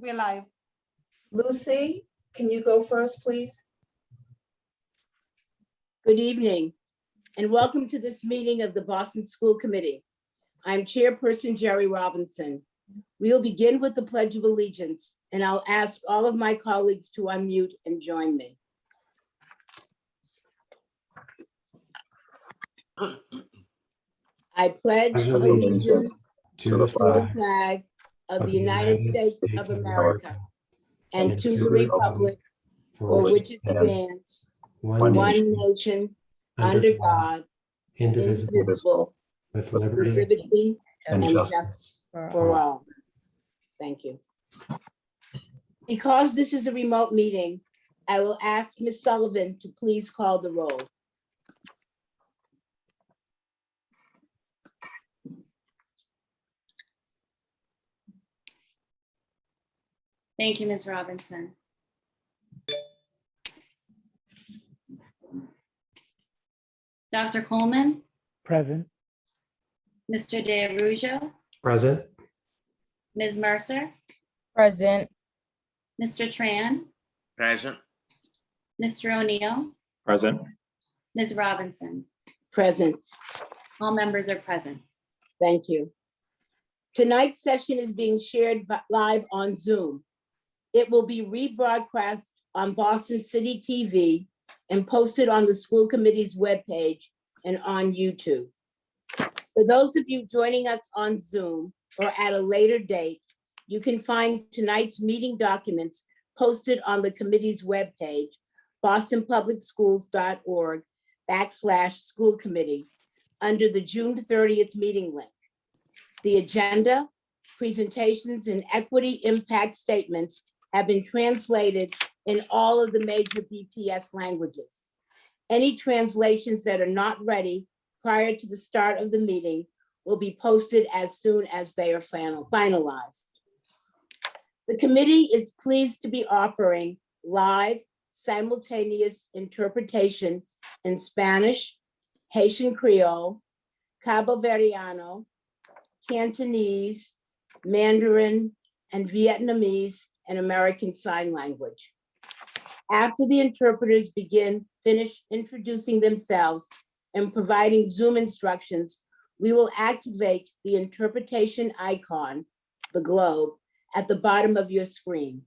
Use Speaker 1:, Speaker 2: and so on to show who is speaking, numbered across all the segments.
Speaker 1: we're live.
Speaker 2: Lucy, can you go first, please?
Speaker 3: Good evening, and welcome to this meeting of the Boston School Committee. I'm Chairperson Jerry Robinson. We will begin with the Pledge of Allegiance, and I'll ask all of my colleagues to unmute and join me. I pledge allegiance
Speaker 4: to the
Speaker 3: to the
Speaker 4: flag
Speaker 3: flag of the United States of America and to the republic for which it stands,
Speaker 4: one
Speaker 3: one nation, under God,
Speaker 4: indivisible,
Speaker 3: indivisible,
Speaker 4: with
Speaker 3: with
Speaker 4: liberty
Speaker 3: liberty
Speaker 4: and
Speaker 3: and
Speaker 4: justice
Speaker 3: justice for all. Thank you. Because this is a remote meeting, I will ask Ms. Sullivan to please call the roll.
Speaker 5: Thank you, Ms. Robinson. Dr. Coleman,
Speaker 6: Present.
Speaker 5: Mr. DeArujo,
Speaker 4: Present.
Speaker 5: Ms. Mercer,
Speaker 7: Present.
Speaker 5: Mr. Tran,
Speaker 8: Present.
Speaker 5: Mr. O'Neill,
Speaker 6: Present.
Speaker 5: Ms. Robinson.
Speaker 3: Present.
Speaker 5: All members are present.
Speaker 3: Thank you. Tonight's session is being shared live on Zoom. It will be rebroadcast on Boston City TV and posted on the school committee's webpage and on YouTube. For those of you joining us on Zoom or at a later date, you can find tonight's meeting documents posted on the committee's webpage, bostonpublicschools.org/school committee, under the June 30th meeting link. The agenda, presentations, and equity impact statements have been translated in all of the major BPS languages. Any translations that are not ready prior to the start of the meeting will be posted as soon as they are finalized. The committee is pleased to be offering live simultaneous interpretation in Spanish, Haitian Creole, Cabo Verdeano, Cantonese, Mandarin, and Vietnamese and American Sign Language. After the interpreters finish introducing themselves and providing Zoom instructions, we will activate the interpretation icon, the globe, at the bottom of your screen.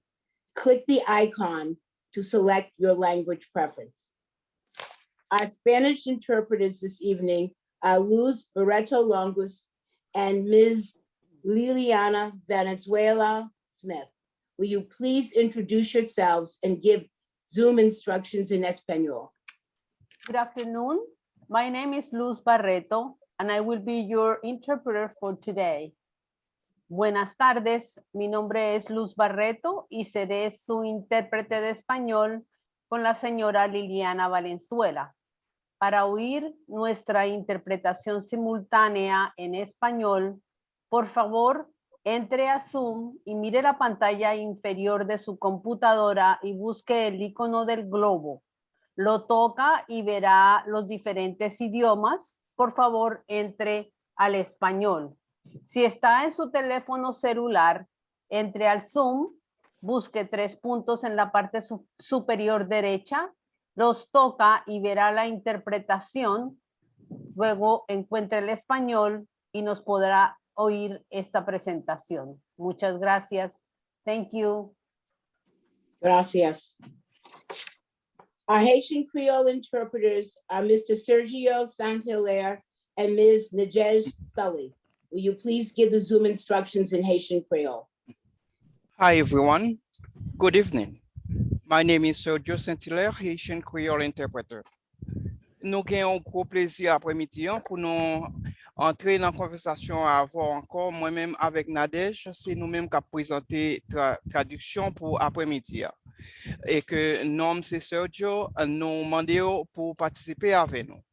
Speaker 3: Click the icon to select your language preference. Our Spanish interpreters this evening are Luz Barreto Longus and Ms. Liliana Venezuela Smith. Will you please introduce yourselves and give Zoom instructions in Espanol?
Speaker 9: Good afternoon. My name is Luz Barreto, and I will be your interpreter for today. Buenas tardes, mi nombre es Luz Barreto y seré su intérprete de español con la señora Liliana Valenzuela. Para oír nuestra interpretación simultánea en español, por favor, entre a Zoom y mire la pantalla inferior de su computadora y busque el icono del globo. Lo toca y verá los diferentes idiomas. Por favor, entre al español. Si está en su teléfono celular, entre al Zoom, busque 3 puntos en la parte superior derecha, los toca y verá la interpretación. Luego encuentre el español y nos podrá oír esta presentación. Muchas gracias. Thank you.
Speaker 3: Gracias. Our Haitian Creole interpreters are Mr. Sergio Saint-Hilaire and Ms. Nadej Sully. Will you please give the Zoom instructions in Haitian Creole?
Speaker 10: Hi, everyone. Good evening. My name is Sergio Saint-Hilaire, Haitian Creole interpreter. Nous avons un gros plaisir après-midi pour nous entrer dans la conversation avant encore moi-même avec Nadej. C'est nous-mêmes qui avons présenté la traduction pour après-midi. Et que nom c'est Sergio, nous demandons pour participer avec nous.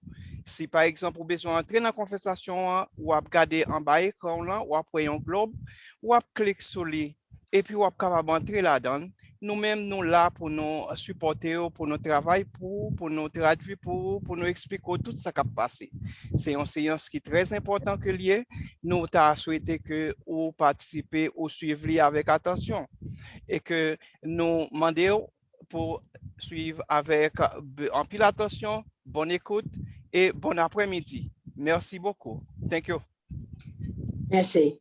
Speaker 10: Si par exemple, vous avez besoin d'entrer dans la conversation, ou à regarder en bas écran, ou après un globe, ou à cliquer sur lui et puis on capable entrer là-dedans. Nous-mêmes, nous là pour nous supporter, pour nous travailler, pour nous traduire, pour nous expliquer tout ça qui a passé. C'est une séance qui est très importante que lié. Nous t'as souhaité que vous participez ou suivez avec attention et que nous demandons pour suivre avec en pile attention, bonne écoute et bon après-midi. Merci beaucoup. Thank you.
Speaker 3: Merci.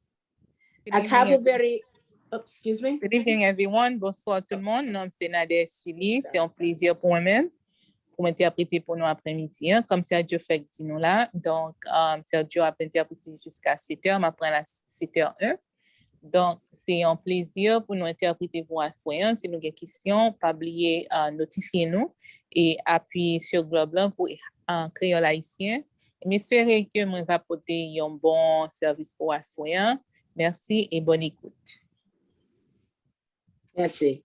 Speaker 1: Good
Speaker 3: À
Speaker 1: evening,
Speaker 3: Cabo Verde, oh, excuse me.
Speaker 1: Good evening, everyone. Bonsoir tout le monde. Nom c'est Nader Suli. C'est un plaisir pour moi-même pour m'interpréter pour nous après-midi. Comme Sergio fait dit nous là. Donc, Sergio a interprété jusqu'à 7h, m'apprend à 7h01. Donc, c'est un plaisir pour nous interpréter pour assoyant. Si nous avons des questions, pas oublier notifier nous et appuyer sur Globe là pour créole haïtien. J'espère que nous va apporter un bon service pour assoyant. Merci et bonne écoute.
Speaker 3: Merci.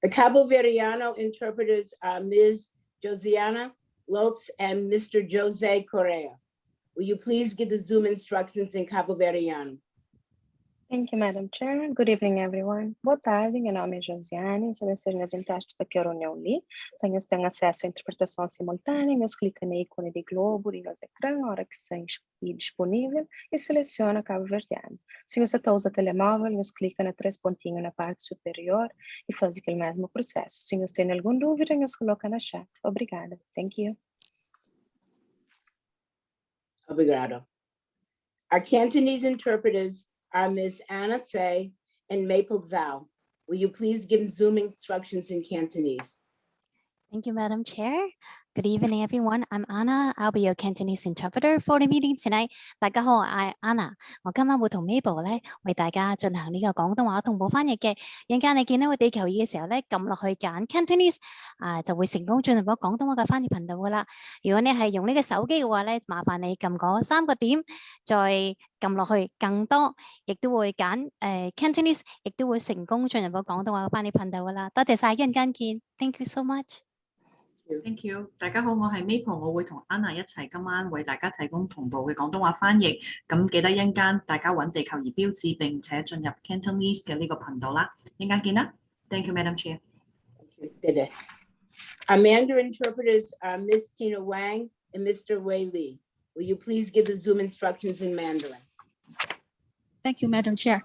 Speaker 3: The Cabo Verdeano interpreters are Ms. Josiana Lopes and Mr. Jose Correa. Will you please give the Zoom instructions in Cabo Verdeano?
Speaker 4: Thank you, Madam Chair. Good evening, everyone. Boa tarde, meu nome é Josiane, sou representante para que a reunião ali. Tenhos têm acesso à interpretação simultânea, nos clica no ícone de globo e nos ecrã, na hora que está disponível, e seleciona Cabo Verdeano. Se você está usando telemóvel, nos clica na 3 pontinhos na parte superior e faz aquele mesmo processo. Se você tem alguma dúvida, nos coloca na chat. Obrigada. Thank you.
Speaker 3: Obrigado. Our Cantonese interpreters are Ms. Anna Say and Maple Zhao. Will you please give Zoom instructions in Cantonese?
Speaker 6: Thank you, Madam Chair. Good evening, everyone. I'm Anna. I'll be your Cantonese interpreter for the meeting tonight. 大家好，我係 Anna。我今晚會同 Mabel 咧為大家進行呢個廣東話同步翻譯嘅。陣間你見到個地球儀嘅時候咧，撳落去揀 Cantonese 就會成功進入咗廣東話嘅翻譯頻道噶啦。如果你係用呢個手機嘅話咧，麻煩你撳嗰3個點，再撳落去更多，亦都會揀Cantonese， 亦都會成功進入咗廣東話嘅翻譯頻道噶啦。多謝晒，一陣間見。Thank you so much。Thank
Speaker 7: you， 大家好，我係 Maple， 我會同 Anna 一齊今晚為大家提供同步嘅廣東話翻譯。咁記得一陣間大家揾地球儀標誌並且進入 Cantonese 嘅呢個頻道啦。一陣間見啦。Thank you, Madam Chair.
Speaker 3: Our Mandarin interpreters are Ms. Tina Wang and Mr. Wei Li. Will you please give the Zoom instructions in Mandarin?
Speaker 8: Thank you, Madam Chair.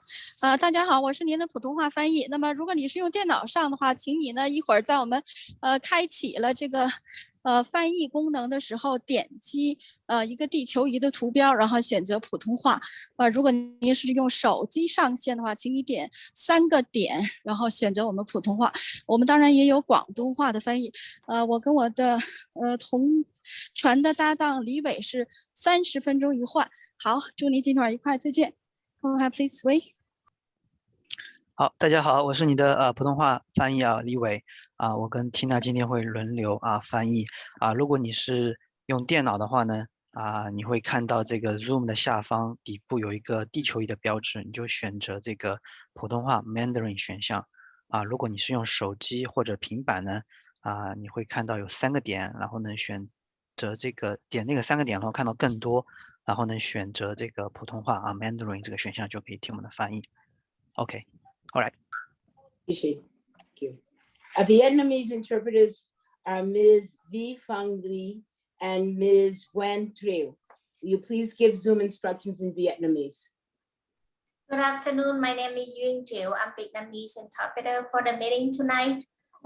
Speaker 8: 大家好，我是您的普通话翻译。那么，如果你是用电脑上的话，请你呢一会儿在我们开启了这个翻译功能的时候，点击一个地球仪的图标，然后选择普通话。如果您是用手机上线的话，请你点3个点，然后选择我们普通话。我们当然也有广东话的翻译。我跟我的同传的搭档李伟是30分钟一换。好，祝您今晚愉快，再见。Go ahead, please, Wei.
Speaker 11: 好，大家好，我是你的普通话翻译李伟我跟 Tina 今天会轮流翻译如果你是用电脑的话呢你会看到这个 Zoom 的下方底部有一个地球仪的标志，你就选择这个普通话 Mandarin 选项如果你是用手机或者平板呢你会看到有3个点，然后呢选择这个点那个3个点，然后看到更多，然后呢选择这个普通话Mandarin 这个选项就可以听我们的翻译。OK。All right.
Speaker 3: Thank you. Our Vietnamese interpreters are Ms. V. Phang Ly and Ms. Nguyen Trieu. Will you please give Zoom instructions in Vietnamese?
Speaker 12: Good afternoon. My name is Nguyen Trieu. I'm Vietnamese interpreter for the meeting tonight.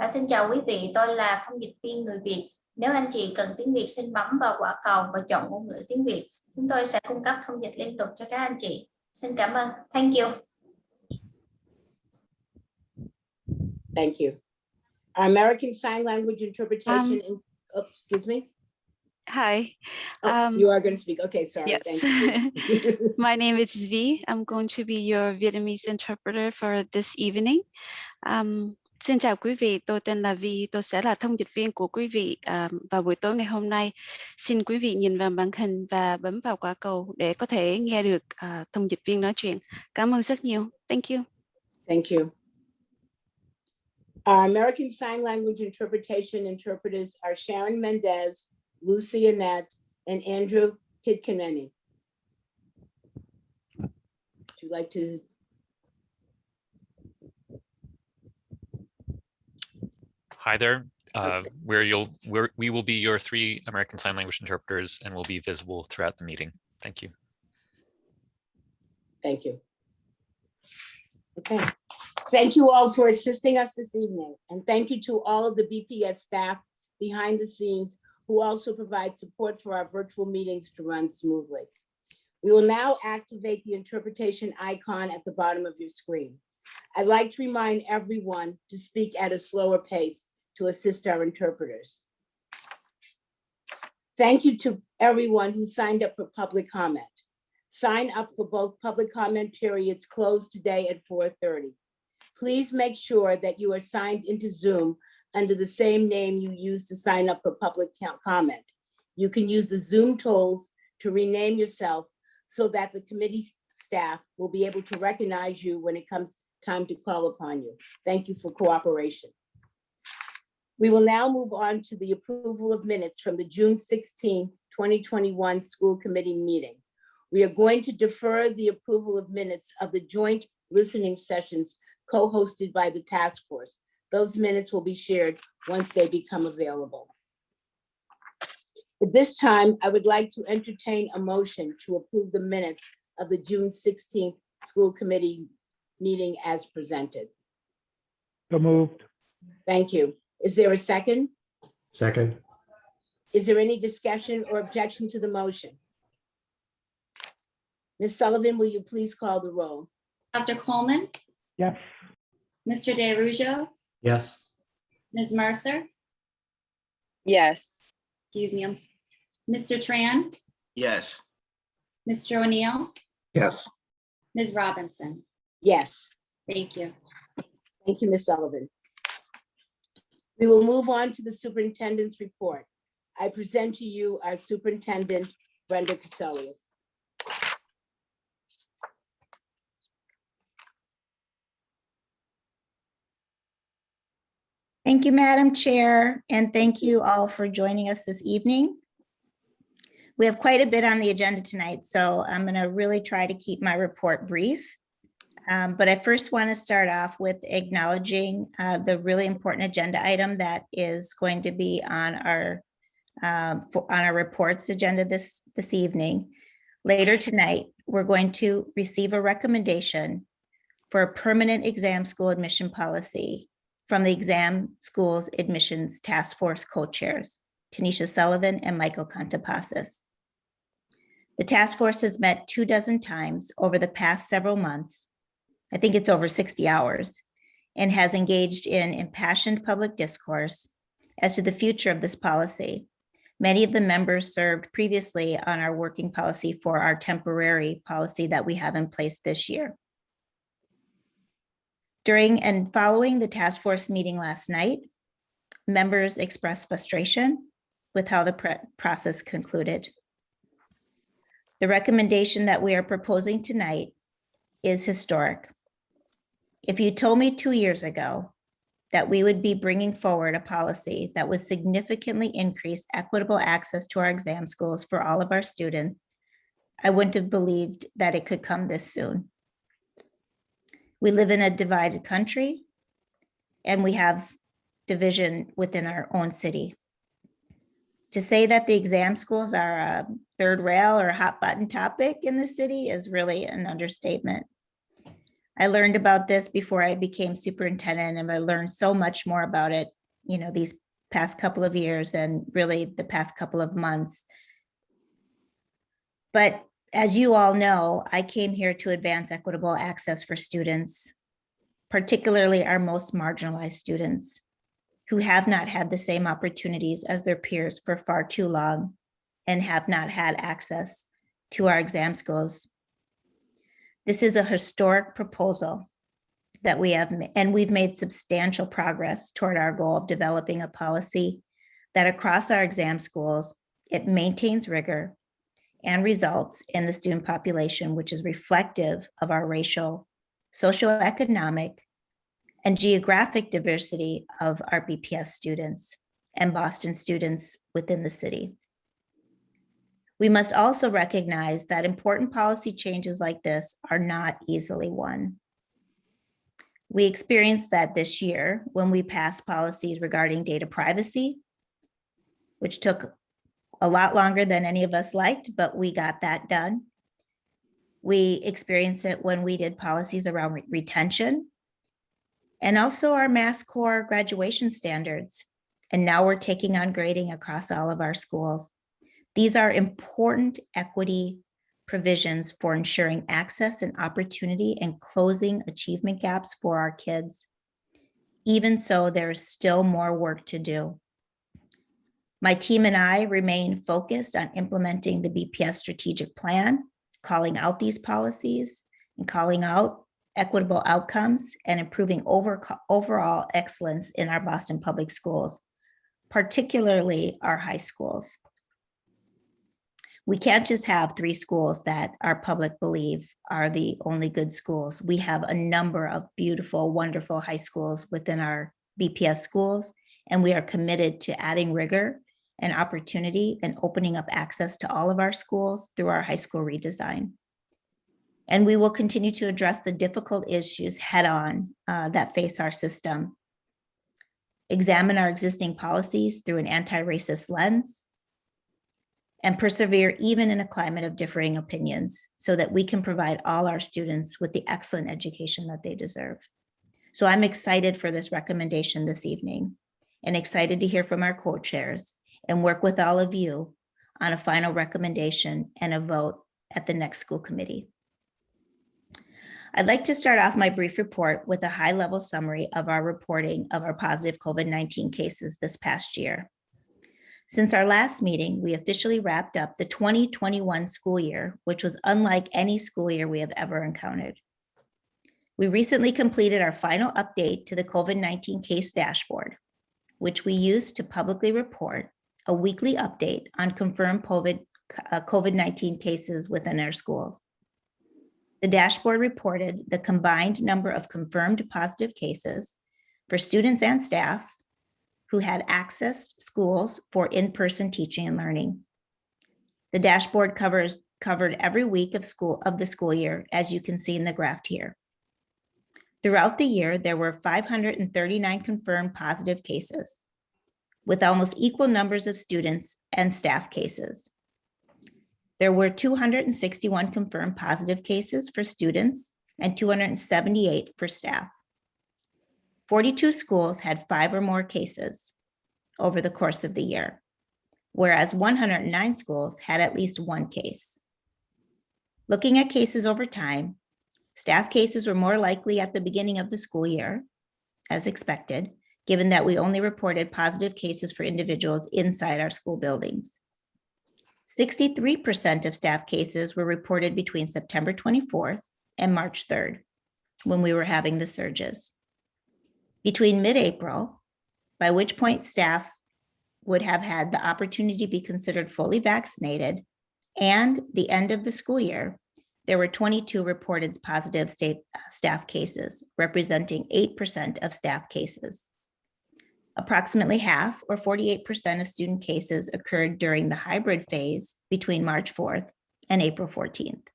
Speaker 12: Xin chào quý vị, tôi là thông dịch viên người Việt. Nếu anh chị cần tiếng Việt, xin bấm vào quả cầu và chọn ngôn ngữ tiếng Việt. Chúng tôi sẽ cung cấp thông dịch liên tục cho các anh chị. Xin cảm ơn. Thank you.
Speaker 3: Thank you. Our American Sign Language interpretation. Excuse me.
Speaker 13: Hi.
Speaker 3: You are going to speak. Okay, sorry.
Speaker 13: Yes.
Speaker 3: Thank you.
Speaker 13: My name is V. I'm going to be your Vietnamese interpreter for this evening. Xin chào quý vị, tôi tên là Vi, tôi sẽ là thông dịch viên của quý vị vào buổi tối ngày hôm nay. Xin quý vị nhìn vào màn hình và bấm vào quả cầu để có thể nghe được thông dịch viên nói chuyện. Cảm ơn rất nhiều. Thank you.
Speaker 3: Thank you. Our American Sign Language interpretation interpreters are Sharon Mendez, Lucy Annette, and Andrew Pitkaneni. Would you like to
Speaker 14: Hi there. We will be your 3 American Sign Language interpreters and will be visible throughout the meeting. Thank you.
Speaker 3: Thank you. Okay. Thank you all for assisting us this evening. And thank you to all of the BPS staff behind the scenes who also provide support for our virtual meetings to run smoothly. We will now activate the interpretation icon at the bottom of your screen. I'd like to remind everyone to speak at a slower pace to assist our interpreters. Thank you to everyone who signed up for public comment. Sign up for both public comment periods closed today at 4:30. Please make sure that you are signed into Zoom under the same name you used to sign up for public comment. You can use the Zoom tools to rename yourself so that the committee staff will be able to recognize you when it comes time to call upon you. Thank you for cooperation. We will now move on to the approval of minutes from the June 16, 2021 school committee meeting. We are going to defer the approval of minutes of the joint listening sessions co-hosted by the task force. Those minutes will be shared once they become available. At this time, I would like to entertain a motion to approve the minutes of the June 16th school committee meeting as presented.
Speaker 15: So moved.
Speaker 3: Thank you. Is there a second?
Speaker 15: Second.
Speaker 3: Is there any discussion or objection to the motion? Ms. Sullivan, will you please call the roll?
Speaker 5: Dr. Coleman,
Speaker 15: Yes.
Speaker 5: Mr. DeRujo,
Speaker 15: Yes.
Speaker 5: Ms. Mercer,
Speaker 1: Yes.
Speaker 5: excuse me, Mr. Tran,
Speaker 16: Yes.
Speaker 5: Mr. O'Neill,
Speaker 15: Yes.
Speaker 5: Ms. Robinson.
Speaker 3: Yes.
Speaker 5: Thank you.
Speaker 3: Thank you, Ms. Sullivan. We will move on to the superintendent's report. I present to you our superintendent, Brenda Cassellius.
Speaker 17: Thank you, Madam Chair, and thank you all for joining us this evening. We have quite a bit on the agenda tonight, so I'm going to really try to keep my report brief. But I first want to start off with acknowledging the really important agenda item that is going to be on our reports agenda this evening. Later tonight, we're going to receive a recommendation for a permanent exam school admission policy from the Exam Schools Admissions Task Force co-chairs, Tanisha Sullivan and Michael Contopasis. The task force has met 24 times over the past several months. I think it's over 60 hours, and has engaged in impassioned public discourse as to the future of this policy. Many of the members served previously on our working policy for our temporary policy that we have in place this year. During and following the task force meeting last night, members expressed frustration with how the process concluded. The recommendation that we are proposing tonight is historic. If you told me 2 years ago that we would be bringing forward a policy that would significantly increase equitable access to our exam schools for all of our students, I wouldn't have believed that it could come this soon. We live in a divided country, and we have division within our own city. To say that the exam schools are a third rail or a hot button topic in the city is really an understatement. I learned about this before I became superintendent, and I learned so much more about it, these past couple of years and really the past couple of months. But as you all know, I came here to advance equitable access for students, particularly our most marginalized students who have not had the same opportunities as their peers for far too long and have not had access to our exam schools. This is a historic proposal that we have, and we've made substantial progress toward our goal of developing a policy that across our exam schools, it maintains rigor and results in the student population, which is reflective of our racial, socioeconomic, and geographic diversity of our BPS students and Boston students within the city. We must also recognize that important policy changes like this are not easily won. We experienced that this year when we passed policies regarding data privacy, which took a lot longer than any of us liked, but we got that done. We experienced it when we did policies around retention and also our Mass Core graduation standards. And now we're taking on grading across all of our schools. These are important equity provisions for ensuring access and opportunity and closing achievement gaps for our kids. Even so, there is still more work to do. My team and I remain focused on implementing the BPS strategic plan, calling out these policies and calling out equitable outcomes and improving overall excellence in our Boston Public Schools, particularly our high schools. We can't just have 3 schools that our public believe are the only good schools. We have a number of beautiful, wonderful high schools within our BPS schools, and we are committed to adding rigor and opportunity and opening up access to all of our schools through our high school redesign. And we will continue to address the difficult issues head on that face our system. Examine our existing policies through an anti-racist lens, and persevere even in a climate of differing opinions so that we can provide all our students with the excellent education that they deserve. So I'm excited for this recommendation this evening and excited to hear from our co-chairs and work with all of you on a final recommendation and a vote at the next school committee. I'd like to start off my brief report with a high-level summary of our reporting of our positive COVID-19 cases this past year. Since our last meeting, we officially wrapped up the 2021 school year, which was unlike any school year we have ever encountered. We recently completed our final update to the COVID-19 case dashboard, which we used to publicly report a weekly update on confirmed COVID-19 cases within our schools. The dashboard reported the combined number of confirmed positive cases for students and staff who had accessed schools for in-person teaching and learning. The dashboard covered every week of the school year, as you can see in the graph here. Throughout the year, there were 539 confirmed positive cases, with almost equal numbers of students and staff cases. There were 261 confirmed positive cases for students and 278 for staff. 42 schools had 5 or more cases over the course of the year, whereas 109 schools had at least 1 case. Looking at cases over time, staff cases were more likely at the beginning of the school year, as expected, given that we only reported positive cases for individuals inside our school buildings. 63% of staff cases were reported between September 24th and March 3rd, when we were having the surges. Between mid-April, by which point staff would have had the opportunity to be considered fully vaccinated, and the end of the school year, there were 22 reported positive staff cases, representing 8% of staff cases. Approximately half, or 48% of student cases, occurred during the hybrid phase between March 4th and April 14th.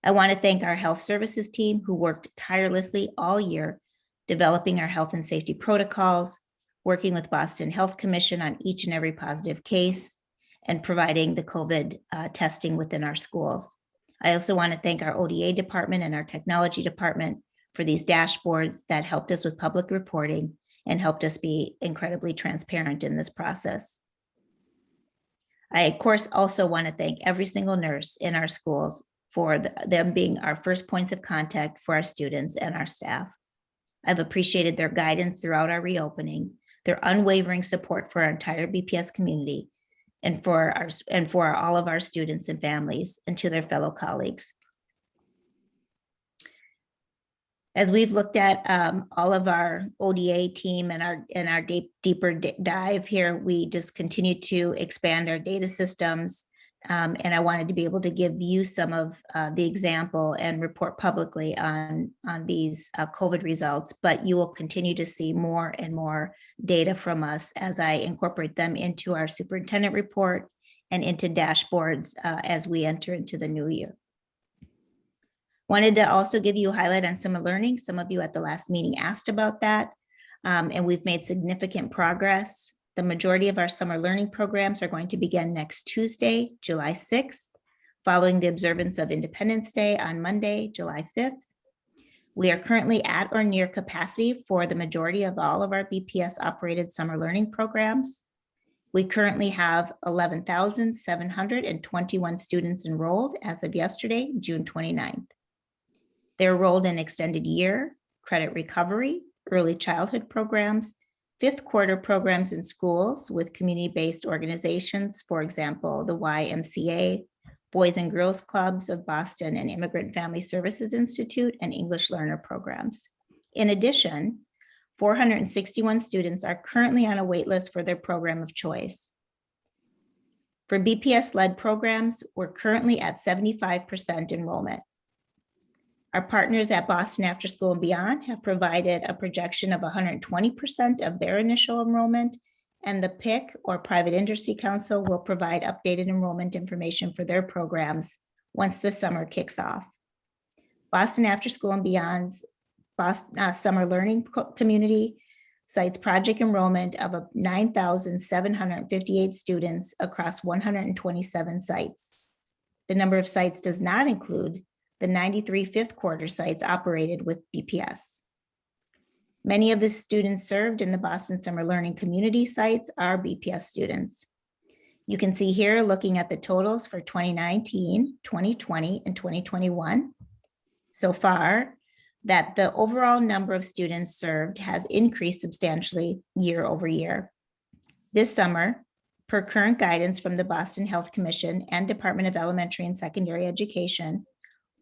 Speaker 17: I want to thank our health services team who worked tirelessly all year developing our health and safety protocols, working with Boston Health Commission on each and every positive case, and providing the COVID testing within our schools. I also want to thank our ODA department and our technology department for these dashboards that helped us with public reporting and helped us be incredibly transparent in this process. I, of course, also want to thank every single nurse in our schools for them being our first points of contact for our students and our staff. I've appreciated their guidance throughout our reopening, their unwavering support for our entire BPS community, and for all of our students and families, and to their fellow colleagues. As we've looked at all of our ODA team and our deeper dive here, we just continue to expand our data systems. And I wanted to be able to give you some of the example and report publicly on these COVID results, but you will continue to see more and more data from us as I incorporate them into our superintendent report and into dashboards as we enter into the new year. Wanted to also give you a highlight on summer learning. Some of you at the last meeting asked about that, and we've made significant progress. The majority of our summer learning programs are going to begin next Tuesday, July 6th, following the observance of Independence Day on Monday, July 5th. We are currently at or near capacity for the majority of all of our BPS operated summer learning programs. We currently have 11,721 students enrolled as of yesterday, June 29th. They're enrolled in extended year, credit recovery, early childhood programs, fifth quarter programs in schools with community-based organizations, for example, the YMCA, Boys and Girls Clubs of Boston, and Immigrant Family Services Institute, and English learner programs. In addition, 461 students are currently on a wait list for their program of choice. For BPS-led programs, we're currently at 75% enrollment. Our partners at Boston After School and Beyond have provided a projection of 120% of their initial enrollment, and the PIC, or Private Industry Council, will provide updated enrollment information for their programs once the summer kicks off. Boston After School and Beyond's summer learning community cites project enrollment of 9,758 students across 127 sites. The number of sites does not include the 93 fifth quarter sites operated with BPS. Many of the students served in the Boston Summer Learning Community sites are BPS students. You can see here, looking at the totals for 2019, 2020, and 2021 so far, that the overall number of students served has increased substantially year over year. This summer, per current guidance from the Boston Health Commission and Department of Elementary and Secondary Education,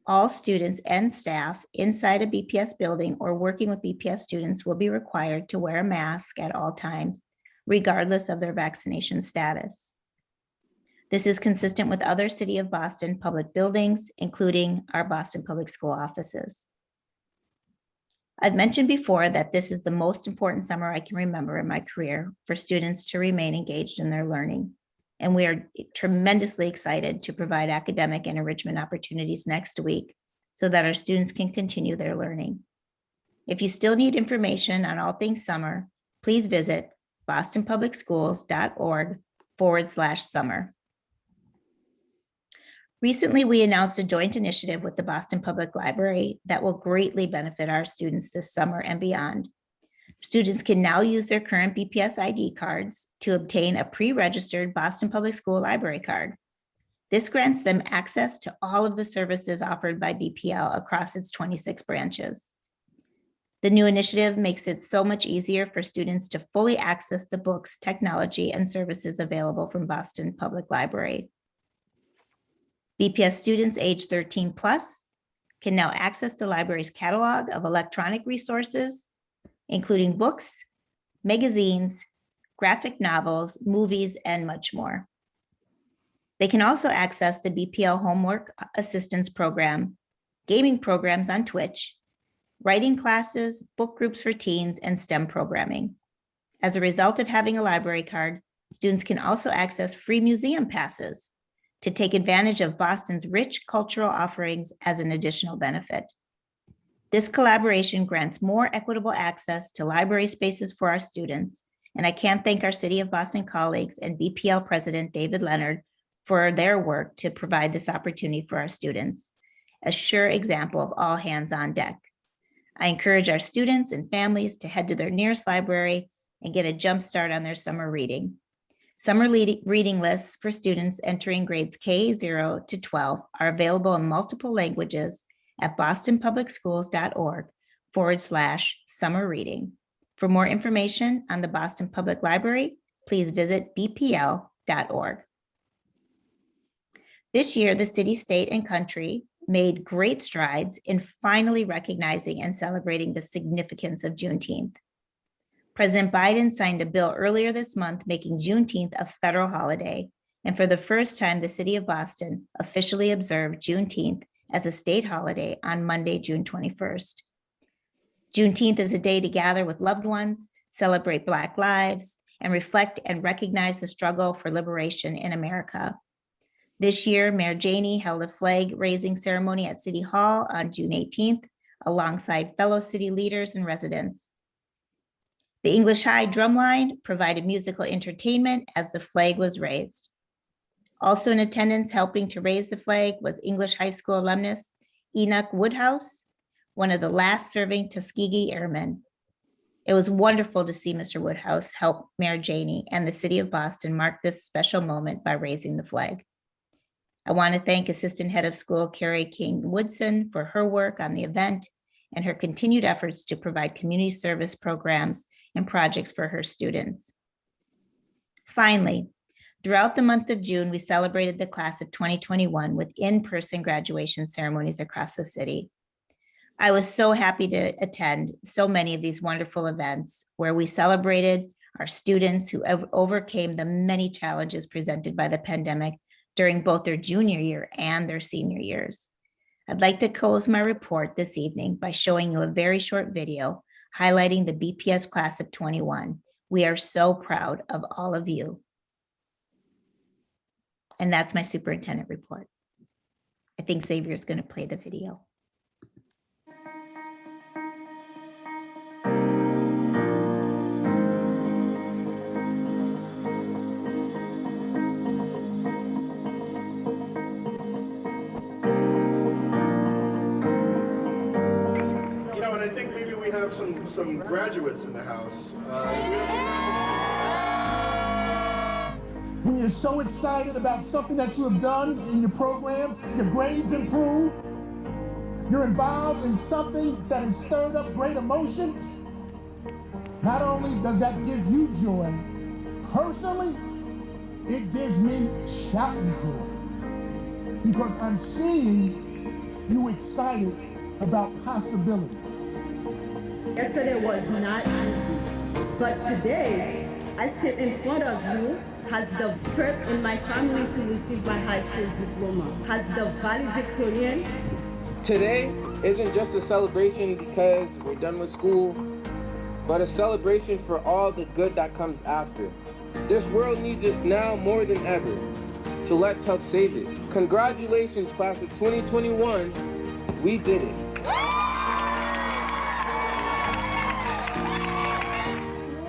Speaker 17: all students and staff inside a BPS building or working with BPS students will be required to wear a mask at all times, regardless of their vaccination status. This is consistent with other City of Boston public buildings, including our Boston Public School offices. I've mentioned before that this is the most important summer I can remember in my career for students to remain engaged in their learning. And we are tremendously excited to provide academic and enrichment opportunities next week so that our students can continue their learning. If you still need information on all things summer, please visit bostonpublicsschools.org/summer. Recently, we announced a joint initiative with the Boston Public Library that will greatly benefit our students this summer and beyond. Students can now use their current BPS ID cards to obtain a pre-registered Boston Public School library card. This grants them access to all of the services offered by BPL across its 26 branches. The new initiative makes it so much easier for students to fully access the books, technology, and services available from Boston Public Library. BPS students age 13 plus can now access the library's catalog of electronic resources, including books, magazines, graphic novels, movies, and much more. They can also access the BPL Homework Assistance Program, gaming programs on Twitch, writing classes, book groups for teens, and STEM programming. As a result of having a library card, students can also access free museum passes to take advantage of Boston's rich cultural offerings as an additional benefit. This collaboration grants more equitable access to library spaces for our students, and I can't thank our City of Boston colleagues and BPL President David Leonard for their work to provide this opportunity for our students, a sure example of all hands on deck. I encourage our students and families to head to their nearest library and get a jump start on their summer reading. Summer reading lists for students entering grades K0 to 12 are available in multiple languages at bostonpublicschools.org/summer reading. For more information on the Boston Public Library, please visit bpl.org. This year, the city, state, and country made great strides in finally recognizing and celebrating the significance of Juneteenth. President Biden signed a bill earlier this month making Juneteenth a federal holiday, and for the first time, the City of Boston officially observed Juneteenth as a state holiday on Monday, June 21st. Juneteenth is a day to gather with loved ones, celebrate Black lives, and reflect and recognize the struggle for liberation in America. This year, Mayor Janey held a flag raising ceremony at City Hall on June 18th, alongside fellow city leaders and residents. The English High Drumline provided musical entertainment as the flag was raised. Also in attendance helping to raise the flag was English High School alumnus Enoch Woodhouse, one of the last serving Tuskegee Airmen. It was wonderful to see Mr. Woodhouse help Mayor Janey and the City of Boston mark this special moment by raising the flag. I want to thank Assistant Head of School Carrie King Woodson for her work on the event and her continued efforts to provide community service programs and projects for her students. Finally, throughout the month of June, we celebrated the class of 2021 with in-person graduation ceremonies across the city. I was so happy to attend so many of these wonderful events where we celebrated our students who overcame the many challenges presented by the pandemic during both their junior year and their senior years. I'd like to close my report this evening by showing you a very short video highlighting the BPS class of 21. We are so proud of all of you. And that's my superintendent report. I think Xavier is going to play the video.
Speaker 16: And I think maybe we have some graduates in the house.
Speaker 18: When you're so excited about something that you have done in your programs, your grades improve, you're involved in something that has stirred up great emotion, not only does that give you joy, personally, it gives me shouting joy. Because I'm seeing you excited about possibilities.
Speaker 19: Yesterday was not easy, but today I stand in front of you as the first in my family to receive my high school diploma, as the valedictorian.
Speaker 20: Today isn't just a celebration because we're done with school, but a celebration for all the good that comes after. This world needs us now more than ever, so let's help save it. Congratulations, class of 2021, we did it.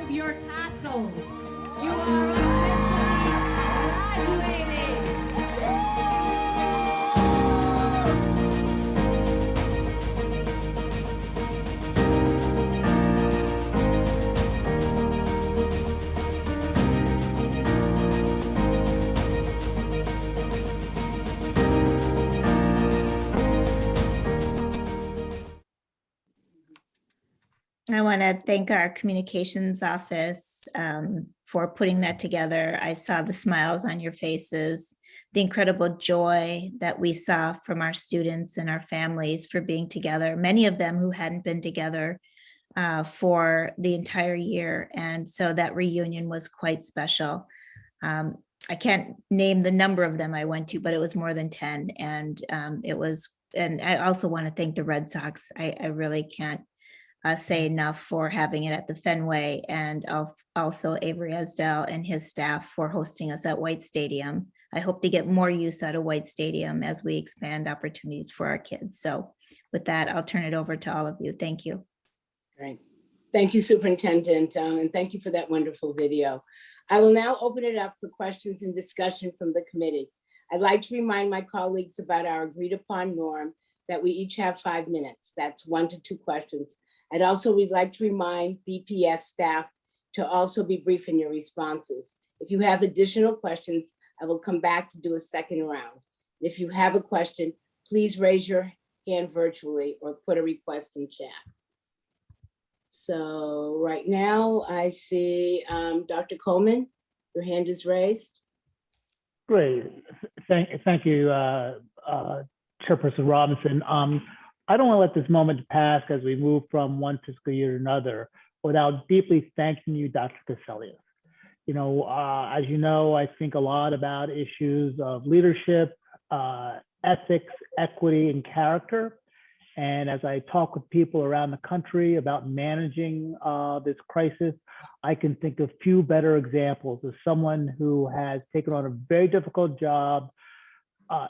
Speaker 21: Your tassels. You are officially graduating.
Speaker 17: I want to thank our communications office for putting that together. I saw the smiles on your faces, the incredible joy that we saw from our students and our families for being together, many of them who hadn't been together for the entire year. And so that reunion was quite special. I can't name the number of them I went to, but it was more than 10. And and I also want to thank the Red Sox. I really can't say enough for having it at the Fenway, and also Avery Esdell and his staff for hosting us at White Stadium. I hope to get more use out of White Stadium as we expand opportunities for our kids. So with that, I'll turn it over to all of you. Thank you.
Speaker 3: Great. Thank you, Superintendent, and thank you for that wonderful video. I will now open it up for questions and discussion from the committee. I'd like to remind my colleagues about our agreed upon norm that we each have 5 minutes. That's 1 to 2 questions. I'd also would like to remind BPS staff to also be brief in your responses. If you have additional questions, I will come back to do a second round. If you have a question, please raise your hand virtually or put a request in chat. So right now I see Dr. Coleman, your hand is raised.
Speaker 22: Great, thank you, Chairperson Robinson. I don't want to let this moment pass as we move from one fiscal year to another without deeply thanking you, Dr. Cassellius. You know, as you know, I think a lot about issues of leadership, ethics, equity, and character. And as I talk with people around the country about managing this crisis, I can think of few better examples of someone who has taken on a very difficult job,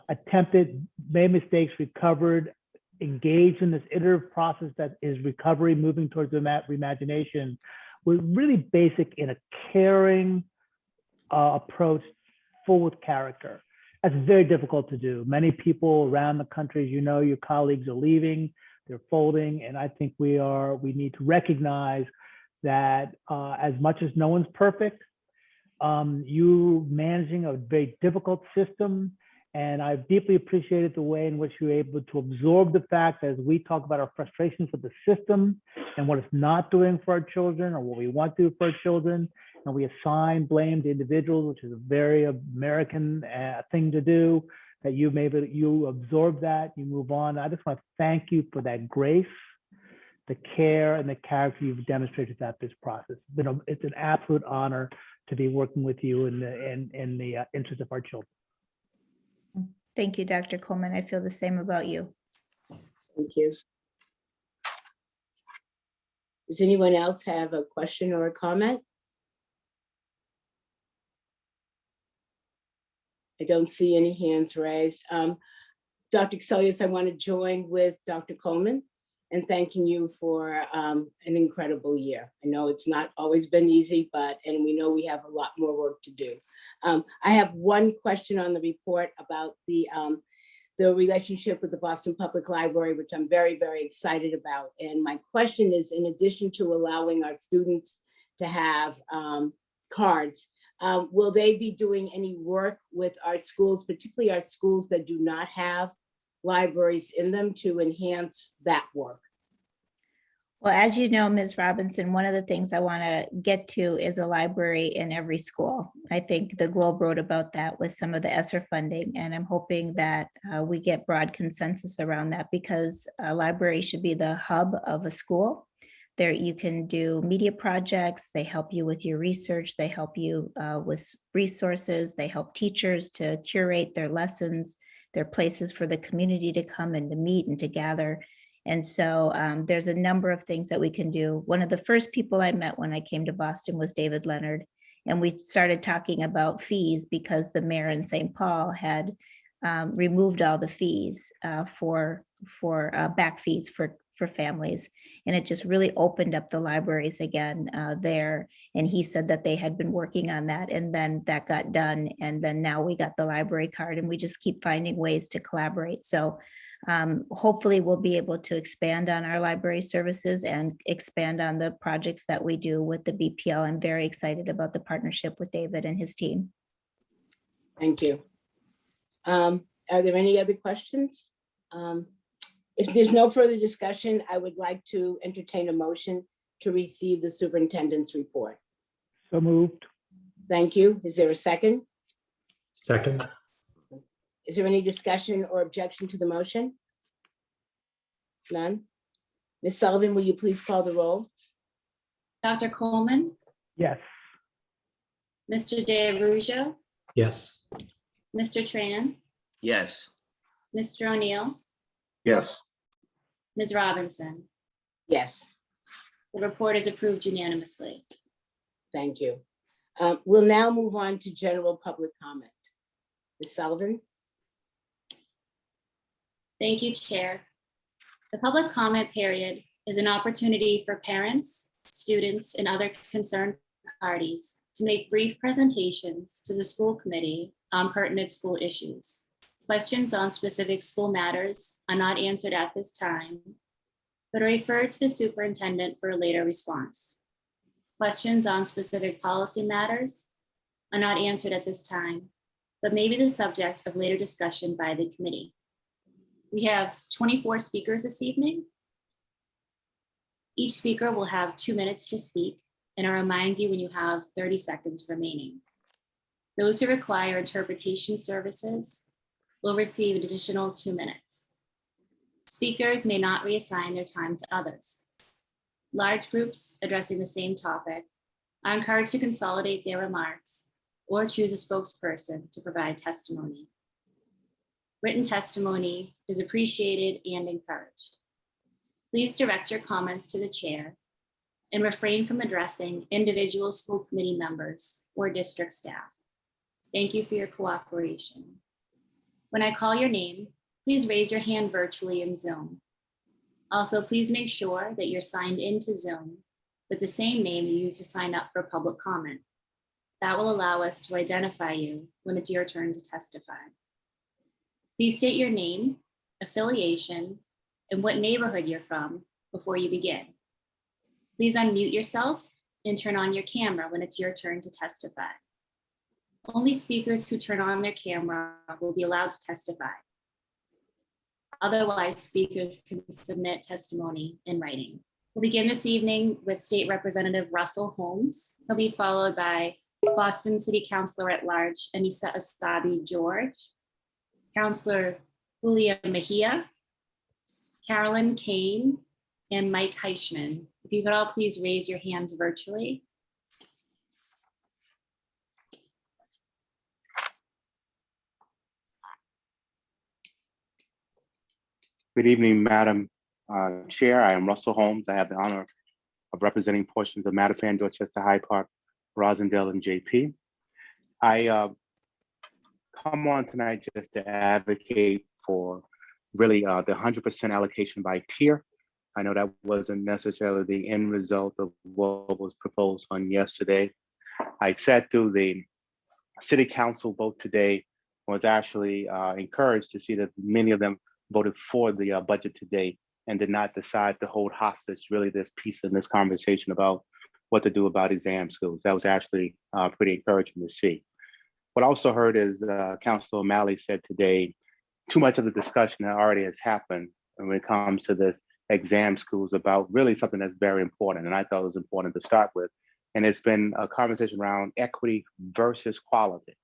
Speaker 22: attempted, made mistakes, recovered, engaged in this iterative process that is recovery, moving towards reimagination, was really basic in a caring approach full with character. That's very difficult to do. Many people around the country, as you know, your colleagues are leaving, they're folding, and I think we need to recognize that as much as no one's perfect, you managing a very difficult system. And I've deeply appreciated the way in which you were able to absorb the fact that as we talk about our frustrations with the system and what it's not doing for our children or what we want to do for our children, and we assign blame to individuals, which is a very American thing to do, that you absorb that, you move on. I just want to thank you for that grace, the care, and the character you've demonstrated throughout this process. It's an absolute honor to be working with you in the interest of our children.
Speaker 17: Thank you, Dr. Coleman. I feel the same about you.
Speaker 3: Thank you. Does anyone else have a question or a comment? I don't see any hands raised. Dr. Cassellius, I want to join with Dr. Coleman and thanking you for an incredible year. I know it's not always been easy, and we know we have a lot more work to do. I have one question on the report about the relationship with the Boston Public Library, which I'm very, very excited about. And my question is, in addition to allowing our students to have cards, will they be doing any work with our schools, particularly our schools that do not have libraries in them, to enhance that work?
Speaker 17: Well, as you know, Ms. Robinson, one of the things I want to get to is a library in every school. I think the Globe wrote about that with some of the ESSER funding, and I'm hoping that we get broad consensus around that, because a library should be the hub of a school. There you can do media projects, they help you with your research, they help you with resources, they help teachers to curate their lessons, they're places for the community to come and to meet and to gather. And so there's a number of things that we can do. One of the first people I met when I came to Boston was David Leonard. And we started talking about fees because the mayor in St. Paul had removed all the fees for back fees for families. And it just really opened up the libraries again there. And he said that they had been working on that, and then that got done. And then now we got the library card, and we just keep finding ways to collaborate. So hopefully we'll be able to expand on our library services and expand on the projects that we do with the BPL. I'm very excited about the partnership with David and his team.
Speaker 3: Thank you. Are there any other questions? If there's no further discussion, I would like to entertain a motion to receive the superintendent's report.
Speaker 22: So moved.
Speaker 3: Thank you. Is there a second?
Speaker 15: Second.
Speaker 3: Is there any discussion or objection to the motion? None? Ms. Sullivan, will you please call the roll?
Speaker 5: Dr. Coleman,
Speaker 22: Yes.
Speaker 5: Mr. DeArujo,
Speaker 15: Yes.
Speaker 5: Mr. Tran,
Speaker 2: Yes.
Speaker 5: Mr. O'Neill,
Speaker 2: Yes.
Speaker 5: Ms. Robinson.
Speaker 3: Yes,
Speaker 5: The report is approved unanimously.
Speaker 3: thank you. We'll now move on to general public comment. Ms. Sullivan?
Speaker 5: Thank you, Chair. The public comment period is an opportunity for parents, students, and other concerned parties to make brief presentations to the school committee on pertinent school issues. Questions on specific school matters are not answered at this time, but are referred to the superintendent for a later response. Questions on specific policy matters are not answered at this time, but may be the subject of later discussion by the committee. We have 24 speakers this evening. Each speaker will have 2 minutes to speak, and I remind you when you have 30 seconds remaining. Those who require interpretation services will receive an additional 2 minutes. Speakers may not reassign their time to others. Large groups addressing the same topic are encouraged to consolidate their remarks or choose a spokesperson to provide testimony. Written testimony is appreciated and encouraged. Please direct your comments to the chair and refrain from addressing individual school committee members or district staff. Thank you for your cooperation. When I call your name, please raise your hand virtually in Zoom. Also, please make sure that you're signed into Zoom with the same name you used to sign up for public comment. That will allow us to identify you when it's your turn to testify. Please state your name, affiliation, and what neighborhood you're from before you begin. Please unmute yourself and turn on your camera when it's your turn to testify. Only speakers who turn on their camera will be allowed to testify. Otherwise, speakers can submit testimony in writing. We'll begin this evening with State Representative Russell Holmes. He'll be followed by Boston City Councilor at Large, Anissa Asabi George, Councilor Julia Mejia, Carolyn Kane, and Mike Heichman. If you could all please raise your hands virtually.
Speaker 9: Good evening, Madam Chair. I am Russell Holmes. I have the honor of representing portions of Mattapan, Dorchester, Hyde Park, Rosendale, and JP. I come on tonight just to advocate for really the 100% allocation by tier. I know that wasn't necessarily the end result of what was proposed on yesterday. I sat through the City Council vote today, was actually encouraged to see that many of them voted for the budget today and did not decide to hold hostage really this piece in this conversation about what to do about exam schools. That was actually pretty encouraging to see. What I also heard is Councilor O'Malley said today, too much of the discussion that already has happened when it comes to this exam schools about really something that's very important. And I thought it was important to start with. And it's been a conversation around equity versus quality.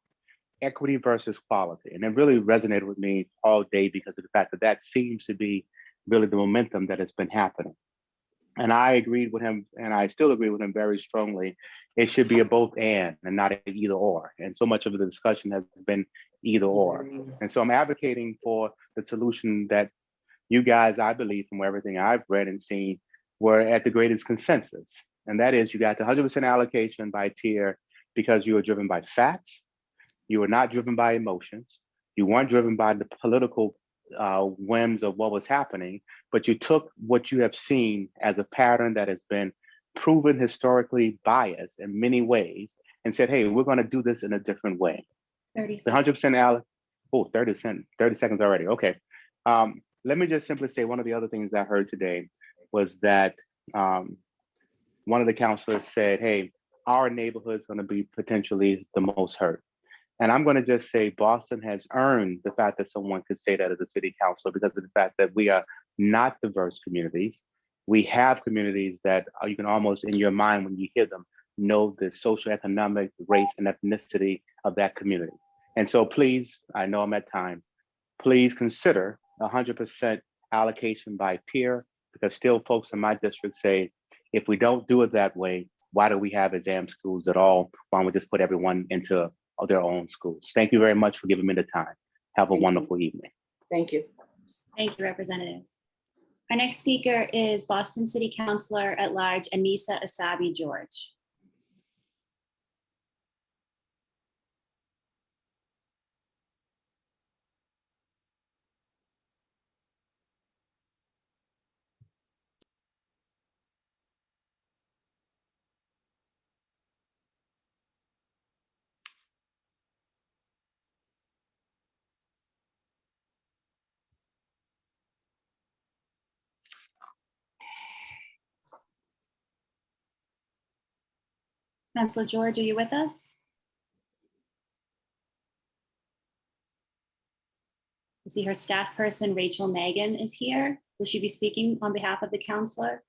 Speaker 9: Equity versus quality. And it really resonated with me all day because of the fact that that seems to be really the momentum that has been happening. And I agreed with him, and I still agree with him very strongly. It should be a both and not an either or. And so much of the discussion has been either or. And so I'm advocating for the solution that you guys, I believe, from everything I've read and seen, were at the greatest consensus. And that is you got the 100% allocation by tier because you are driven by facts. You were not driven by emotions. You weren't driven by the political whims of what was happening, but you took what you have seen as a pattern that has been proven historically biased in many ways and said, hey, we're going to do this in a different way.
Speaker 5: 30
Speaker 9: The 100% 30 seconds already. Okay. Let me just simply say one of the other things I heard today was that one of the counselors said, hey, our neighborhood's going to be potentially the most hurt. And I'm going to just say Boston has earned the fact that someone could say that as a city councilor because of the fact that we are not diverse communities. We have communities that you can almost in your mind when you hear them know the socioeconomic, race, and ethnicity of that community. And so please, I know I'm at time, please consider 100% allocation by tier because still folks in my district say, if we don't do it that way, why do we have exam schools at all? Why don't we just put everyone into their own schools? Thank you very much for giving me the time. Have a wonderful evening.
Speaker 3: Thank you.
Speaker 5: Thank you, Representative. Our next speaker is Boston City Councilor at Large, Anissa Asabi George. Councilor George, are you with us? I see her staff person, Rachel Megan, is here. Will she be speaking on behalf of the councilor?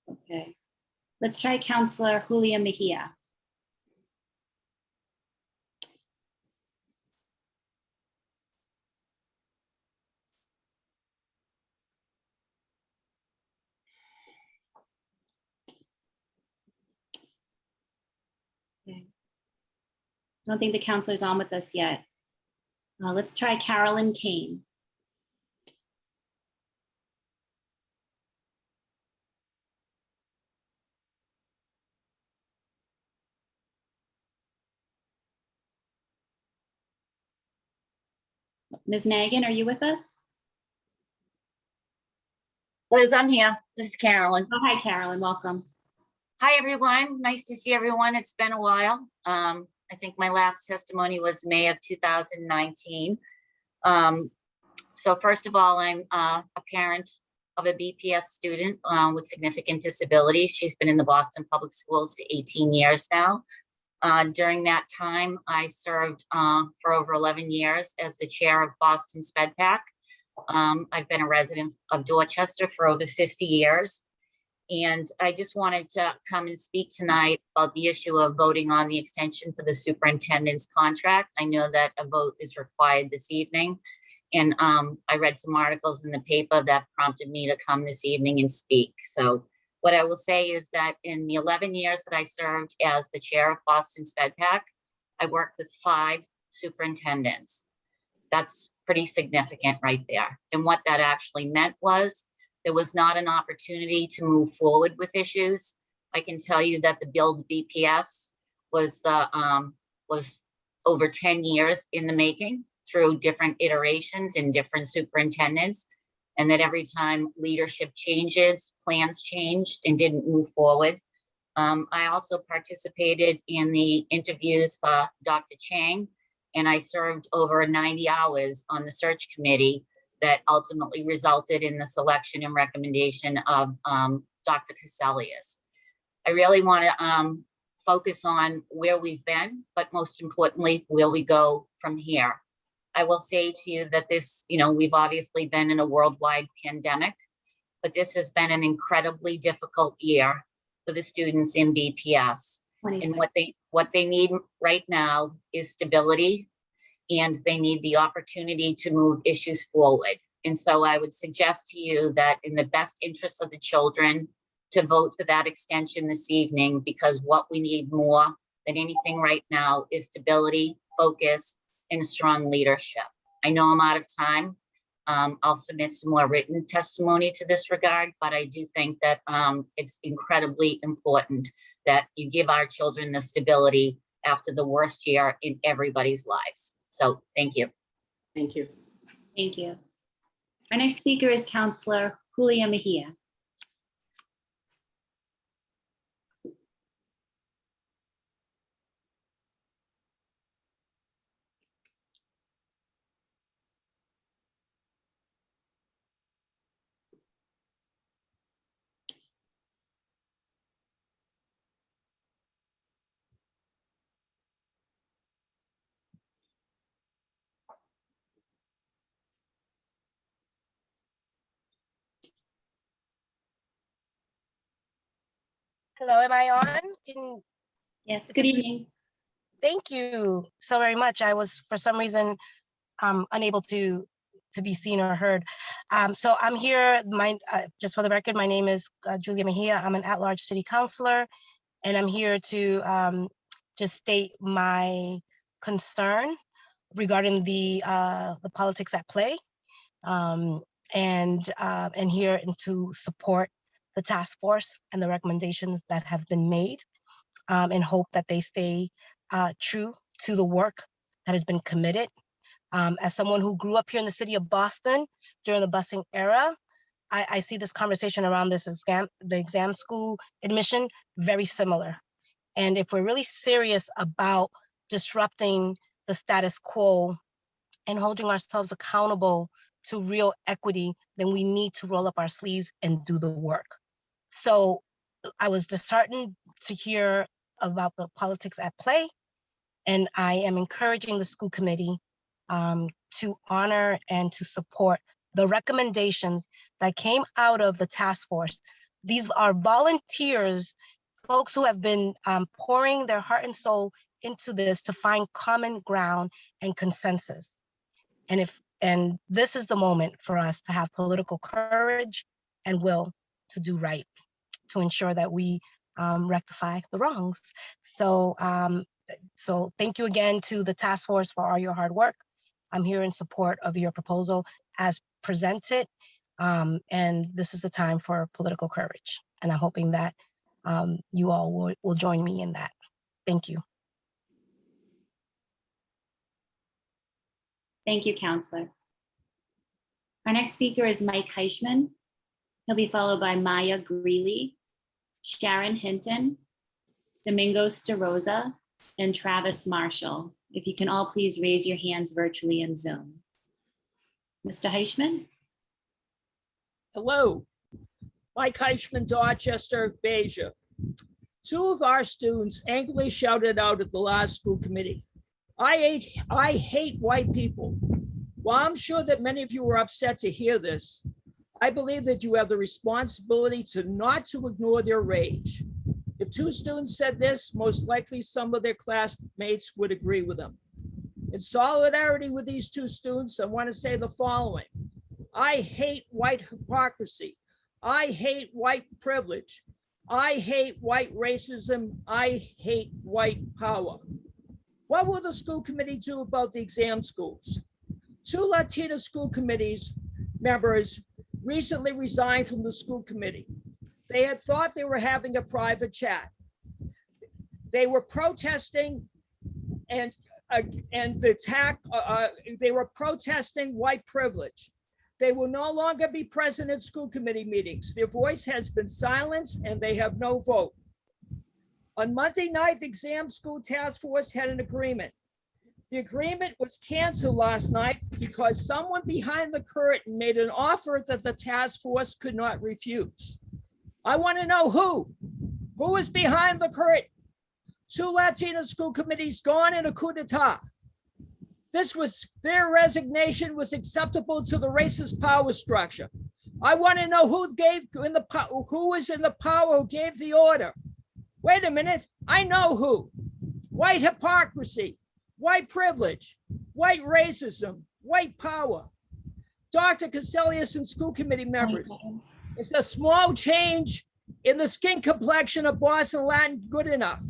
Speaker 5: Okay. Let's try Councilor Julia Mejia. Okay. I don't think the counselor's on with us yet. Let's try Carolyn Kane. Ms. Megan, are you with us?
Speaker 4: Liz, I'm here. This is Carolyn.
Speaker 5: Oh, hi, Carolyn. Welcome.
Speaker 4: Hi, everyone. Nice to see everyone. It's been a while. I think my last testimony was May of 2019. So first of all, I'm a parent of a BPS student with significant disabilities. She's been in the Boston Public Schools for 18 years now. During that time, I served for over 11 years as the chair of Boston SpedPAC. I've been a resident of Dorchester for over 50 years. And I just wanted to come and speak tonight about the issue of voting on the extension for the superintendent's contract. I know that a vote is required this evening. And I read some articles in the paper that prompted me to come this evening and speak. So what I will say is that in the 11 years that I served as the chair of Boston SpedPAC, I worked with 5 superintendents. That's pretty significant right there. And what that actually meant was there was not an opportunity to move forward with issues. I can tell you that the Build BPS was over 10 years in the making through different iterations and different superintendents, and that every time leadership changes, plans changed and didn't move forward. I also participated in the interviews for Dr. Chang, and I served over 90 hours on the search committee that ultimately resulted in the selection and recommendation of Dr. Cassellius. I really want to focus on where we've been, but most importantly, where we go from here. I will say to you that this, we've obviously been in a worldwide pandemic, but this has been an incredibly difficult year for the students in BPS. And what they need right now is stability, and they need the opportunity to move issues forward. And so I would suggest to you that in the best interest of the children, to vote for that extension this evening, because what we need more than anything right now is stability, focus, and strong leadership. I know I'm out of time. I'll submit some more written testimony to this regard, but I do think that it's incredibly important that you give our children the stability after the worst year in everybody's lives. So thank you.
Speaker 3: Thank you.
Speaker 5: Thank you. Our next speaker is Counselor Julia Mejia.
Speaker 10: Hello, am I on?
Speaker 5: Yes, good evening.
Speaker 10: Thank you so very much. I was, for some reason, unable to be seen or heard. So I'm here, just for the record, my name is Julia Mejia. I'm an at-large city councilor, and I'm here to just state my concern regarding the politics at play, and here and to support the task force and the recommendations that have been made, and hope that they stay true to the work that has been committed. As someone who grew up here in the city of Boston during the busing era, I see this conversation around the exam school admission very similar. And if we're really serious about disrupting the status quo and holding ourselves accountable to real equity, then we need to roll up our sleeves and do the work. So I was disheartened to hear about the politics at play, and I am encouraging the school committee to honor and to support the recommendations that came out of the task force. These are volunteers, folks who have been pouring their heart and soul into this to find common ground and consensus. And this is the moment for us to have political courage and will to do right, to ensure that we rectify the wrongs. So, so thank you again to the task force for all your hard work. I'm here in support of your proposal as presented, and this is the time for political courage. And I'm hoping that you all will join me in that. Thank you.
Speaker 5: Thank you, Counselor. Our next speaker is Mike Heichman. He'll be followed by Maya Greeley, Sharon Hinton, Domingos DeRosa, and Travis Marshall. If you can all please raise your hands virtually in Zoom. Mr. Heichman?
Speaker 6: Hello, Mike Heichman, Dorchester, Beja. Two of our students angrily shouted out at the last school committee, I hate white people. While I'm sure that many of you were upset to hear this, I believe that you have the responsibility to not to ignore their rage. If two students said this, most likely some of their classmates would agree with them. In solidarity with these two students, I want to say the following. I hate white hypocrisy. I hate white privilege. I hate white racism. I hate white power. What will the school committee do about the exam schools? Two Latina school committees members recently resigned from the school committee. They had thought they were having a private chat. They were protesting and the attack, they were protesting white privilege. They will no longer be present at school committee meetings. Their voice has been silenced and they have no vote. On Monday night, the exam school task force had an agreement. The agreement was canceled last night because someone behind the curtain made an offer that the task force could not refuse. I want to know who is behind the curtain? Two Latina school committees gone in a coup d'etat. Their resignation was acceptable to the racist power structure. I want to know who was in the power who gave the order. Wait a minute, I know who. White hypocrisy, white privilege, white racism, white power. Dr. Caselius and school committee members, is a small change in the skin complexion of Boston Latin good enough?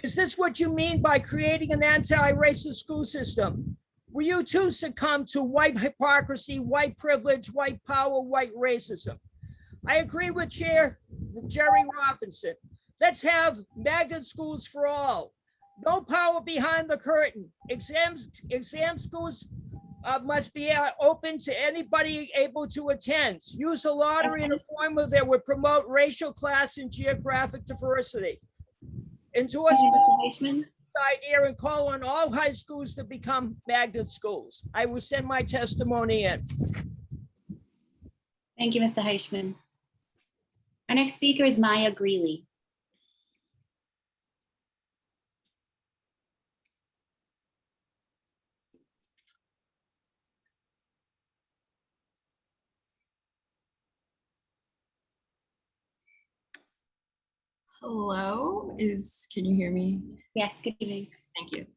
Speaker 6: Is this what you mean by creating an anti-racist school system? Will you too succumb to white hypocrisy, white privilege, white power, white racism? I agree with Chair Jerry Robinson. Let's have magnet schools for all. No power behind the curtain. Exam schools must be open to anybody able to attend. Use a lottery and a formula that would promote racial, class, and geographic diversity. Endorse this idea and call on all high schools to become magnet schools. I will send my testimony in.
Speaker 5: Thank you, Mr. Heichman. Our next speaker is Maya Greeley.
Speaker 7: Hello, can you hear me?
Speaker 5: Yes, good evening.
Speaker 7: Thank you.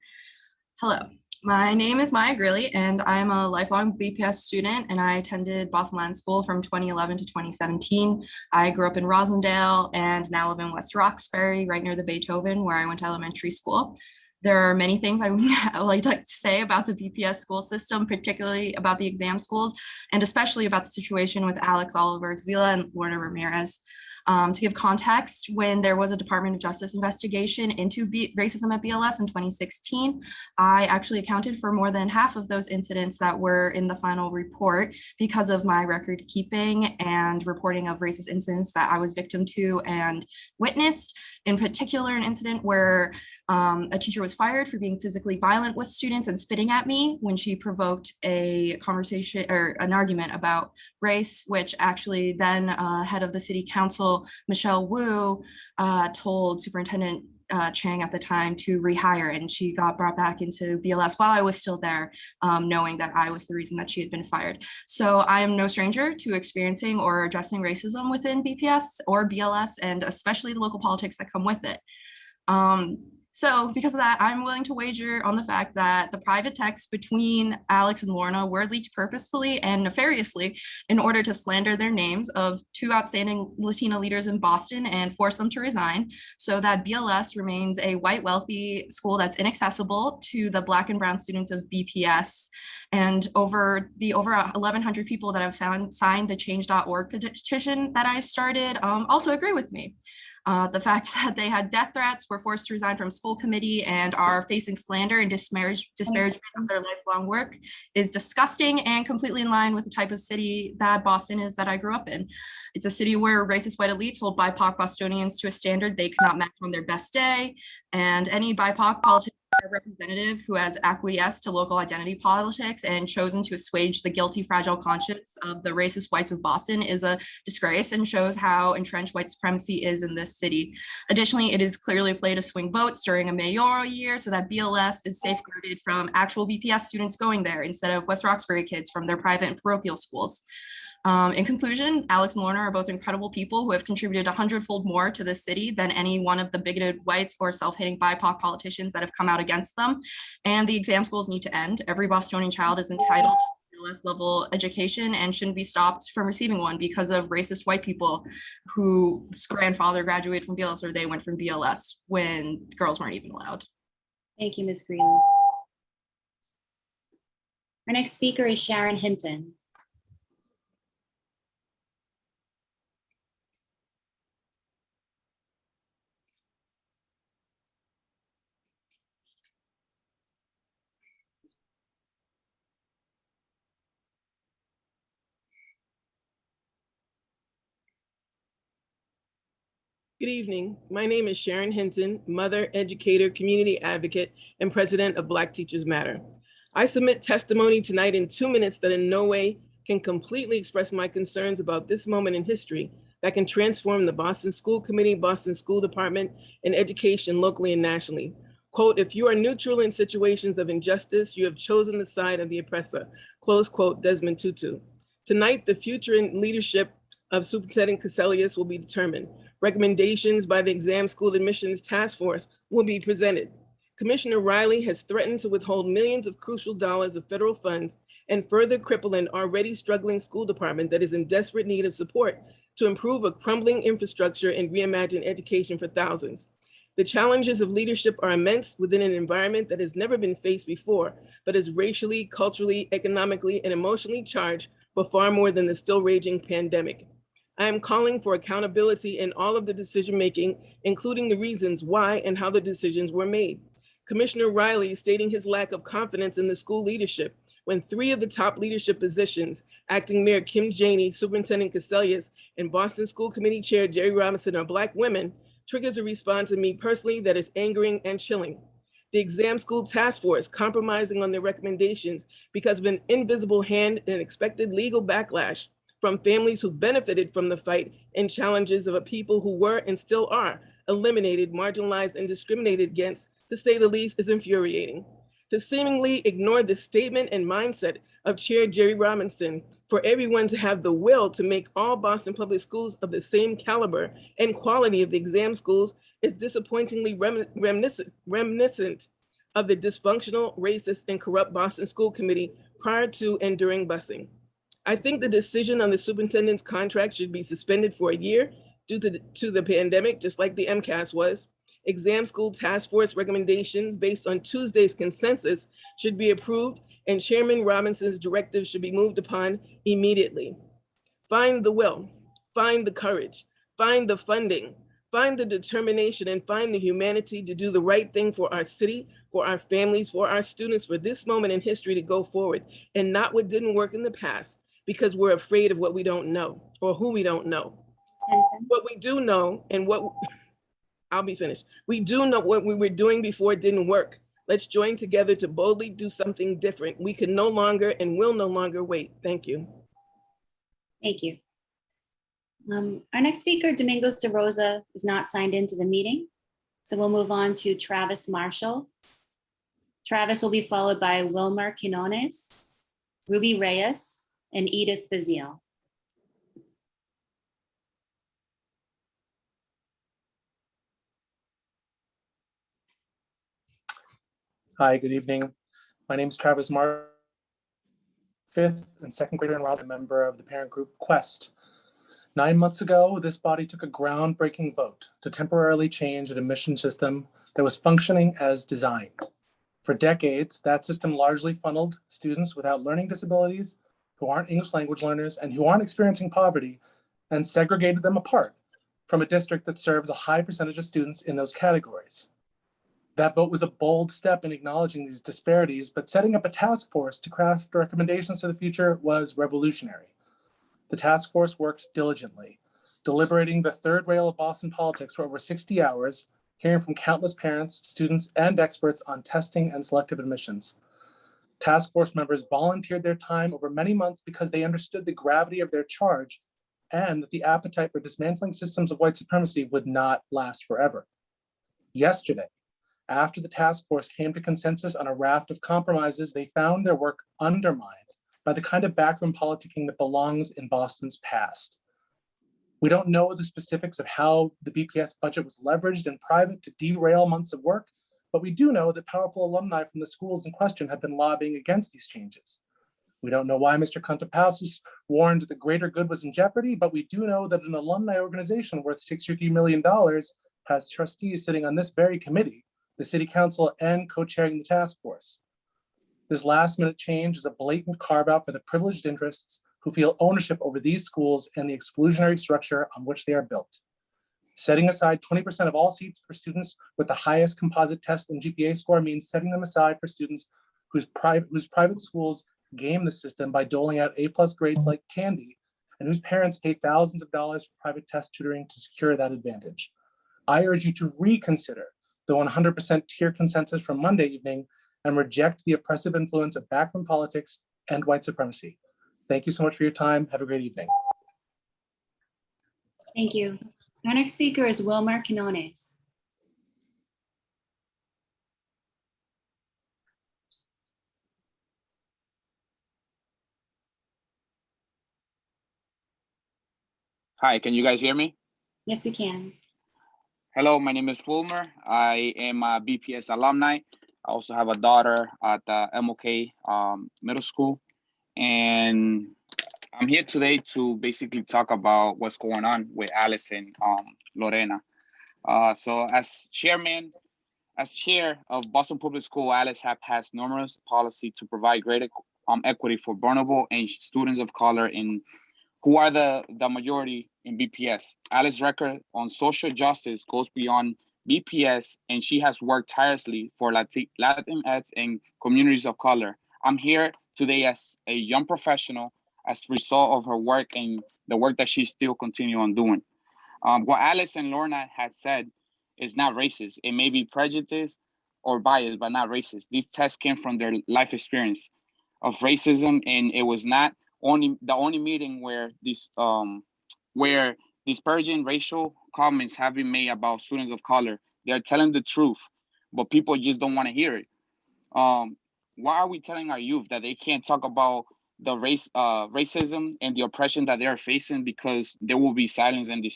Speaker 7: Hello, my name is Maya Greeley and I'm a lifelong BPS student and I attended Boston Latin School from 2011 to 2017. I grew up in Rosendale and now live in West Roxbury, right near the Beethoven, where I went to elementary school. There are many things I would like to say about the BPS school system, particularly about the exam schools, and especially about the situation with Alex Oliver's Villa and Lorna Ramirez. To give context, when there was a Department of Justice investigation into racism at BLS in 2016, I actually accounted for more than half of those incidents that were in the final report because of my record keeping and reporting of racist incidents that I was victim to and witnessed. In particular, an incident where a teacher was fired for being physically violent with students and spitting at me when she provoked a conversation or an argument about race, which actually then head of the city council, Michelle Wu, told Superintendent Chang at the time to rehire, and she got brought back into BLS while I was still there, knowing that I was the reason that she had been fired. So I am no stranger to experiencing or addressing racism within BPS or BLS, and especially the local politics that come with it. So because of that, I'm willing to wager on the fact that the private texts between Alex and Lorna were leaked purposefully and nefariously in order to slander their names of two outstanding Latina leaders in Boston and force them to resign, so that BLS remains a white, wealthy school that's inaccessible to the Black and brown students of BPS. And over 1,100 people that have signed the change.org petition that I started also agree with me. The fact that they had death threats, were forced to resign from school committee, and are facing slander and disparagement of their lifelong work is disgusting and completely in line with the type of city that Boston is that I grew up in. It's a city where racist white elites hold BIPOC Bostonians to a standard they could not match on their best day, and any BIPOC politician or representative who has acquiesced to local identity politics and chosen to assuage the guilty, fragile conscience of the racist whites of Boston is a disgrace and shows how entrenched white supremacy is in this city. Additionally, it is clearly a play to swing votes during a mayoral year so that BLS is safeguarded from actual BPS students going there instead of West Roxbury kids from their private and parochial schools. In conclusion, Alex and Lorna are both incredible people who have contributed 100-fold more to this city than any one of the bigoted whites or self-hating BIPOC politicians that have come out against them. And the exam schools need to end. Every Bostonian child is entitled to BLS level education and shouldn't be stopped from receiving one because of racist white people whose grandfather graduated from BLS or they went from BLS when girls weren't even allowed.
Speaker 5: Thank you, Ms. Greeley. Our next speaker is Sharon Hinton.
Speaker 8: Good evening. My name is Sharon Hinton, mother, educator, community advocate, and president of Black Teachers Matter. I submit testimony tonight in 2 minutes that in no way can completely express my concerns about this moment in history that can transform the Boston School Committee, Boston School Department, and education locally and nationally. Quote, if you are neutral in situations of injustice, you have chosen the side of the oppressor. Close quote, Desmond Tutu. Tonight, the future and leadership of Superintendent Cassellius will be determined. Recommendations by the Exam School Admissions Task Force will be presented. Commissioner Riley has threatened to withhold millions of crucial dollars of federal funds and further cripple an already struggling school department that is in desperate need of support to improve a crumbling infrastructure and reimagine education for thousands. The challenges of leadership are immense within an environment that has never been faced before, but is racially, culturally, economically, and emotionally charged for far more than the still raging pandemic. I am calling for accountability in all of the decision-making, including the reasons why and how the decisions were made. Commissioner Riley stating his lack of confidence in the school leadership when 3 of the top leadership positions, Acting Mayor Kim Janey, Superintendent Cassellius, and Boston School Committee Chair Jerry Robinson are Black women, triggers a response in me personally that is angering and chilling. The Exam School Task Force compromising on their recommendations because of an invisible hand and expected legal backlash from families who benefited from the fight and challenges of a people who were and still are eliminated, marginalized, and discriminated against, to say the least, is infuriating. To seemingly ignore the statement and mindset of Chair Jerry Robinson for everyone to have the will to make all Boston public schools of the same caliber and quality of the exam schools is disappointingly reminiscent of the dysfunctional, racist, and corrupt Boston School Committee prior to and during busing. I think the decision on the superintendent's contract should be suspended for a year due to the pandemic, just like the MCAS was. Exam School Task Force recommendations based on Tuesday's consensus should be approved, and Chairman Robinson's directive should be moved upon immediately. Find the will, find the courage, find the funding, find the determination, and find the humanity to do the right thing for our city, for our families, for our students, for this moment in history to go forward, and not what didn't work in the past, because we're afraid of what we don't know or who we don't know. What we do know and I'll be finished. We do know what we were doing before it didn't work. Let's join together to boldly do something different. We can no longer and will no longer wait. Thank you.
Speaker 5: Thank you. Our next speaker, Domingos De Rosa, is not signed into the meeting. So we'll move on to Travis Marshall. Travis will be followed by Wilmer Quinones, Ruby Reyes, and Edith Bazile.
Speaker 11: Hi, good evening. My name is Travis Marshall, 5th and 2nd grader in Roslyn, member of the parent group Quest. 9 months ago, this body took a groundbreaking vote to temporarily change an admission system that was functioning as designed. For decades, that system largely funneled students without learning disabilities, who aren't English language learners, and who aren't experiencing poverty, and segregated them apart from a district that serves a high percentage of students in those categories. That vote was a bold step in acknowledging these disparities, but setting up a task force to craft recommendations to the future was revolutionary. The task force worked diligently, deliberating the third rail of Boston politics for over 60 hours, hearing from countless parents, students, and experts on testing and selective admissions. Task force members volunteered their time over many months because they understood the gravity of their charge and that the appetite for dismantling systems of white supremacy would not last forever. Yesterday, after the task force came to consensus on a raft of compromises, they found their work undermined by the kind of backroom politicking that belongs in Boston's past. We don't know the specifics of how the BPS budget was leveraged in private to derail months of work, but we do know that powerful alumni from the schools in question have been lobbying against these changes. We don't know why Mr. Contrepas warned the greater good was in jeopardy, but we do know that an alumni organization worth $63 million has trustees sitting on this very committee, the city council, and co-chairing the task force. This last minute change is a blatant carve out for the privileged interests who feel ownership over these schools and the exclusionary structure on which they are built. Setting aside 20% of all seats for students with the highest composite test and GPA score means setting them aside for students whose private schools game the system by doling out A+ grades like candy, and whose parents pay thousands of dollars for private test tutoring to secure that advantage. I urge you to reconsider the 100% tier consensus from Monday evening and reject the oppressive influence of backroom politics and white supremacy. Thank you so much for your time. Have a great evening.
Speaker 5: Thank you. Our next speaker is Wilmer Quinones.
Speaker 12: Hi, can you guys hear me?
Speaker 5: Yes, we can.
Speaker 12: Hello, my name is Wilmer. I am a BPS alumni. I also have a daughter at the MLK Middle School. And I'm here today to basically talk about what's going on with Alice and Lorena. So as chair of Boston Public School, Alice has passed numerous policies to provide greater equity for vulnerable and students of color in who are the majority in BPS. Alice's record on social justice goes beyond BPS, and she has worked tirelessly for Latinx and communities of color. I'm here today as a young professional as a result of her work and the work that she still continue on doing. What Alice and Lorna had said is not racist. It may be prejudice or bias, but not racist. These tests came from their life experience of racism, and it was not the only meeting where disparaging racial comments have been made about students of color. They're telling the truth, but people just don't want to hear it. Why are we telling our youth that they can't talk about the racism and the oppression that they are facing because they will be silenced and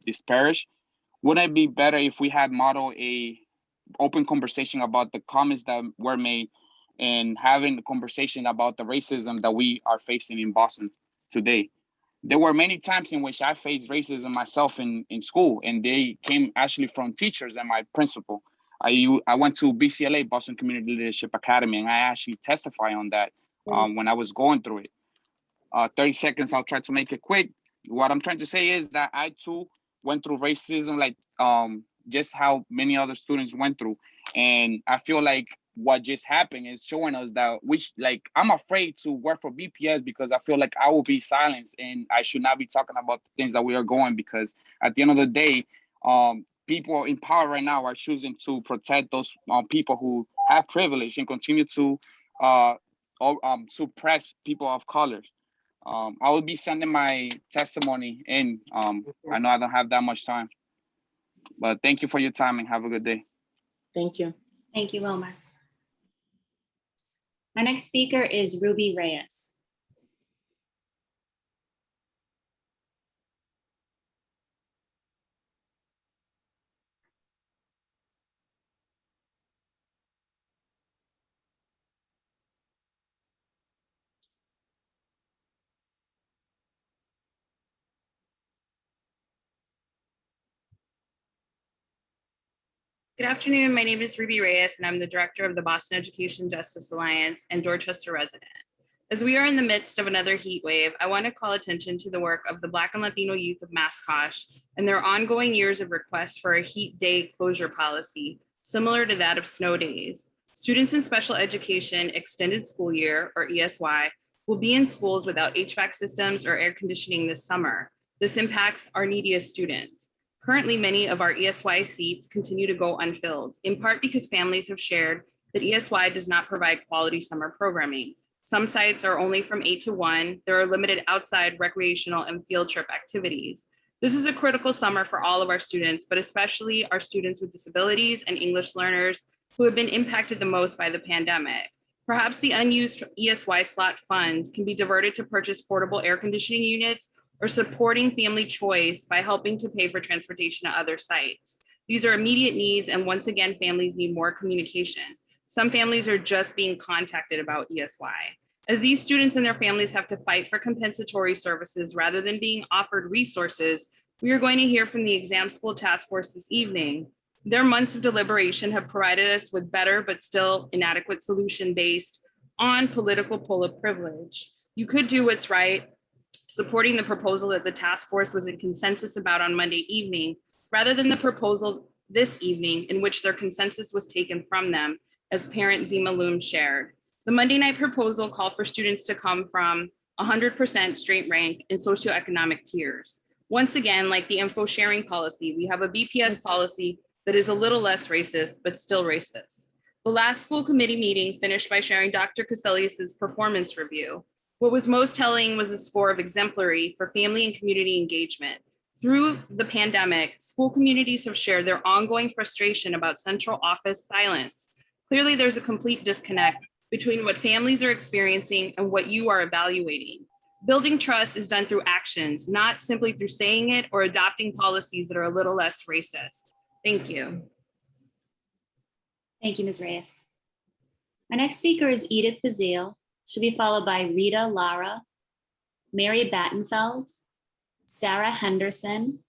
Speaker 12: disparaged? Wouldn't it be better if we had modeled a open conversation about the comments that were made and having a conversation about the racism that we are facing in Boston today? There were many times in which I faced racism myself in school, and they came actually from teachers and my principal. I went to BCLA, Boston Community Leadership Academy, and I actually testify on that when I was going through it. 30 seconds, I'll try to make it quick. What I'm trying to say is that I too went through racism, like just how many other students went through. And I feel like what just happened is showing us that I'm afraid to work for BPS because I feel like I will be silenced and I should not be talking about the things that we are going, because at the end of the day, people in power right now are choosing to protect those people who have privilege and continue to suppress people of color. I will be sending my testimony in. I know I don't have that much time, but thank you for your time and have a good day.
Speaker 3: Thank you.
Speaker 5: Thank you, Wilmer. Our next speaker is Ruby Reyes.
Speaker 13: Good afternoon. My name is Ruby Reyes, and I'm the director of the Boston Education Justice Alliance and Dorchester resident. As we are in the midst of another heat wave, I want to call attention to the work of the Black and Latino youth of Mascosh and their ongoing years of requests for a heat day closure policy, similar to that of snow days. Students in special education extended school year, or ESY, will be in schools without HVAC systems or air conditioning this summer. This impacts our neediest students. Currently, many of our ESY seats continue to go unfilled, in part because families have shared that ESY does not provide quality summer programming. Some sites are only from 8 to 1. There are limited outside recreational and field trip activities. This is a critical summer for all of our students, but especially our students with disabilities and English learners who have been impacted the most by the pandemic. Perhaps the unused ESY slot funds can be diverted to purchase portable air conditioning units or supporting family choice by helping to pay for transportation to other sites. These are immediate needs, and once again, families need more communication. Some families are just being contacted about ESY. As these students and their families have to fight for compensatory services rather than being offered resources, we are going to hear from the Exam School Task Force this evening. Their months of deliberation have provided us with better but still inadequate solution based on political pull of privilege. You could do what's right, supporting the proposal that the task force was in consensus about on Monday evening, rather than the proposal this evening in which their consensus was taken from them, as parent Zima Loom shared. The Monday night proposal called for students to come from 100% straight rank in socioeconomic tiers. Once again, like the info sharing policy, we have a BPS policy that is a little less racist, but still racist. The last school committee meeting finished by sharing Dr. Caselius's performance review. What was most telling was the score of exemplary for family and community engagement. Through the pandemic, school communities have shared their ongoing frustration about central office silence. Clearly, there's a complete disconnect between what families are experiencing and what you are evaluating. Building trust is done through actions, not simply through saying it or adopting policies that are a little less racist. Thank you.
Speaker 5: Thank you, Ms. Reyes. Our next speaker is Edith Bazile. She'll be followed by Rita Lara, Mary Battenfeld, Sarah Henderson,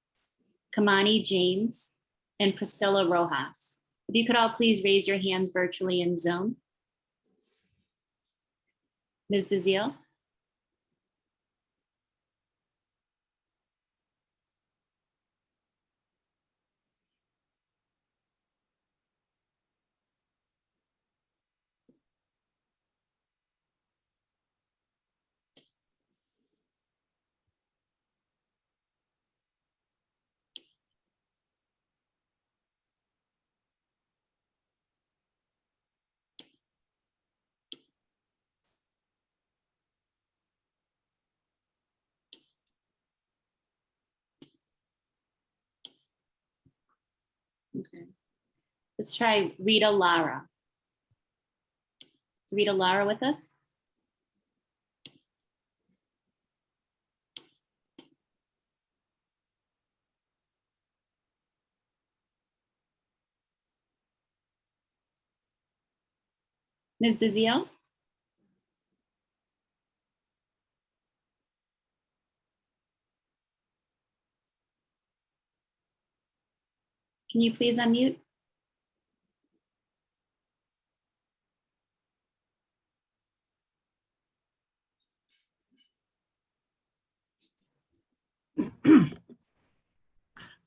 Speaker 5: Kamani James, and Priscilla Rojas. If you could all please raise your hands virtually in Zoom. Ms. Bazile. Okay. Let's try Rita Lara. Is Rita Lara with us? Ms. Bazile? Can you please unmute?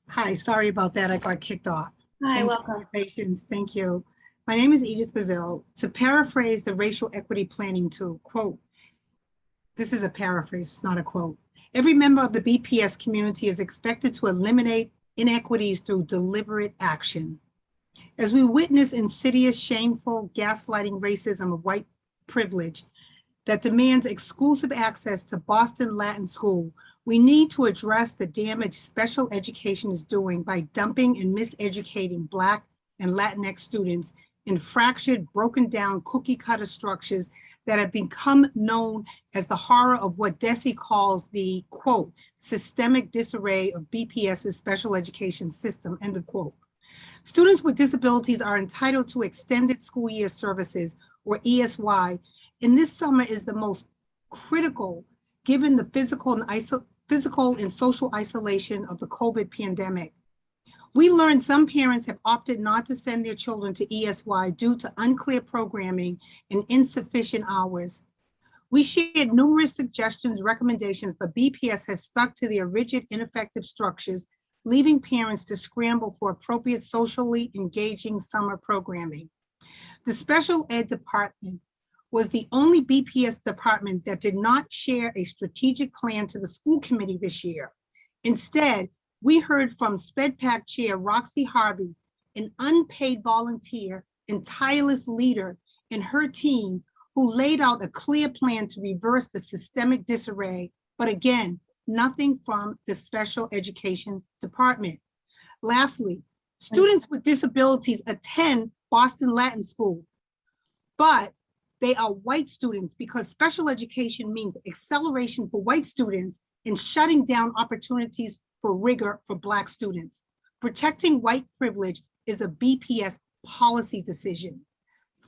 Speaker 1: Hi, sorry about that. I got kicked off.
Speaker 5: Hi,
Speaker 1: Thank
Speaker 5: welcome.
Speaker 1: you for your patience. Thank you. My name is Edith Bazile. To paraphrase the racial equity planning tool, quote, this is a paraphrase, it's not a quote. Every member of the BPS community is expected to eliminate inequities through deliberate action. As we witness insidious, shameful, gaslighting racism of white privilege that demands exclusive access to Boston Latin School, we need to address the damage special education is doing by dumping and miseducating Black and Latinx students in fractured, broken down cookie cutter structures that have become known as the horror of what DESE calls the, quote, systemic disarray of BPS's special education system, end of quote. Students with disabilities are entitled to extended school year services, or ESY, and this summer is the most critical given the physical and social isolation of the COVID pandemic. We learned some parents have opted not to send their children to ESY due to unclear programming and insufficient hours. We shared numerous suggestions, recommendations, but BPS has stuck to their rigid, ineffective structures, leaving parents to scramble for appropriate socially engaging summer programming. The special ed department was the only BPS department that did not share a strategic plan to the school committee this year. Instead, we heard from SPEDPAC Chair Roxy Harvey, an unpaid volunteer and tireless leader in her team, who laid out a clear plan to reverse the systemic disarray, but again, nothing from the special education department. Lastly, students with disabilities attend Boston Latin School, but they are white students because special education means acceleration for white students and shutting down opportunities for rigor for Black students. Protecting white privilege is a BPS policy decision.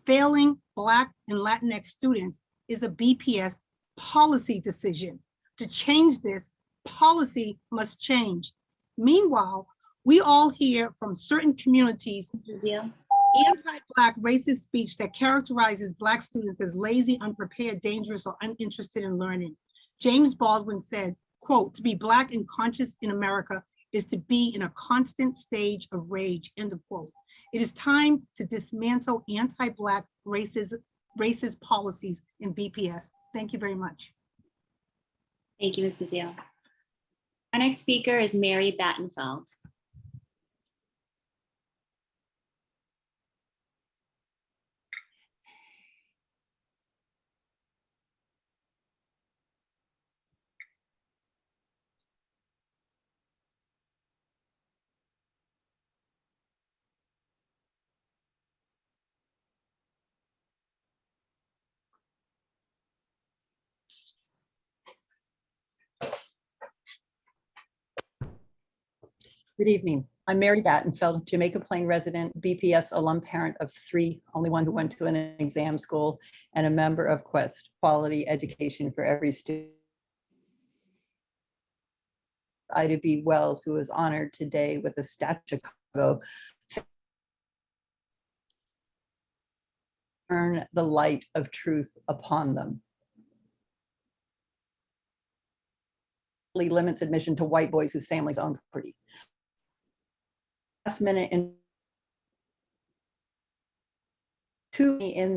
Speaker 1: Failing Black and Latinx students is a BPS policy decision. To change this, policy must change. Meanwhile, we all hear from certain communities anti-Black racist speech that characterizes Black students as lazy, unprepared, dangerous, or uninterested in learning. James Baldwin said, quote, "To be Black and conscious in America is to be in a constant stage of rage," end of quote. It is time to dismantle anti-Black racist policies in BPS. Thank you very much.
Speaker 5: Thank you, Ms. Bazile. Our next speaker is Mary Battenfeld.
Speaker 14: Good evening. I'm Mary Battenfeld, Jamaica Plain resident, BPS alum parent of 3, only one who went to an exam school, and a member of Quest, Quality Education for Every Student. Ida B. Wells, who was honored today with a statue of Chicago, turn the light of truth upon them. Limits admission to white boys whose families own property. Last minute in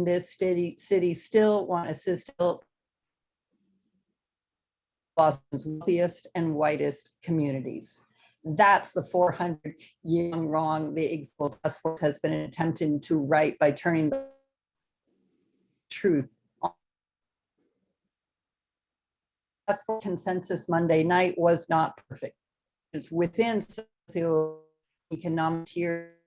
Speaker 14: this city still want to assist Boston's wealthiest and whitest communities. That's the 400-year wrong the Equal Task Force has been attempting to right by turning the truth on. Task Force consensus Monday night was not perfect. It's within socioeconomic tier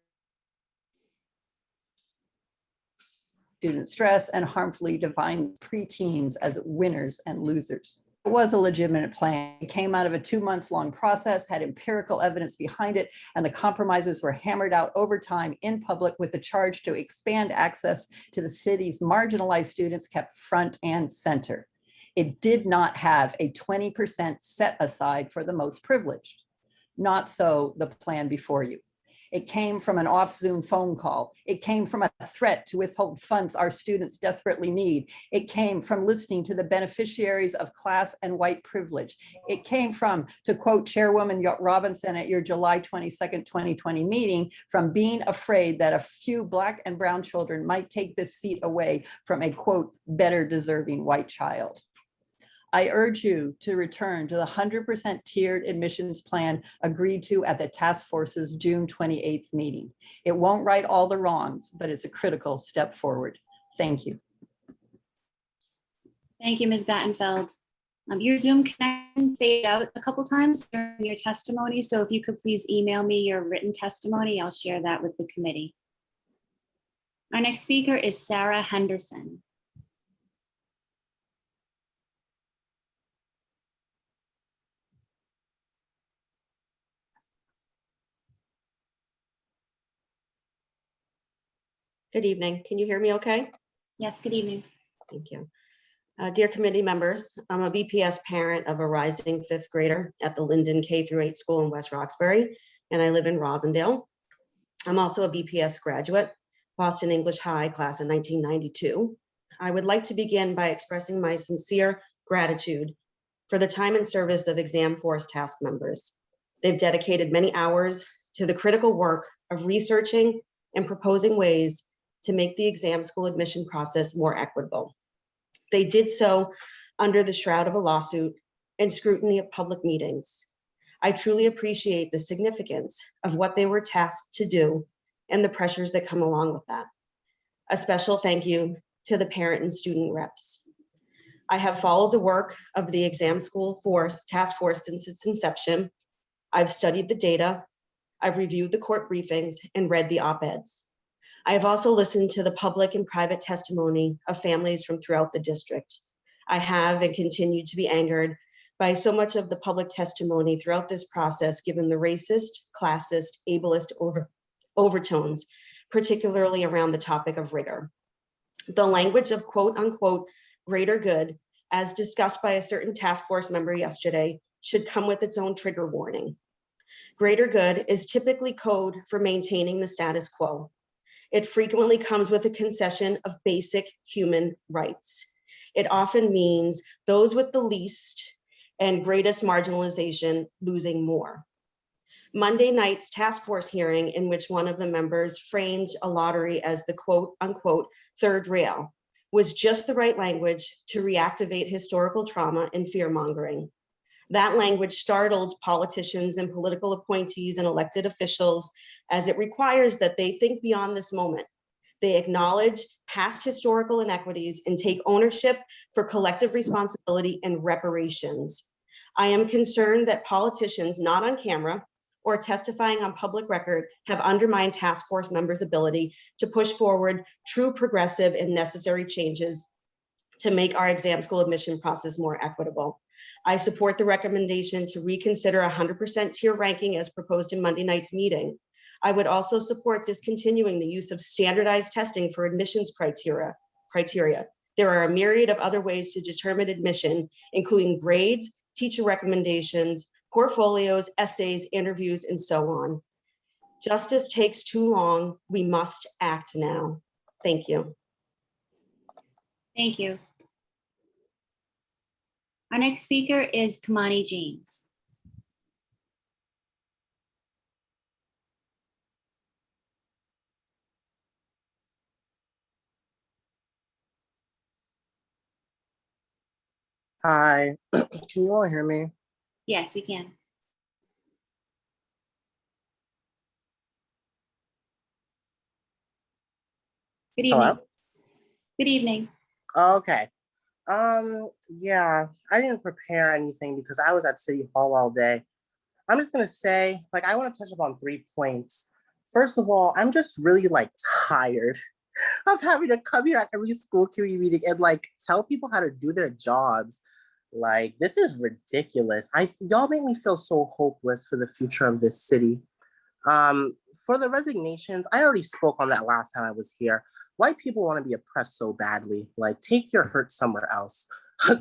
Speaker 14: student stress and harmfully define preteens as winners and losers. It was a legitimate plan. It came out of a 2-month-long process, had empirical evidence behind it, and the compromises were hammered out over time in public with the charge to expand access to the city's marginalized students kept front and center. It did not have a 20% set aside for the most privileged. Not so the plan before you. It came from an off-Zoom phone call. It came from a threat to withhold funds our students desperately need. It came from listening to the beneficiaries of class and white privilege. It came from, to quote Chairwoman Robinson at your July 22nd, 2020 meeting, from being afraid that a few Black and brown children might take this seat away from a quote, better deserving white child. I urge you to return to the 100% tiered admissions plan agreed to at the task force's June 28th meeting. It won't right all the wrongs, but it's a critical step forward. Thank you.
Speaker 5: Thank you, Ms. Battenfeld. Your Zoom connection faded out a couple times during your testimony, so if you could please email me your written testimony, I'll share that with the committee. Our next speaker is Sarah Henderson.
Speaker 16: Good evening. Can you hear me okay?
Speaker 5: Yes, good evening.
Speaker 16: Thank you. Dear committee members, I'm a BPS parent of a rising 5th grader at the Linden K-8 school in West Roxbury, and I live in Rosendale. I'm also a BPS graduate, Boston English High class of 1992. I would like to begin by expressing my sincere gratitude for the time and service of Exam Force task members. They've dedicated many hours to the critical work of researching and proposing ways to make the exam school admission process more equitable. They did so under the shroud of a lawsuit and scrutiny of public meetings. I truly appreciate the significance of what they were tasked to do and the pressures that come along with that. A special thank you to the parent and student reps. I have followed the work of the Exam School Task Force since its inception. I've studied the data, I've reviewed the court briefings and read the op-eds. I have also listened to the public and private testimony of families from throughout the district. I have and continue to be angered by so much of the public testimony throughout this process, given the racist, classist, ableist overtones, particularly around the topic of rigor. The language of quote unquote greater good, as discussed by a certain task force member yesterday, should come with its own trigger warning. Greater good is typically code for maintaining the status quo. It frequently comes with a concession of basic human rights. It often means those with the least and greatest marginalization losing more. Monday night's task force hearing, in which one of the members framed a lottery as the quote unquote third rail, was just the right language to reactivate historical trauma and fear mongering. That language startled politicians and political appointees and elected officials, as it requires that they think beyond this moment. They acknowledge past historical inequities and take ownership for collective responsibility and reparations. I am concerned that politicians not on camera or testifying on public record have undermined task force members' ability to push forward true progressive and necessary changes to make our exam school admission process more equitable. I support the recommendation to reconsider 100% tier ranking as proposed in Monday night's meeting. I would also support discontinuing the use of standardized testing for admissions criteria. There are a myriad of other ways to determine admission, including grades, teacher recommendations, portfolios, essays, interviews, and so on. Justice takes too long. We must act now. Thank you.
Speaker 5: Thank you. Our next speaker is Kamani James.
Speaker 18: Hi, can you all hear me?
Speaker 5: Yes, we can. Good evening.
Speaker 18: Hello?
Speaker 5: Good evening.
Speaker 18: Okay. Yeah, I didn't prepare anything because I was at City Hall all day. I'm just gonna say, I want to touch upon 3 points. First of all, I'm just really tired of having to come here at every school committee meeting and tell people how to do their jobs. This is ridiculous. Y'all make me feel so hopeless for the future of this city. For the resignations, I already spoke on that last time I was here. White people want to be oppressed so badly. Take your hurt somewhere else.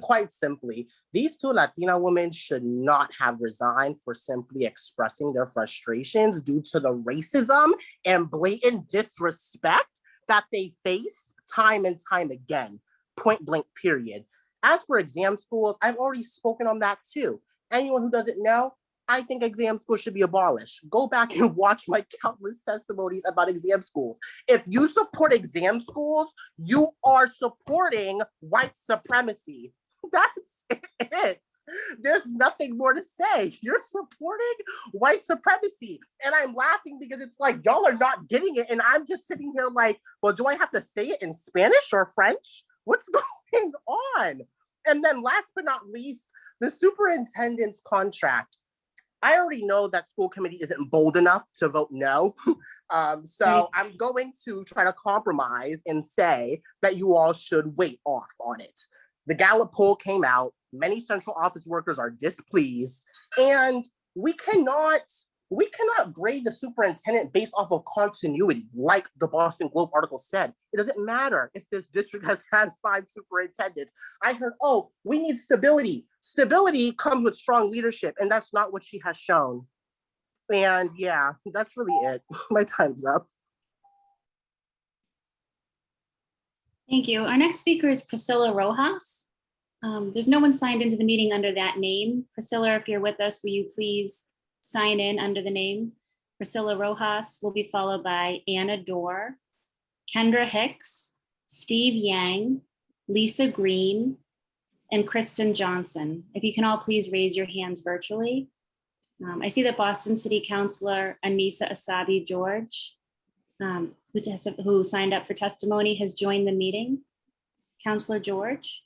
Speaker 18: Quite simply, these 2 Latina women should not have resigned for simply expressing their frustrations due to the racism and blatant disrespect that they faced time and time again. Point blank, period. As for exam schools, I've already spoken on that too. Anyone who doesn't know, I think exam schools should be abolished. Go back and watch my countless testimonies about exam schools. If you support exam schools, you are supporting white supremacy. That's it. There's nothing more to say. You're supporting white supremacy. And I'm laughing because it's y'all are not getting it. And I'm just sitting here well, do I have to say it in Spanish or French? What's going on? And then last but not least, the superintendent's contract. I already know that school committee isn't bold enough to vote no. So I'm going to try to compromise and say that you all should wait off on it. The Gallup poll came out. Many central office workers are displeased, and we cannot grade the superintendent based off of continuity, like the Boston Globe article said. It doesn't matter if this district has had 5 superintendents. I heard, oh, we need stability. Stability comes with strong leadership, and that's not what she has shown. And yeah, that's really it. My time's up.
Speaker 5: Thank you. Our next speaker is Priscilla Rojas. There's no one signed into the meeting under that name. Priscilla, if you're with us, will you please sign in under the name? Priscilla Rojas will be followed by Anna Dorr, Kendra Hicks, Steve Yang, Lisa Green, and Kristen Johnson. If you can all please raise your hands virtually. I see that Boston City Councilor Anissa Asabi George, who signed up for testimony, has joined the meeting. Councilor George.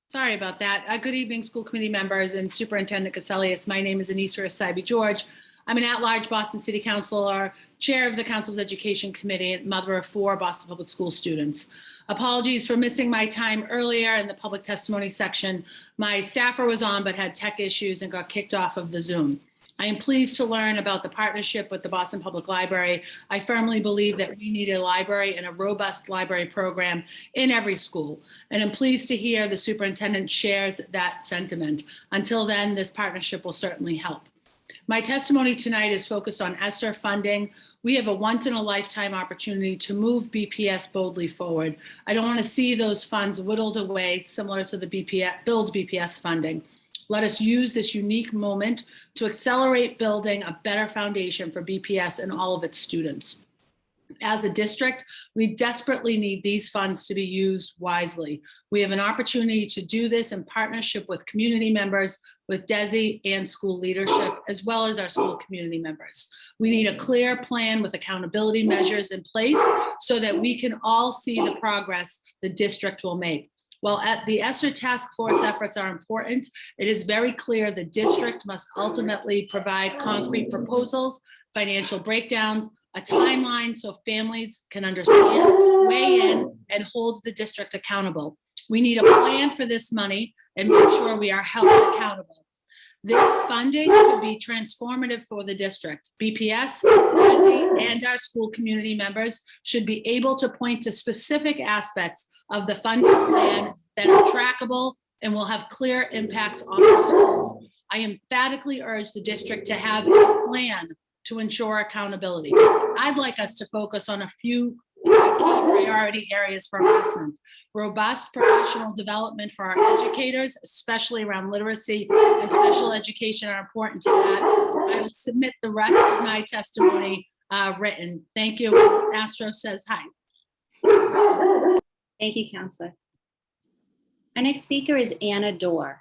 Speaker 19: Sorry about that. Good evening, school committee members and Superintendent Cassellius. My name is Anissa Asabi George. I'm an at-large Boston City Councilor, chair of the council's education committee, and mother of 4 Boston Public School students. Apologies for missing my time earlier in the public testimony section. My staffer was on but had tech issues and got kicked off of the Zoom. I am pleased to learn about the partnership with the Boston Public Library. I firmly believe that we need a library and a robust library program in every school. And I'm pleased to hear the superintendent shares that sentiment. Until then, this partnership will certainly help. My testimony tonight is focused on ESSER funding. We have a once-in-a-lifetime opportunity to move BPS boldly forward. I don't want to see those funds whittled away similar to the Build BPS funding. Let us use this unique moment to accelerate building a better foundation for BPS and all of its students. As a district, we desperately need these funds to be used wisely. We have an opportunity to do this in partnership with community members, with DESE and school leadership, as well as our school community members. We need a clear plan with accountability measures in place so that we can all see the progress the district will make. While the ESSER task force efforts are important, it is very clear the district must ultimately provide concrete proposals, financial breakdowns, a timeline so families can understand, weigh in, and hold the district accountable. We need a plan for this money and make sure we are held accountable. This funding could be transformative for the district. BPS, DESE, and our school community members should be able to point to specific aspects of the funding plan that are trackable and will have clear impacts on our schools. I emphatically urge the district to have a plan to ensure accountability. I'd like us to focus on a few key priority areas for investment. Robust professional development for our educators, especially around literacy and special education, are important to that. I will submit the rest of my testimony written. Thank you. Astro says hi.
Speaker 5: Thank you, Counselor. Our next speaker is Anna Dorr.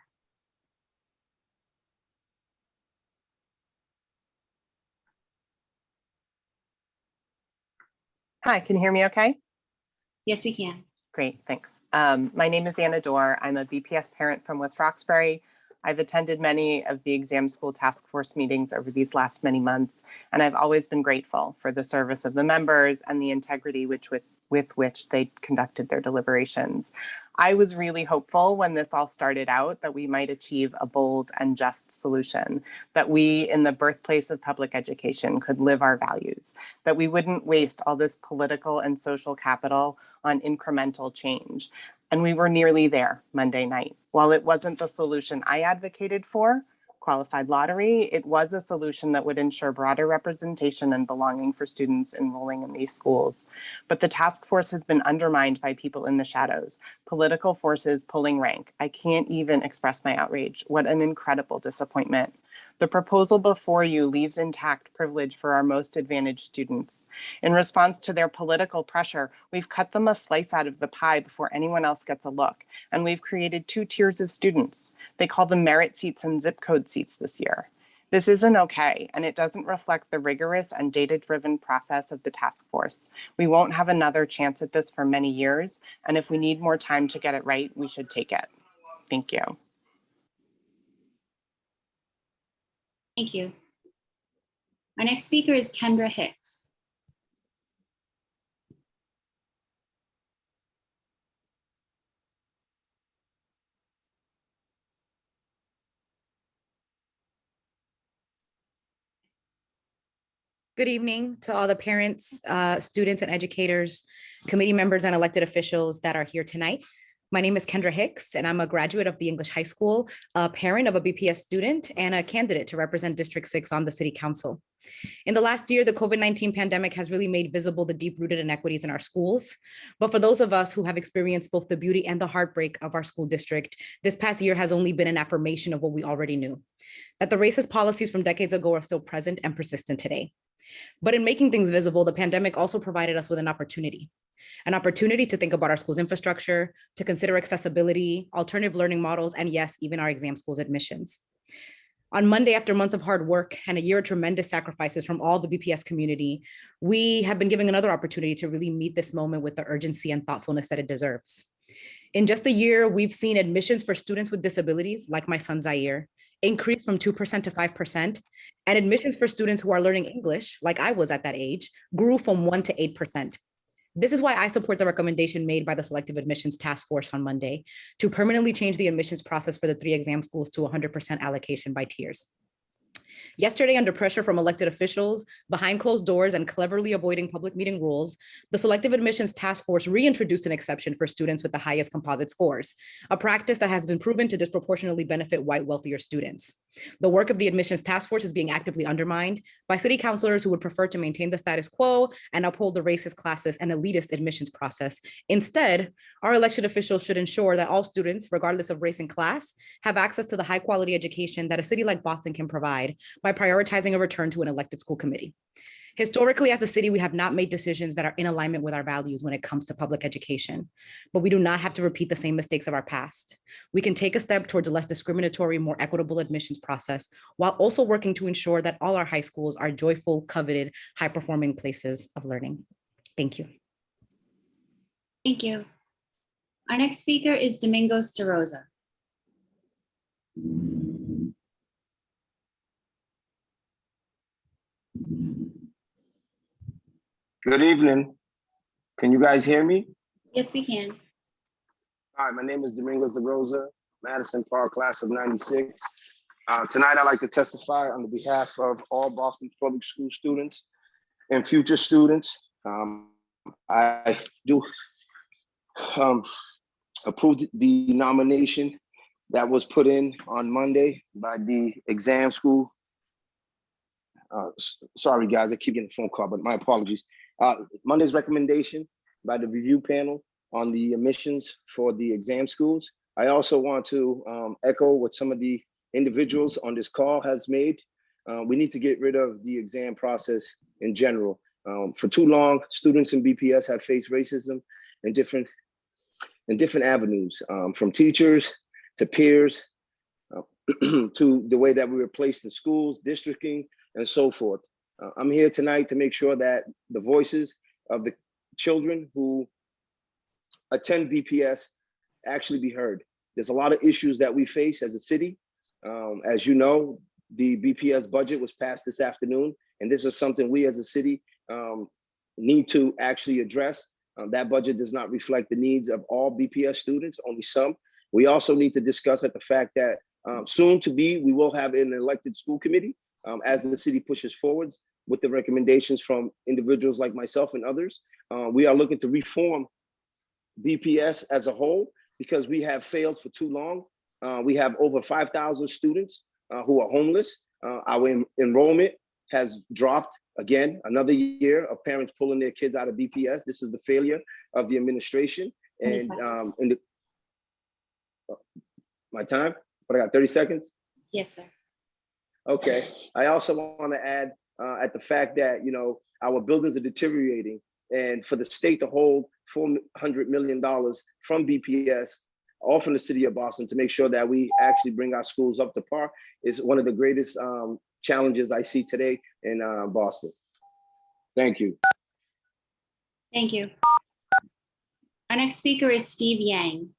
Speaker 20: Hi, can you hear me okay?
Speaker 5: Yes, we can.
Speaker 20: Great, thanks. My name is Anna Dorr. I'm a BPS parent from West Roxbury. I've attended many of the exam school task force meetings over these last many months, and I've always been grateful for the service of the members and the integrity with which they conducted their deliberations. I was really hopeful when this all started out that we might achieve a bold and just solution, that we in the birthplace of public education could live our values, that we wouldn't waste all this political and social capital on incremental change. And we were nearly there Monday night. While it wasn't the solution I advocated for, qualified lottery, it was a solution that would ensure broader representation and belonging for students enrolling in these schools. But the task force has been undermined by people in the shadows, political forces pulling rank. I can't even express my outrage. What an incredible disappointment. The proposal before you leaves intact privilege for our most advantaged students. In response to their political pressure, we've cut them a slice out of the pie before anyone else gets a look, and we've created 2 tiers of students. They call them merit seats and zip code seats this year. This isn't okay, and it doesn't reflect the rigorous and data-driven process of the task force. We won't have another chance at this for many years, and if we need more time to get it right, we should take it. Thank you.
Speaker 5: Thank you. Our next speaker is Kendra Hicks.
Speaker 17: Good evening to all the parents, students and educators, committee members and elected officials that are here tonight. My name is Kendra Hicks, and I'm a graduate of the English High School, a parent of a BPS student, and a candidate to represent District 6 on the City Council. In the last year, the COVID-19 pandemic has really made visible the deep-rooted inequities in our schools. But for those of us who have experienced both the beauty and the heartbreak of our school district, this past year has only been an affirmation of what we already knew, that the racist policies from decades ago are still present and persistent today. But in making things visible, the pandemic also provided us with an opportunity to think about our school's infrastructure, to consider accessibility, alternative learning models, and yes, even our exam schools admissions. On Monday, after months of hard work and a year of tremendous sacrifices from all the BPS community, we have been given another opportunity to really meet this moment with the urgency and thoughtfulness that it deserves. In just a year, we've seen admissions for students with disabilities, like my son Zaire, increase from 2% to 5%, and admissions for students who are learning English, like I was at that age, grew from 1% to 8%. This is why I support the recommendation made by the Selective Admissions Task Force on Monday to permanently change the admissions process for the 3 exam schools to 100% allocation by tiers. Yesterday, under pressure from elected officials, behind closed doors and cleverly avoiding public meeting rules, the Selective Admissions Task Force reintroduced an exception for students with the highest composite scores, a practice that has been proven to disproportionately benefit white, wealthier students. The work of the Admissions Task Force is being actively undermined by city councilors who would prefer to maintain the status quo and uphold the racist, classist, and elitist admissions process. Instead, our elected officials should ensure that all students, regardless of race and class, have access to the high-quality education that a city like Boston can provide by prioritizing a return to an elected school committee. Historically, as a city, we have not made decisions that are in alignment with our values when it comes to public education, but we do not have to repeat the same mistakes of our past. We can take a step towards a less discriminatory, more equitable admissions process, while also working to ensure that all our high schools are joyful, coveted, high-performing places of learning. Thank you.
Speaker 5: Thank you. Our next speaker is Domingos De Rosa.
Speaker 21: Good evening. Can you guys hear me?
Speaker 5: Yes, we can.
Speaker 21: Hi, my name is Domingos De Rosa, Madison Park, class of 96. Tonight, I'd like to testify on the behalf of all Boston Public School students and future students. I do approve the nomination that was put in on Monday by the exam school. Sorry, guys, I keep getting a phone call, but my apologies. Monday's recommendation by the review panel on the admissions for the exam schools. I also want to echo what some of the individuals on this call has made. We need to get rid of the exam process in general. For too long, students in BPS have faced racism in different avenues, from teachers to peers, to the way that we were placed in schools, districting, and so forth. I'm here tonight to make sure that the voices of the children who attend BPS actually be heard. There's a lot of issues that we face as a city. As you know, the BPS budget was passed this afternoon, and this is something we as a city need to actually address. That budget does not reflect the needs of all BPS students, only some. We also need to discuss the fact that soon to be, we will have an elected school committee as the city pushes forwards with the recommendations from individuals like myself and others. We are looking to reform BPS as a whole because we have failed for too long. We have over 5,000 students who are homeless. Our enrollment has dropped again, another year of parents pulling their kids out of BPS. This is the failure of the administration. And my time, but I got 30 seconds.
Speaker 5: Yes, sir.
Speaker 21: Okay. I also want to add at the fact that, you know, our buildings are deteriorating, and for the state to hold $400 million from BPS, all from the city of Boston, to make sure that we actually bring our schools up to par is one of the greatest challenges I see today in Boston. Thank you.
Speaker 5: Thank you. Our next speaker is Steve Yang.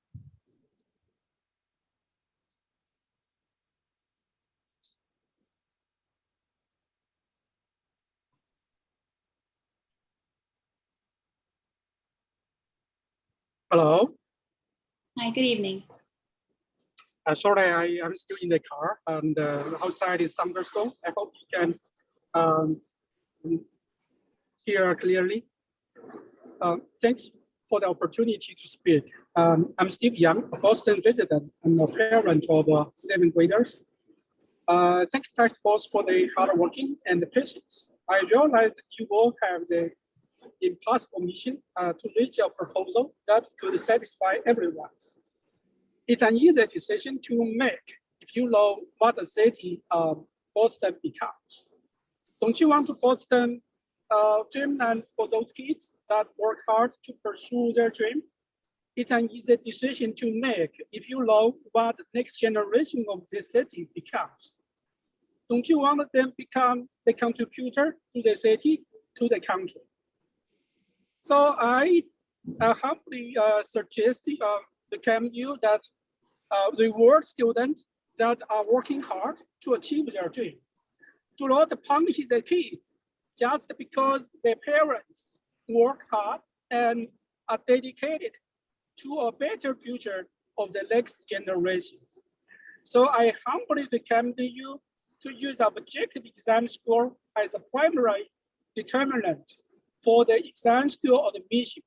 Speaker 23: Hello.
Speaker 5: Hi, good evening.
Speaker 23: Sorry, I am still in the car, and outside is thunderstorm. I hope you can hear clearly. Thanks for the opportunity to speak. I'm Steve Young, a Boston resident and a parent of 7th graders. Thanks task force for the hard working and the patience. I realize that you all have the impossible mission to reach a proposal that could satisfy everyone. It's an easy decision to make if you know what the city of Boston becomes. Don't you want to Boston dreamland for those kids that work hard to pursue their dream? It's an easy decision to make if you know what the next generation of this city becomes. Don't you want them become the contributor to the city, to the country? So I humbly suggest become you that reward students that are working hard to achieve their dream. Do not punish the kids just because their parents work hard and are dedicated to a better future of the next generation. So I humbly recommend you to use objective exam score as a primary determinant for the exam score admission.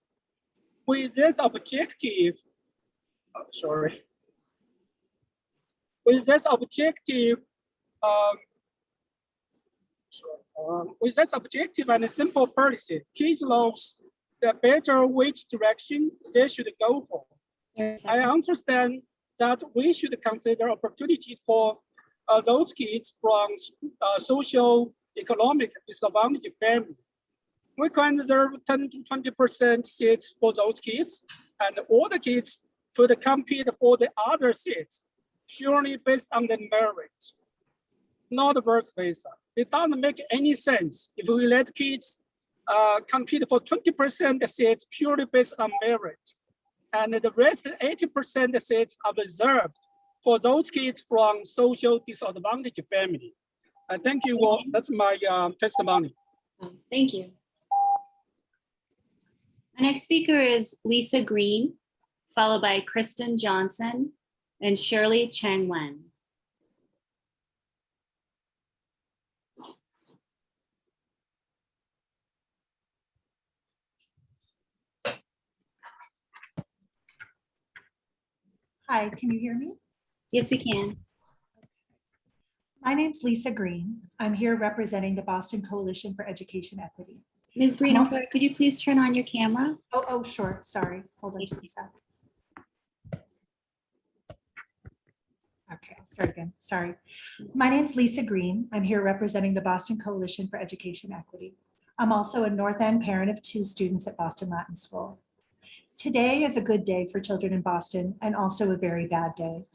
Speaker 23: With this objective, with this objective and a simple policy, kids knows the better which direction they should go for. I understand that we should consider opportunity for those kids from social economic disadvantaged families. We can reserve 10 to 20% seats for those kids, and all the kids could compete for the other seats, purely based on the merit, not vice versa. It doesn't make any sense if we let kids compete for 20% seats purely based on merit, and the rest 80% seats are reserved for those kids from social disadvantaged family. Thank you all. That's my testimony.
Speaker 5: Thank you. Our next speaker is Lisa Green, followed by Kristen Johnson and Shirley Chang Wen.
Speaker 2: Hi, can you hear me?
Speaker 5: Yes, we can.
Speaker 2: My name's Lisa Green. I'm here representing the Boston Coalition for Education Equity.
Speaker 5: Ms. Green, I'm sorry, could you please turn on your camera?
Speaker 2: Oh, sure. Sorry. Hold on just a sec. Okay, I'll start again. Sorry. My name's Lisa Green. I'm here representing the Boston Coalition for Education Equity. I'm also a North End parent of 2 students at Boston Latin School. Today is a good day for children in Boston and also a very bad day.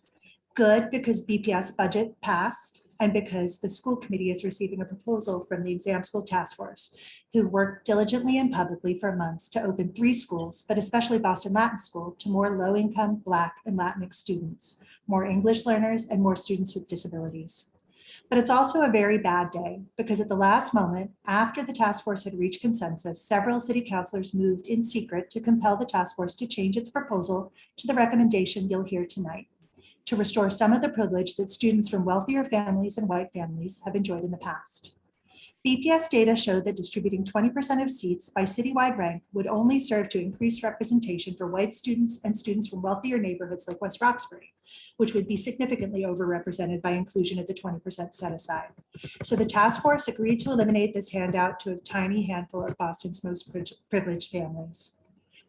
Speaker 2: Good because BPS budget passed and because the school committee is receiving a proposal from the Exam School Task Force, who worked diligently and publicly for months to open 3 schools, but especially Boston Latin School, to more low-income Black and Latinx students, more English learners, and more students with disabilities. But it's also a very bad day because at the last moment, after the task force had reached consensus, several city councilors moved in secret to compel the task force to change its proposal to the recommendation you'll hear tonight, to restore some of the privilege that students from wealthier families and white families have enjoyed in the past. BPS data showed that distributing 20% of seats by citywide rank would only serve to increase representation for white students and students from wealthier neighborhoods like West Roxbury, which would be significantly overrepresented by inclusion of the 20% set aside. So the task force agreed to eliminate this handout to a tiny handful of Boston's most privileged families.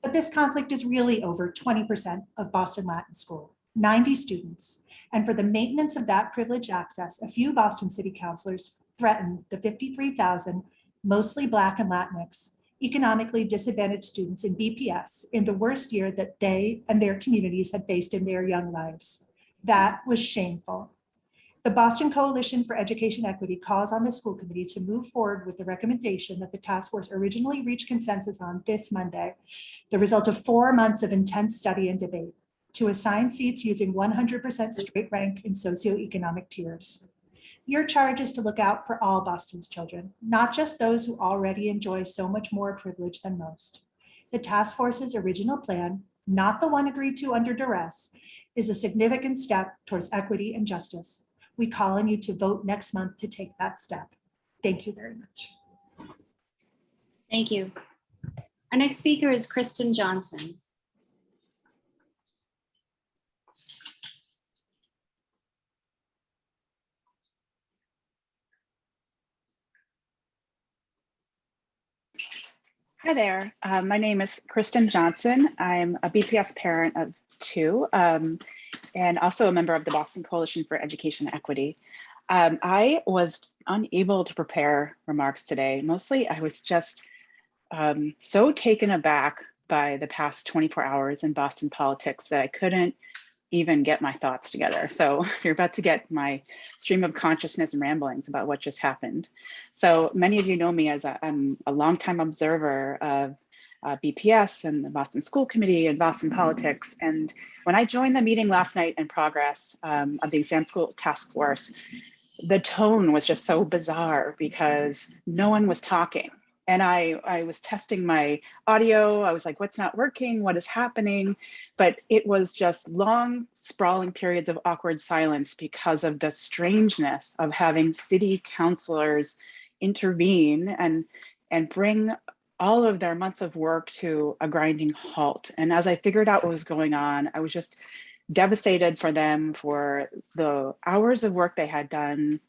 Speaker 2: But this conflict is really over 20% of Boston Latin School, 90 students. And for the maintenance of that privileged access, a few Boston city councilors threatened the 53,000 mostly Black and Latinx economically disadvantaged students in BPS in the worst year that they and their communities had faced in their young lives. That was shameful. The Boston Coalition for Education Equity calls on the school committee to move forward with the recommendation that the task force originally reached consensus on this Monday, the result of 4 months of intense study and debate, to assign seats using 100% straight rank in socioeconomic tiers. Your charge is to look out for all Boston's children, not just those who already enjoy so much more privilege than most. The task force's original plan, not the one agreed to under duress, is a significant step towards equity and justice. We call on you to vote next month to take that step. Thank you very much.
Speaker 5: Thank you. Our next speaker is Kristen Johnson.
Speaker 9: Hi there. My name is Kristen Johnson. I'm a BPS parent of 2 and also a member of the Boston Coalition for Education Equity. I was unable to prepare remarks today. Mostly I was just so taken aback by the past 24 hours in Boston politics that I couldn't even get my thoughts together. So you're about to get my stream of consciousness and ramblings about what just happened. So many of you know me as I'm a longtime observer of BPS and the Boston School Committee and Boston politics. And when I joined the meeting last night in progress of the Exam School Task Force, the tone was just so bizarre because no one was talking. And I was testing my audio. I was like, what's not working? What is happening? But it was just long, sprawling periods of awkward silence because of the strangeness of having city councilors intervene and bring all of their months of work to a grinding halt. And as I figured out what was going on, I was just devastated for them for the hours of work they had done,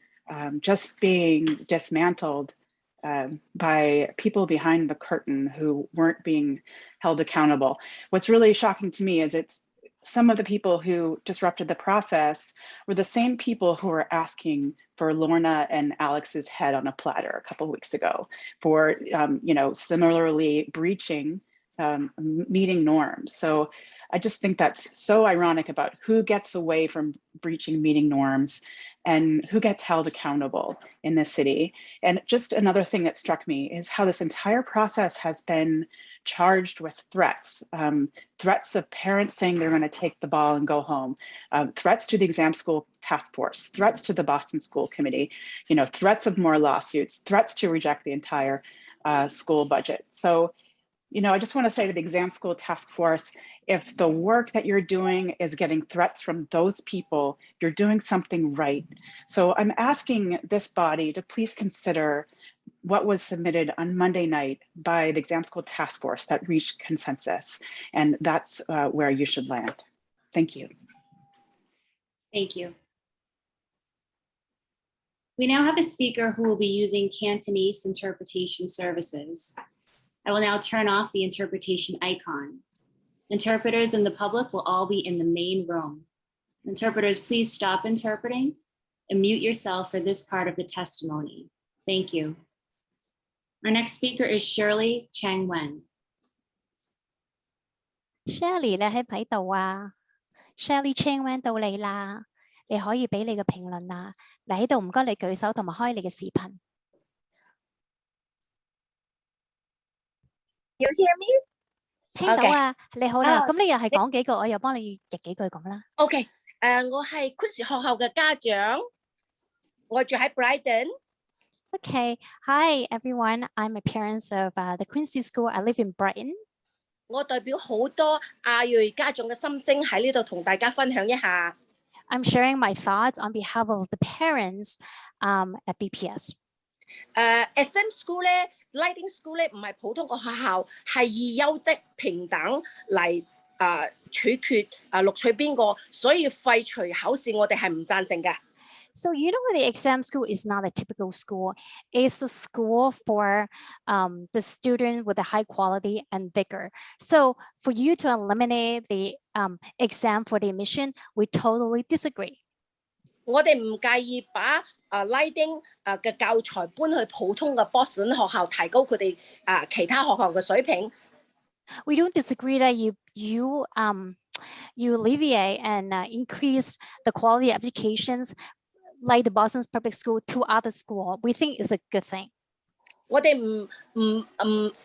Speaker 9: just being dismantled by people behind the curtain who weren't being held accountable. What's really shocking to me is it's some of the people who disrupted the process were the same people who were asking for Lorna and Alex's head on a platter a couple of weeks ago for, similarly breaching meeting norms. So I just think that's so ironic about who gets away from breaching meeting norms and who gets held accountable in this city. And just another thing that struck me is how this entire process has been charged with threats, threats of parents saying they're going to take the ball and go home, threats to the Exam School Task Force, threats to the Boston School Committee, threats of more lawsuits, threats to reject the entire school budget. So, I just want to say to the Exam School Task Force, if the work that you're doing is getting threats from those people, you're doing something right. So I'm asking this body to please consider what was submitted on Monday night by the Exam School Task Force that reached consensus. And that's where you should land. Thank you.
Speaker 5: Thank you. We now have a speaker who will be using Cantonese interpretation services. I will now turn off the interpretation icon. Interpreters and the public will all be in the main room. Interpreters, please stop interpreting and mute yourself for this part of the testimony. Thank you. Our next speaker is Shirley Chang Wen.
Speaker 15: Shirley 你喺唔喺度啊 ？Shirley Chang Wen 到你啦，你可以俾你嘅評論啦。你喺度唔該你舉手同埋開你嘅視頻。
Speaker 22: You hear me?
Speaker 15: 聽到啊，你好啦，咁你又係講幾句，我又幫你譯幾句咁啦。
Speaker 22: OK，我係 Queen's 學校嘅家長，我住喺 Brighton。Okay,
Speaker 15: hi everyone. I'm a parent of the Quincy School. I live in Brighton.
Speaker 22: 我代表好多亞裔家長嘅心聲喺呢度同大家分享一下。
Speaker 15: I'm sharing my thoughts on behalf of the parents at BPS.
Speaker 22: SM School 咧 ，Lighting School 咧唔係普通個學校，係以優質平等嚟取決錄取邊個，所以廢除考試我哋係唔贊成嘅。
Speaker 15: So the exam school is not a typical school. It's a school for the student with a high quality and vigor. So for you to eliminate the exam for the admission, we totally disagree.
Speaker 22: 我哋唔介意把拉丁嘅教材搬去普通嘅 Boston 學校，提高佢哋其他學校嘅水平。
Speaker 15: We don't disagree that you alleviate and increase the quality of educations like the Boston Public School to other school. We think it's a good thing.
Speaker 22: 我哋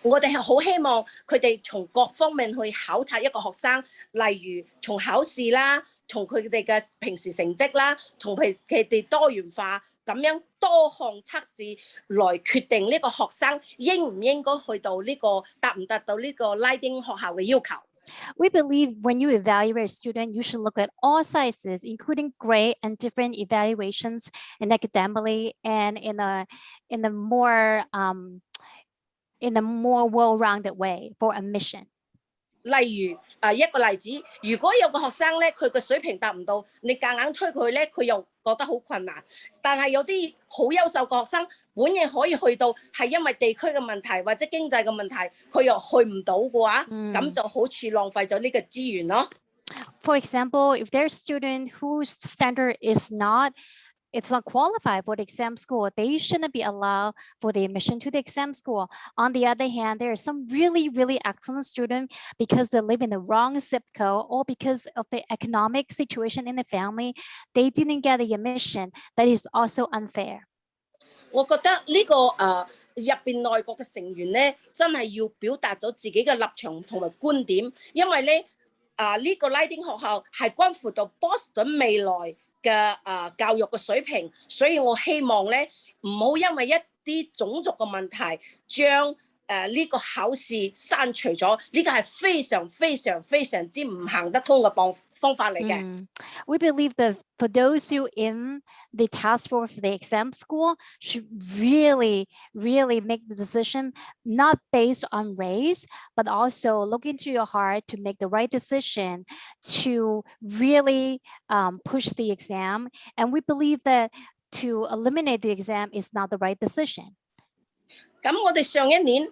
Speaker 22: 我哋係好希望佢哋從各方面去考察一個學生，例如從考試啦，從佢哋嘅平時成績啦，從佢哋多元化咁樣多項測試來決定呢個學生應唔應該去到呢個達唔達到呢個拉丁學校嘅要求。
Speaker 15: We believe when you evaluate a student, you should look at all sizes, including grade and different evaluations and academically and in a more in a more well-rounded way for admission.
Speaker 22: 例如一個例子，如果有個學生咧，佢個水平達唔到，你夾硬推佢咧，佢又覺得好困難。但係有啲好優秀嘅學生，本嘢可以去到，係因為地區嘅問題或者經濟嘅問題，佢又去唔到嘅話，咁就好似浪費咗呢個資源咯。
Speaker 15: For example, if there's a student whose standard is not qualified for the exam school, they shouldn't be allowed for the admission to the exam school. On the other hand, there are some really, really excellent students because they live in the wrong zip code or because of the economic situation in the family, they didn't get the admission. That is also unfair.
Speaker 22: 我覺得呢個入邊內閣嘅成員咧，真係要表達咗自己嘅立場同埋觀點，因為咧呢個拉丁學校係關乎到 Boston 未來嘅教育嘅水平，所以我希望咧唔好因為一啲種族嘅問題將呢個考試刪除咗，呢個係非常非常非常之唔行得通嘅方法嚟嘅。
Speaker 15: We believe that for those who in the task force for the exam school should really, really make the decision not based on race, but also look into your heart to make the right decision to really push the exam. And we believe that to eliminate the exam is not the right decision.
Speaker 22: 咁我哋上一年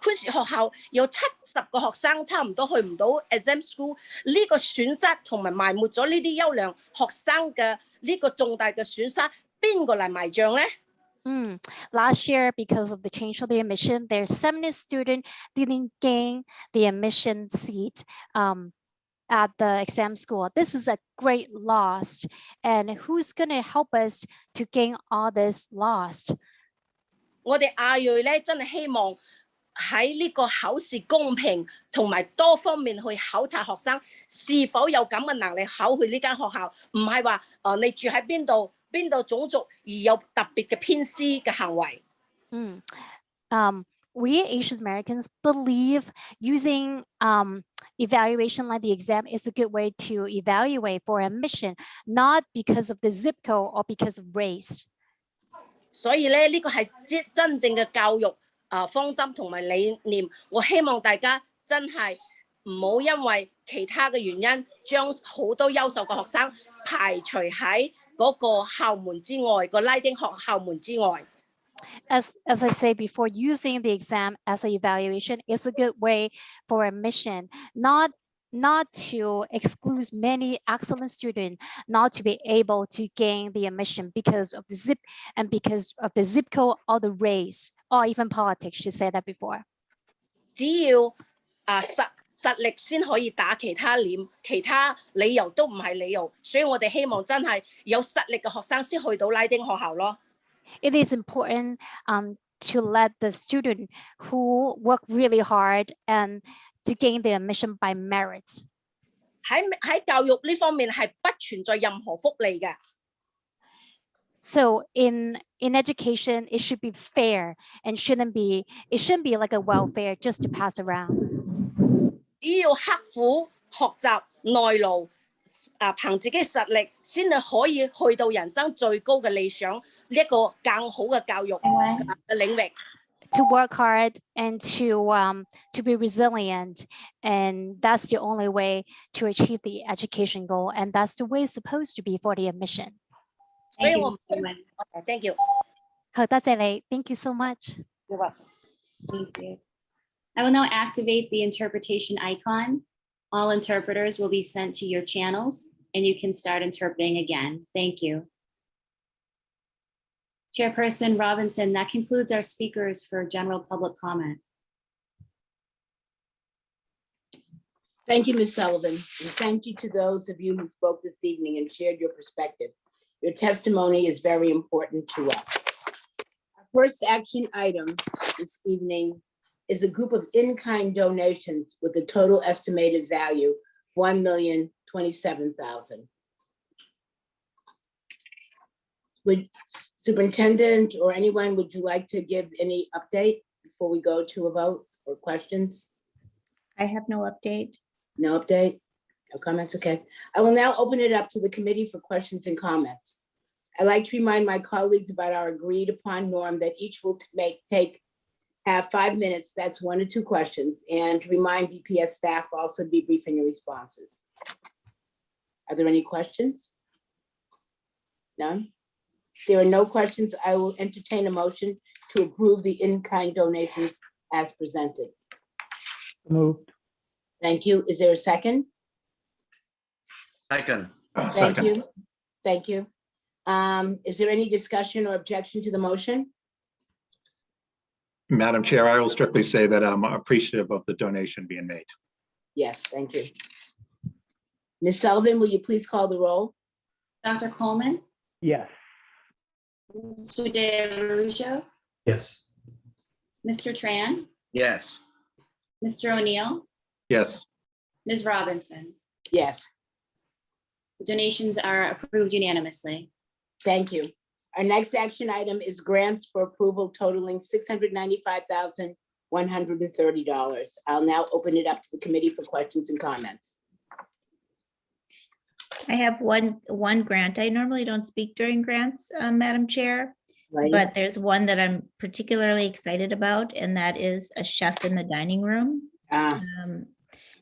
Speaker 22: 昆士學校有70個學生差唔多去唔到 exam school， 呢個損失同埋埋沒咗呢啲優良學生嘅呢個重大嘅損失，邊個嚟埋帳呢？
Speaker 15: Last year, because of the change of the admission, there's 70 students didn't gain the admission seat at the exam school. This is a great loss. And who's going to help us to gain all this loss?
Speaker 22: 我哋亞裔咧真係希望喺呢個考試公平同埋多方面去考察學生是否有咁嘅能力考去呢間學校，唔係話你住喺邊度種族而有特別嘅偏私嘅行為。
Speaker 15: We Asian Americans believe using evaluation like the exam is a good way to evaluate for admission, not because of the zip code or because of race.
Speaker 22: 所以咧，呢個係真正嘅教育方針同埋理念。我希望大家真係唔好因為其他嘅原因，將好多優秀嘅學生排除喺嗰個校門之外，個拉丁學校門之外。
Speaker 15: As I say before, using the exam as an evaluation is a good way for admission, not to exclude many excellent students, not to be able to gain the admission because of the zip code or the race or even politics. She said that before.
Speaker 22: 只要實力先可以打其他臉，其他理由都唔係理由，所以我哋希望真係有實力嘅學生先去到拉丁學校咯。
Speaker 15: It is important to let the student who work really hard and to gain the admission by merit.
Speaker 22: 喺教育呢方面係不存在任何福利嘅。
Speaker 15: So in education, it should be fair and it shouldn't be like a welfare just to pass around.
Speaker 22: 只要刻苦學習耐勞，憑自己實力，先係可以去到人生最高嘅理想，一個更好嘅教育嘅領域。
Speaker 15: To work hard and to be resilient, and that's the only way to achieve the education goal, and that's the way it's supposed to be for the admission.
Speaker 22: Thank you. Okay, thank you.
Speaker 15: 好，多謝你。Thank you so much.
Speaker 5: Thank you. I will now activate the interpretation icon. All interpreters will be sent to your channels, and you can start interpreting again. Thank you. Chairperson Robinson, that concludes our speakers for general public comment.
Speaker 3: Thank you, Ms. Sullivan, and thank you to those of you who spoke this evening and shared your perspective. Your testimony is very important to us. Our first action item this evening is a group of in-kind donations with a total estimated value, $1,027,000. Would Superintendent or anyone, would you like to give any update before we go to a vote or questions?
Speaker 4: I have no update.
Speaker 3: No update? No comments? Okay. I will now open it up to the committee for questions and comments. I'd like to remind my colleagues about our agreed upon norm that each will take have 5 minutes. That's 1 to 2 questions. And remind BPS staff also to be brief in your responses. Are there any questions? None? If there are no questions, I will entertain a motion to approve the in-kind donations as presented.
Speaker 6: Moved.
Speaker 3: Thank you. Is there a second?
Speaker 7: Second.
Speaker 3: Thank you. Thank you. Is there any discussion or objection to the motion?
Speaker 10: Madam Chair, I will strictly say that I'm appreciative of the donation being made.
Speaker 3: Yes, thank you. Ms. Sullivan, will you please call the roll?
Speaker 5: Dr. Coleman,
Speaker 6: Yes.
Speaker 5: Mr. DeRusso,
Speaker 7: Yes.
Speaker 5: Mr. Tran,
Speaker 7: Yes.
Speaker 5: Mr. O'Neill,
Speaker 10: Yes.
Speaker 5: Ms. Robinson.
Speaker 3: Yes.
Speaker 5: The donations are approved unanimously.
Speaker 3: Thank you. Our next action item is grants for approval totaling $695,130. I'll now open it up to the committee for questions and comments.
Speaker 4: I have one grant. I normally don't speak during grants, Madam Chair,
Speaker 3: Right.
Speaker 4: but there's one that I'm particularly excited about, and that is a chef in the dining room.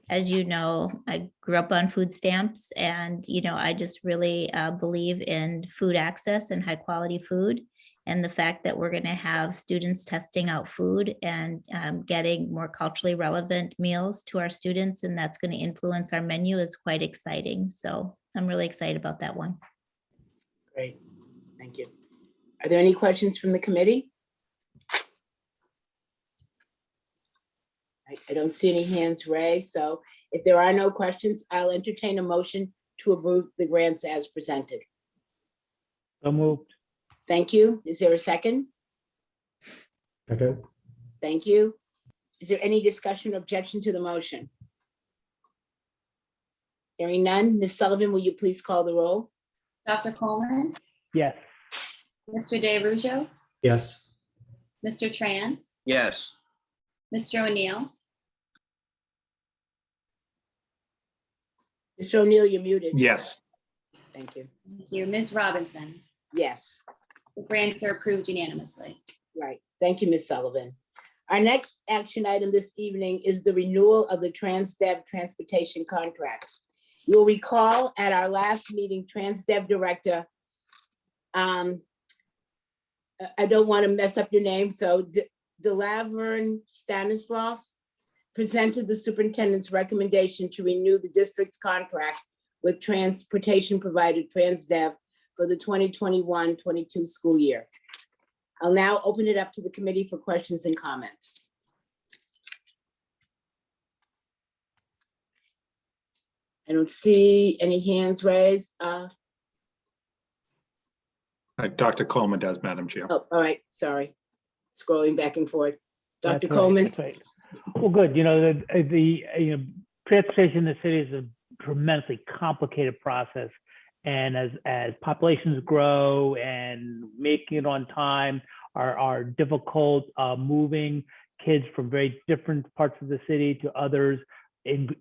Speaker 4: As you know, I grew up on food stamps, and I just really believe in food access and high quality food. And the fact that we're going to have students testing out food and getting more culturally relevant meals to our students, and that's going to influence our menu, is quite exciting. So I'm really excited about that one.
Speaker 3: Great, thank you. Are there any questions from the committee? I don't see any hands raised, so if there are no questions, I'll entertain a motion to approve the grants as presented.
Speaker 6: So moved.
Speaker 3: Thank you. Is there a second?
Speaker 7: Second.
Speaker 3: Thank you. Is there any discussion or objection to the motion? Hearing none, Ms. Sullivan, will you please call the roll?
Speaker 5: Dr. Coleman,
Speaker 6: Yes.
Speaker 5: Mr. DeRusso,
Speaker 7: Yes.
Speaker 5: Mr. Tran,
Speaker 7: Yes.
Speaker 5: Mr. O'Neill,
Speaker 3: Mr. O'Neill, you're muted.
Speaker 10: Yes.
Speaker 3: Thank you.
Speaker 5: thank you, Ms. Robinson.
Speaker 3: Yes.
Speaker 5: The grants are approved unanimously.
Speaker 3: Right. Thank you, Ms. Sullivan. Our next action item this evening is the renewal of the TransDev transportation contract. You'll recall at our last meeting, TransDev Director, I don't want to mess up your name, so Delaverne Stanislaus presented the superintendent's recommendation to renew the district's contract with transportation provider TransDev for the 2021-22 school year. I'll now open it up to the committee for questions and comments. I don't see any hands raised.
Speaker 10: Dr. Coleman does, Madam Chair.
Speaker 3: Oh, all right, sorry. Scrolling back and forth. Dr.
Speaker 6: That's right,
Speaker 3: Coleman?
Speaker 6: that's right. Well, good. The transportation in the city is a tremendously complicated process. And as populations grow and making it on time are difficult, moving kids from very different parts of the city to others,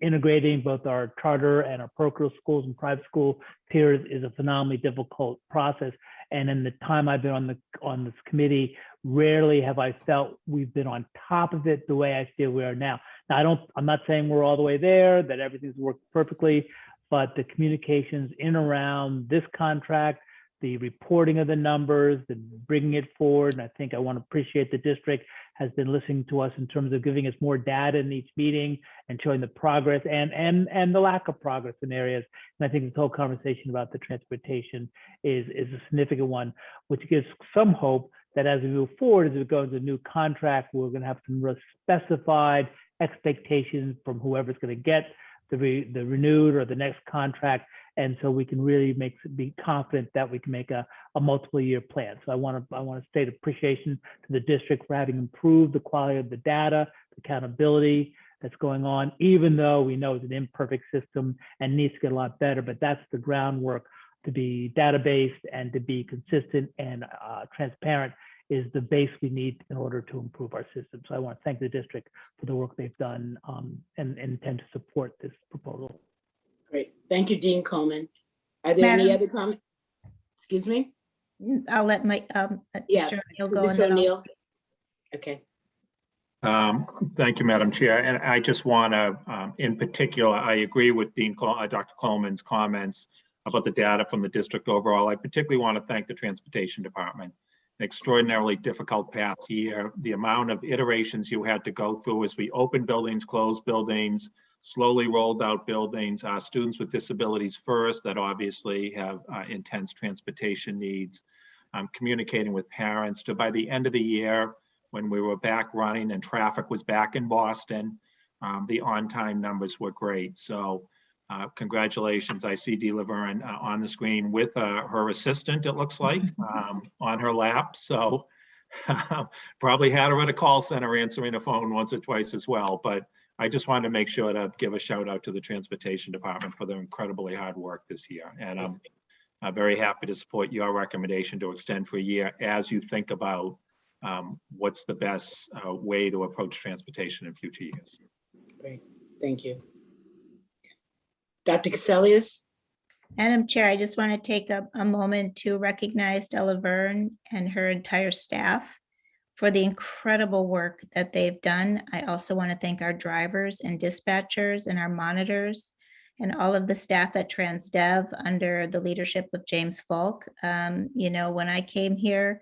Speaker 6: integrating both our charter and our parochial schools and private school peers is a phenomenally difficult process. And in the time I've been on this committee, rarely have I felt we've been on top of it the way I feel we are now. Now, I'm not saying we're all the way there, that everything's worked perfectly, but the communications in around this contract, the reporting of the numbers, the bringing it forward, and I think I want to appreciate the district has been listening to us in terms of giving us more data in each meeting and showing the progress and the lack of progress in areas. And I think this whole conversation about the transportation is a significant one, which gives some hope that as we move forward, as we go into a new contract, we're going to have some real specified expectations from whoever's going to get the renewed or the next contract. And so we can really be confident that we can make a multiple year plan. So I want to state appreciation to the district for having improved the quality of the data, the accountability that's going on, even though we know it's an imperfect system and needs to get a lot better, but that's the groundwork to be data-based and to be consistent and transparent is the base we need in order to improve our system. So I want to thank the district for the work they've done and intend to support this proposal.
Speaker 3: Great. Thank you, Dean Coleman. Are there any other comments? Excuse me?
Speaker 4: I'll let my
Speaker 3: Yeah,
Speaker 4: Mr. O'Neill go.
Speaker 3: Mr.
Speaker 4: and then I'll-
Speaker 3: O'Neill. Okay.
Speaker 10: Thank you, Madam Chair. And I just want to, in particular, I agree with Dr. Coleman's comments about the data from the district overall. I particularly want to thank the Transportation Department. An extraordinarily difficult past year. The amount of iterations you had to go through as we opened buildings, closed buildings, slowly rolled out buildings, students with disabilities first that obviously have intense transportation needs, communicating with parents to by the end of the year, when we were back running and traffic was back in Boston, the on-time numbers were great. So congratulations. I see Dee Laverne on the screen with her assistant, it looks like, on her lap. So probably had her at a call center answering a phone once or twice as well. But I just wanted to make sure to give a shout out to the Transportation Department for their incredibly hard work this year. And I'm very happy to support your recommendation to extend for a year as you think about what's the best way to approach transportation in future years.
Speaker 3: Great, thank you. Dr. Cassellius?
Speaker 4: Madam Chair, I just want to take a moment to recognize Della Verne and her entire staff for the incredible work that they've done. I also want to thank our drivers and dispatchers and our monitors and all of the staff at TransDev under the leadership of James Falk. You know, when I came here,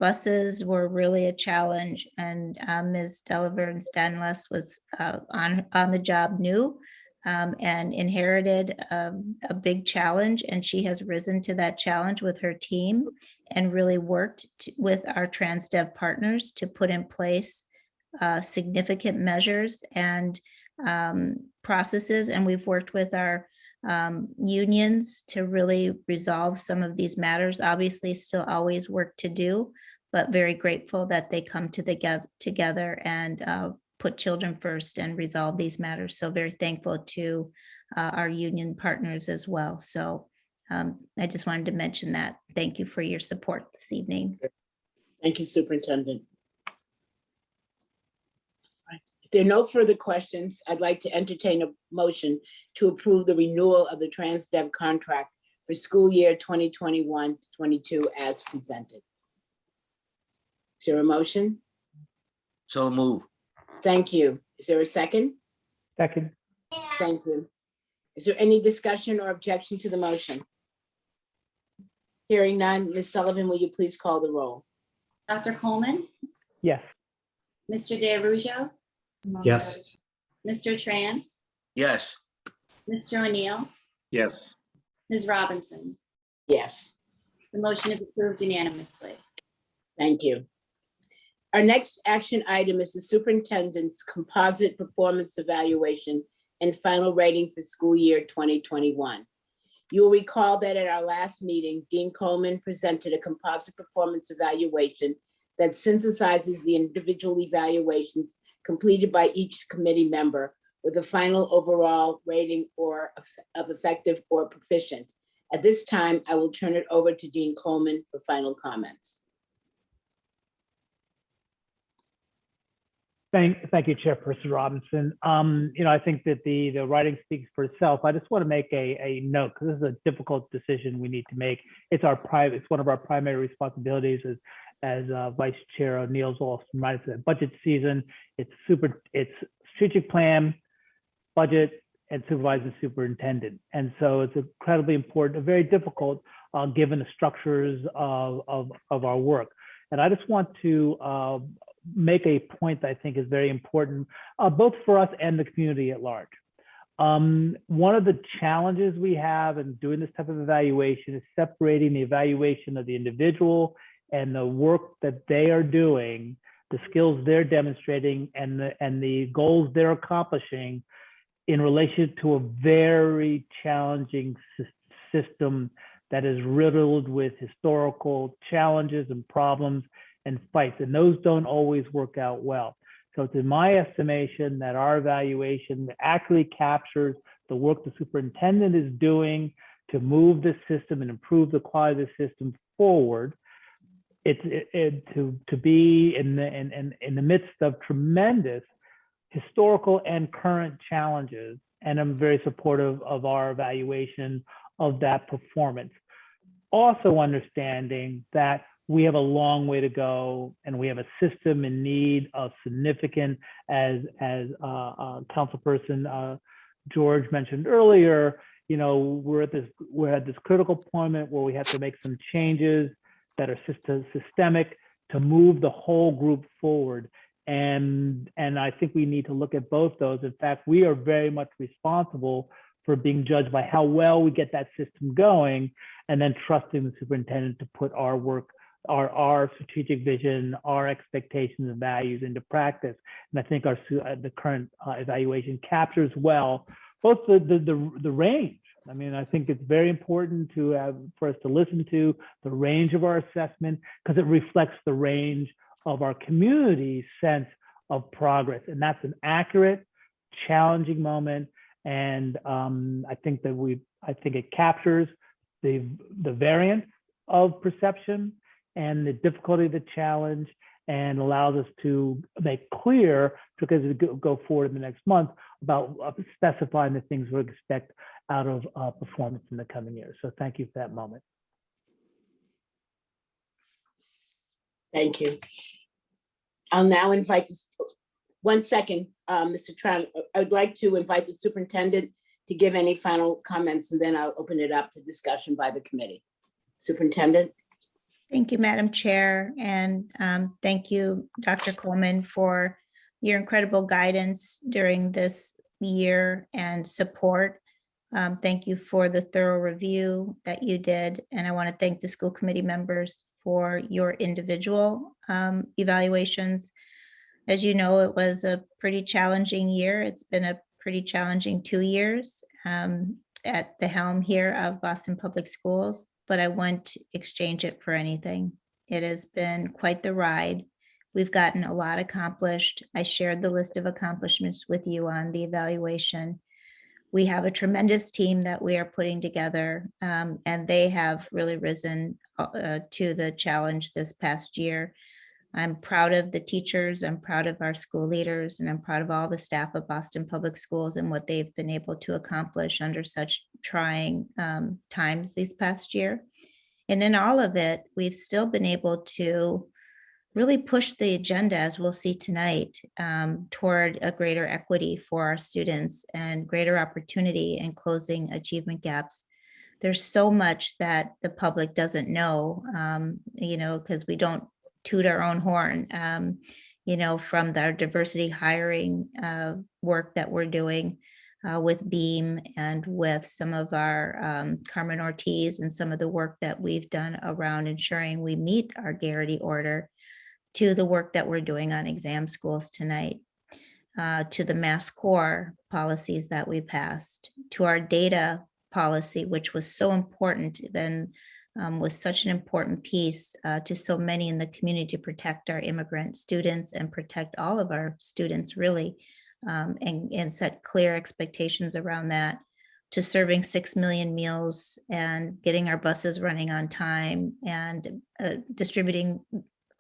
Speaker 4: buses were really a challenge, and Ms. Della Verne Stanless was on the job new and inherited a big challenge, and she has risen to that challenge with her team and really worked with our TransDev partners to put in place significant measures and processes. And we've worked with our unions to really resolve some of these matters. Obviously, still always work to do, but very grateful that they come together and put children first and resolve these matters. So very thankful to our union partners as well. So I just wanted to mention that. Thank you for your support this evening.
Speaker 3: Thank you, Superintendent. If there are no further questions, I'd like to entertain a motion to approve the renewal of the TransDev contract for school year 2021-22 as presented. Is there a motion?
Speaker 8: So move.
Speaker 3: Thank you. Is there a second?
Speaker 6: Second.
Speaker 3: Thank you. Is there any discussion or objection to the motion? Hearing none, Ms. Sullivan, will you please call the roll?
Speaker 5: Dr. Coleman,
Speaker 6: Yes.
Speaker 5: Mr. DeArujo,
Speaker 7: Yes.
Speaker 5: Mr. Tran,
Speaker 8: Yes.
Speaker 5: Mr. O'Neill,
Speaker 10: Yes.
Speaker 5: Ms. Robinson.
Speaker 3: Yes.
Speaker 5: The motion is approved unanimously.
Speaker 3: Thank you. Our next action item is the superintendent's composite performance evaluation and final rating for school year 2021. You'll recall that at our last meeting, Dean Coleman presented a composite performance evaluation that synthesizes the individual evaluations completed by each committee member with a final overall rating of effective or proficient. At this time, I will turn it over to Dean Coleman for final comments.
Speaker 6: Thank you, Chairperson Robinson. You know, I think that the writing speaks for itself. I just want to make a note, because this is a difficult decision we need to make. It's one of our primary responsibilities as Vice Chair O'Neill's also reminded us that budget season. It's strategic plan, budget, and supervisor superintendent. And so it's incredibly important, very difficult given the structures of our work. And I just want to make a point that I think is very important, both for us and the community at large. One of the challenges we have in doing this type of evaluation is separating the evaluation of the individual and the work that they are doing, the skills they're demonstrating, and the goals they're accomplishing in relation to a very challenging system that is riddled with historical challenges and problems and fights, and those don't always work out well. So it's in my estimation that our evaluation actually captures the work the superintendent is doing to move the system and improve the quality of the system forward. To be in the midst of tremendous historical and current challenges, and I'm very supportive of our evaluation of that performance. Also understanding that we have a long way to go, and we have a system in need of significant, as Councilperson George mentioned earlier. We're at this critical point where we have to make some changes that are systemic to move the whole group forward. And I think we need to look at both those. In fact, we are very much responsible for being judged by how well we get that system going, and then trusting the superintendent to put our work, our strategic vision, our expectations and values into practice. And I think the current evaluation captures well both the range. I mean, I think it's very important for us to listen to the range of our assessment, because it reflects the range of our community's sense of progress. And that's an accurate, challenging moment. And I think it captures the variance of perception and the difficulty of the challenge, and allows us to make clear, because we go forward in the next month, about specifying the things we expect out of performance in the coming years. So thank you for that moment.
Speaker 3: Thank you. I'll now invite this, 1 second, Mr. Tran. I would like to invite the superintendent to give any final comments, and then I'll open it up to discussion by the committee. Superintendent.
Speaker 4: Thank you, Madam Chair, and thank you, Dr. Coleman, for your incredible guidance during this year and support. Thank you for the thorough review that you did, and I want to thank the school committee members for your individual evaluations. As you know, it was a pretty challenging year. It's been a pretty challenging 2 years at the helm here of Boston Public Schools, but I wouldn't exchange it for anything. It has been quite the ride. We've gotten a lot accomplished. I shared the list of accomplishments with you on the evaluation. We have a tremendous team that we are putting together, and they have really risen to the challenge this past year. I'm proud of the teachers, I'm proud of our school leaders, and I'm proud of all the staff of Boston Public Schools and what they've been able to accomplish under such trying times this past year. And in all of it, we've still been able to really push the agenda, as we'll see tonight, toward a greater equity for our students and greater opportunity in closing achievement gaps. There's so much that the public doesn't know, because we don't toot our own horn, from our diversity hiring work that we're doing with BEAM and with some of our Carmen Ortiz, and some of the work that we've done around ensuring we meet our Garrity order, to the work that we're doing on exam schools tonight, to the mass core policies that we passed, to our data policy, which was so important then, was such an important piece to so many in the community to protect our immigrant students and protect all of our students, really, and set clear expectations around that, to serving 6 million meals and getting our buses running on time, and distributing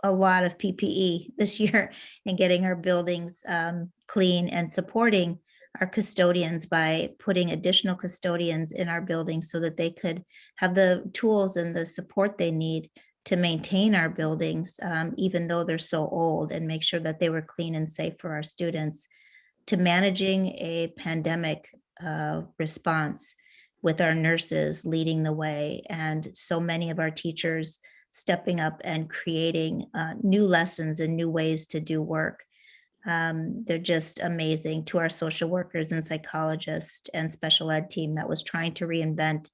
Speaker 4: a lot of PPE this year, and getting our buildings clean, and supporting our custodians by putting additional custodians in our buildings so that they could have the tools and the support they need to maintain our buildings, even though they're so old, and make sure that they were clean and safe for our students, to managing a pandemic response with our nurses leading the way, and so many of our teachers stepping up and creating new lessons and new ways to do work. They're just amazing, to our social workers and psychologists and special ed team that was trying to reinvent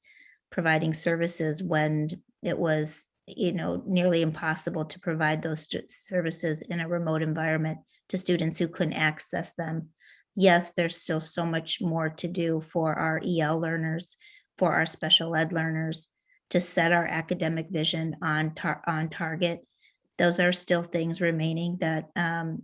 Speaker 4: providing services when it was, nearly impossible to provide those services in a remote environment to students who couldn't access them. Yes, there's still so much more to do for our EL learners, for our special ed learners, to set our academic vision on target. Those are still things remaining that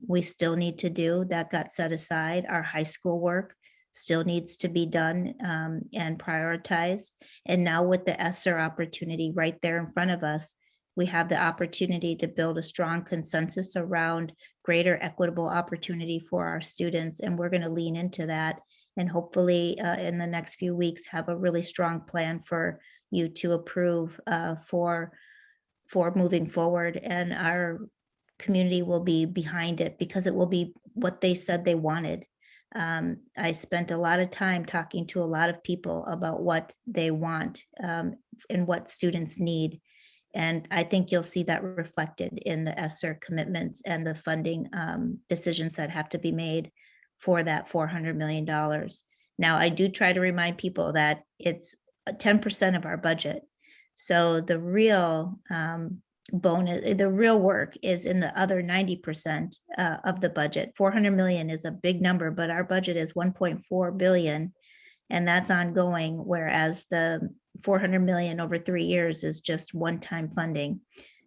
Speaker 4: we still need to do, that got set aside. Our high school work still needs to be done and prioritized. And now with the ESSER opportunity right there in front of us, we have the opportunity to build a strong consensus around greater equitable opportunity for our students. And we're going to lean into that, and hopefully in the next few weeks have a really strong plan for you to approve for for moving forward, and our community will be behind it because it will be what they said they wanted. I spent a lot of time talking to a lot of people about what they want and what students need. And I think you'll see that reflected in the ESSER commitments and the funding decisions that have to be made for that $400 million. Now, I do try to remind people that it's 10% of our budget. So the real bonus, the real work is in the other 90% of the budget. 400 million is a big number, but our budget is 1.4 billion, and that's ongoing, whereas the 400 million over 3 years is just one-time funding.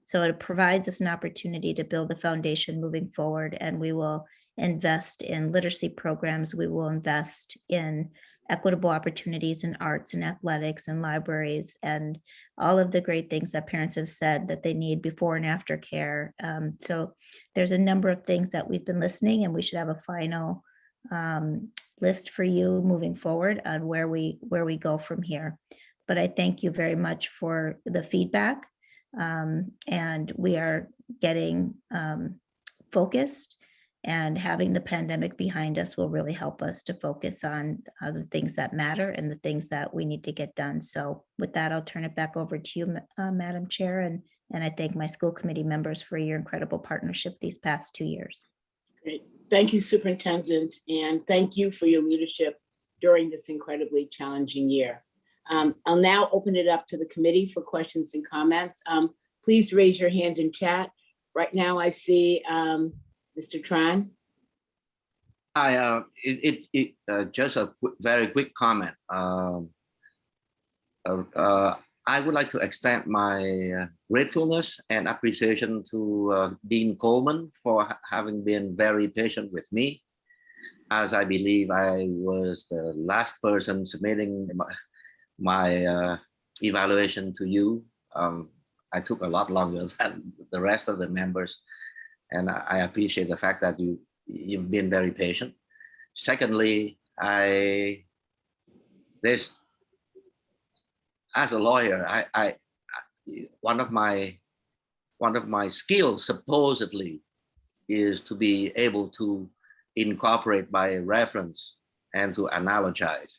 Speaker 4: So it provides us an opportunity to build a foundation moving forward, and we will invest in literacy programs. We will invest in equitable opportunities in arts and athletics and libraries and all of the great things that parents have said that they need before and after care. So there's a number of things that we've been listening, and we should have a final list for you moving forward on where we go from here. But I thank you very much for the feedback. And we are getting focused, and having the pandemic behind us will really help us to focus on the things that matter and the things that we need to get done. So with that, I'll turn it back over to you, Madam Chair. And I thank my school committee members for your incredible partnership these past 2 years.
Speaker 3: Great. Thank you, Superintendent, and thank you for your leadership during this incredibly challenging year. I'll now open it up to the committee for questions and comments. Please raise your hand in chat. Right now I see Mr. Tran.
Speaker 8: Hi, just a very quick comment. I would like to extend my gratefulness and appreciation to Dean Coleman for having been very patient with me, as I believe I was the last person submitting my evaluation to you. I took a lot longer than the rest of the members, and I appreciate the fact that you've been very patient. Secondly, as a lawyer, one of my skills supposedly is to be able to incorporate by reference and to analogize.